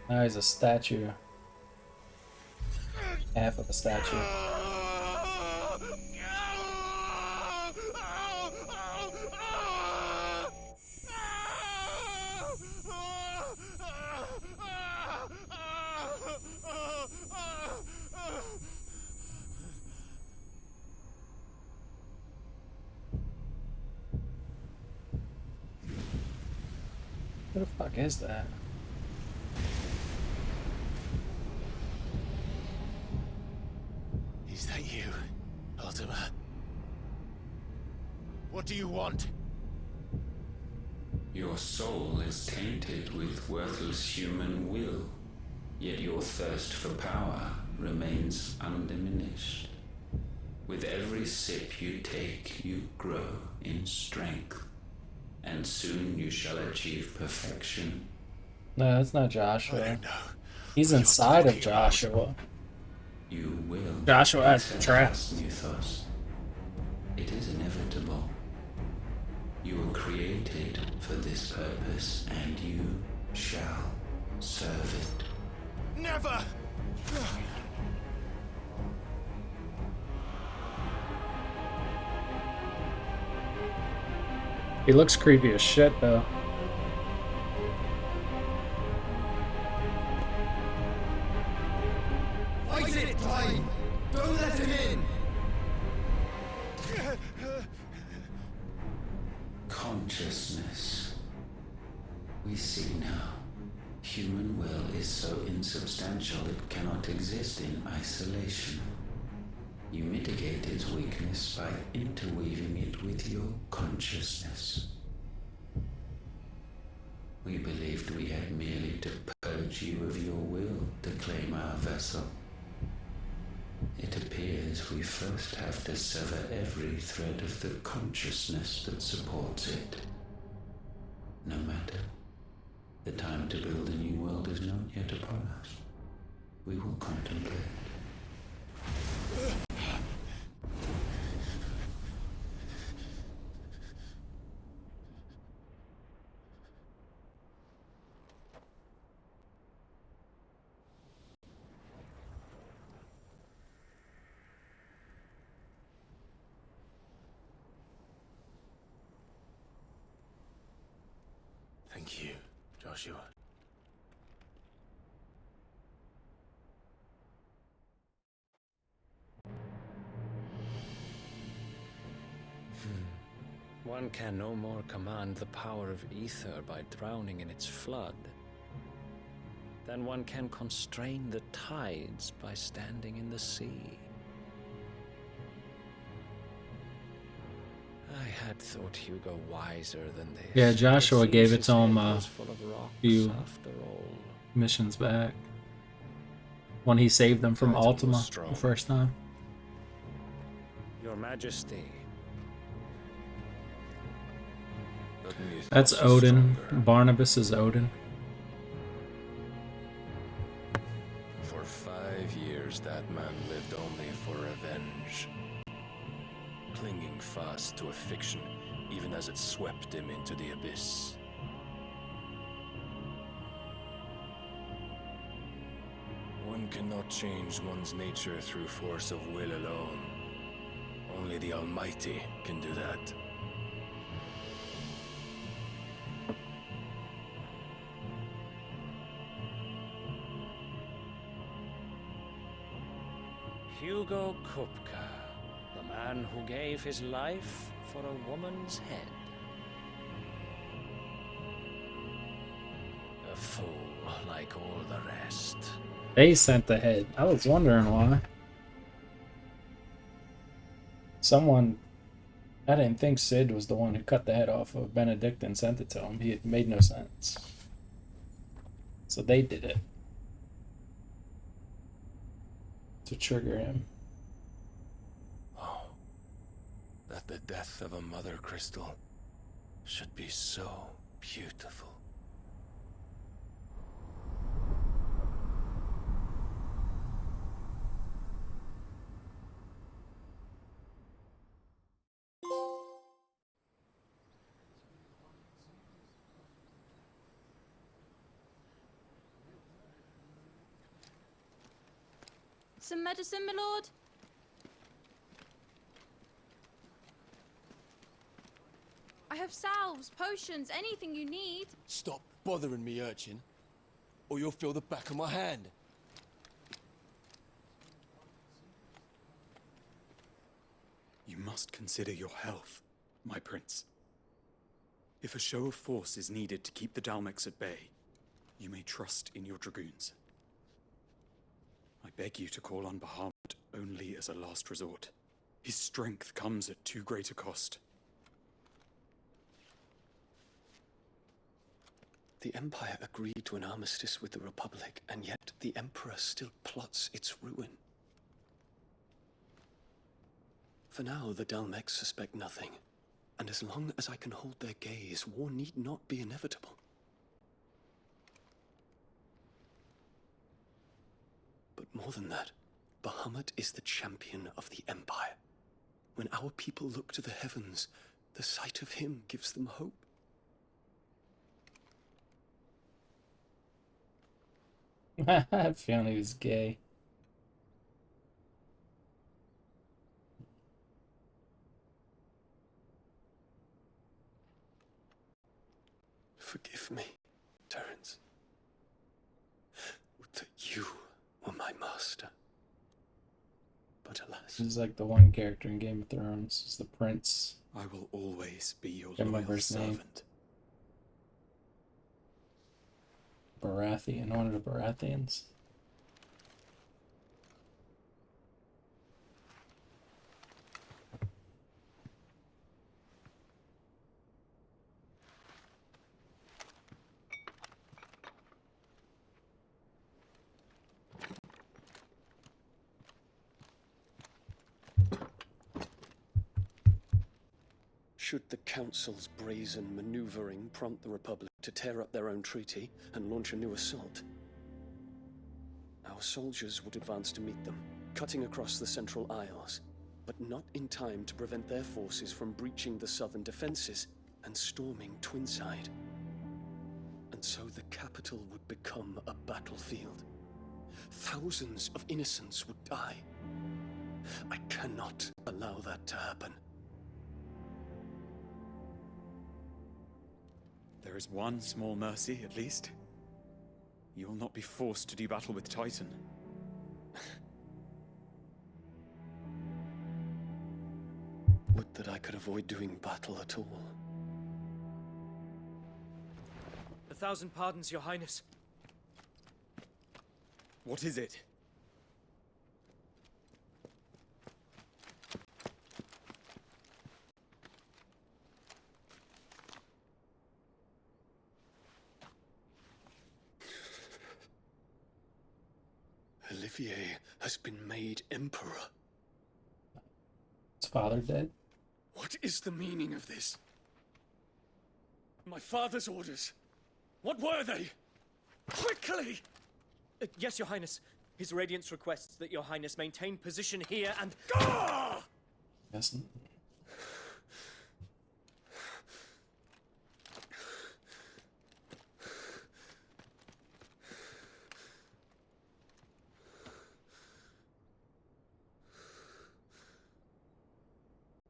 Now he's a statue. Half of a statue. Who the fuck is that? Is that you, Ultima? What do you want? Your soul is tainted with worthless human will, yet your thirst for power remains undiminished. With every sip you take, you grow in strength, and soon you shall achieve perfection. No, that's not Joshua. He's inside of Joshua. You will. Joshua has the trap. Mythos. It is inevitable. You were created for this purpose, and you shall serve it. Never! He looks creepy as shit, though. Fight it, time! Don't let him in! Consciousness. We see now. Human will is so insubstantial it cannot exist in isolation. You mitigate its weakness by interweaving it with your consciousness. We believed we had merely to purge you of your will to claim our vessel. It appears we first have to sever every thread of the consciousness that supports it. No matter. The time to build a new world is not yet upon us. We will contemplate. Thank you, Joshua. One can no more command the power of ether by drowning in its flood than one can constrain the tides by standing in the sea. I had thought Hugo wiser than this. Yeah, Joshua It gave seems its his own head was full of rocks few after all. missions back when he saved them from Titan was Ultima strong. the first time. Your Majesty. That's Odin. Barnabas is Odin. For 5 years, that man lived only for revenge, clinging fast to a fiction, even as it swept him into the abyss. One cannot change one's nature through force of will alone. Only the Almighty can do that. Hugo Kupka, the man who gave his life for a woman's head. A fool like all the rest. They sent the head. I was wondering why. Someone... I didn't think Sid was the one who cut the head off of Benedict and sent it to him. It made no sense. So they did it. To trigger him. Oh, that the death of a mother crystal should be so beautiful. Some medicine, my lord? I have salves, potions, anything you need. Stop bothering me, urchin, or you'll feel the back of my hand. You must consider your health, my prince. If a show of force is needed to keep the Dalmex at bay, you may trust in your dragoons. I beg you to call on Bahamut only as a last resort. His strength comes at too great a cost. The Empire agreed to an armistice with the Republic, and yet the Emperor still plots its ruin. For now, the Dalmex suspect nothing, and as long as I can hold their gaze, war need not be inevitable. But more than that, Bahamut is the champion of the Empire. When our people look to the heavens, the sight of him gives them hope. I found he was gay. Forgive me, Terence. Would that you were my master. But alas. He's like the one character in Game of Thrones. He's the prince. I will always be your Can't remember loyal his name. servant. Baratheon, one of the Baratheons. Should the Council's brazen maneuvering prompt the Republic to tear up their own treaty and launch a new assault, our soldiers would advance to meet them, cutting across the Central Isles, but not in time to prevent their forces from breaching the southern defenses and storming Twinside. And so the capital would become a battlefield. Thousands of innocents would die. I cannot allow that to happen. There is one small mercy, at least. You will not be forced to do battle with Titan. Would that I could avoid doing battle at all. 1,000 pardons, Your Highness. What is it? Olivier has been made emperor. His father dead? What is the meaning of this? My father's orders. What were they? Quickly! Yes, Your Highness. His Radiance requests that Your Highness maintain position here and... Yes.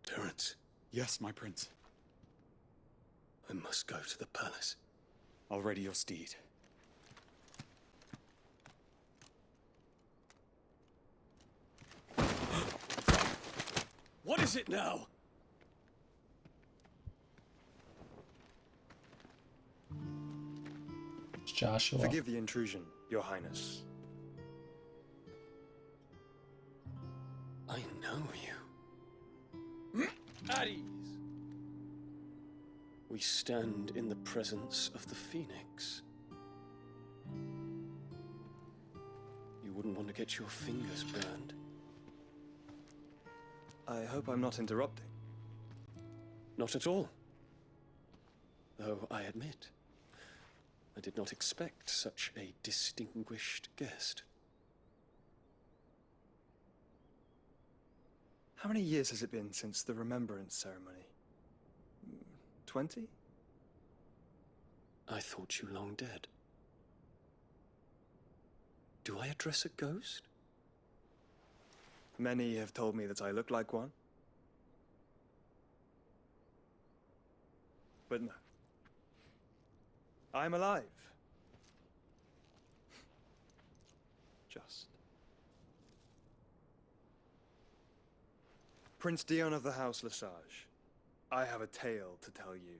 Terence. Yes, my prince. I must go to the palace. I'll ready your steed. What is it now? It's Joshua. Forgive the intrusion, Your Highness. I know you. At ease. We stand in the presence of the Phoenix. You wouldn't want to get your fingers burned. I hope I'm not interrupting. Not at all. Though I admit, I did not expect such a distinguished guest. How many years has it been since the Remembrance ceremony? 20? I thought you long dead. Do I address a ghost? Many have told me that I look like one. But no. I'm alive. Just. Prince Dion of the House Lesage, I have a tale to tell you.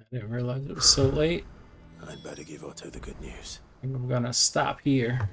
I didn't realize it was so late. I'd better give Otto the good news. I think I'm gonna stop here.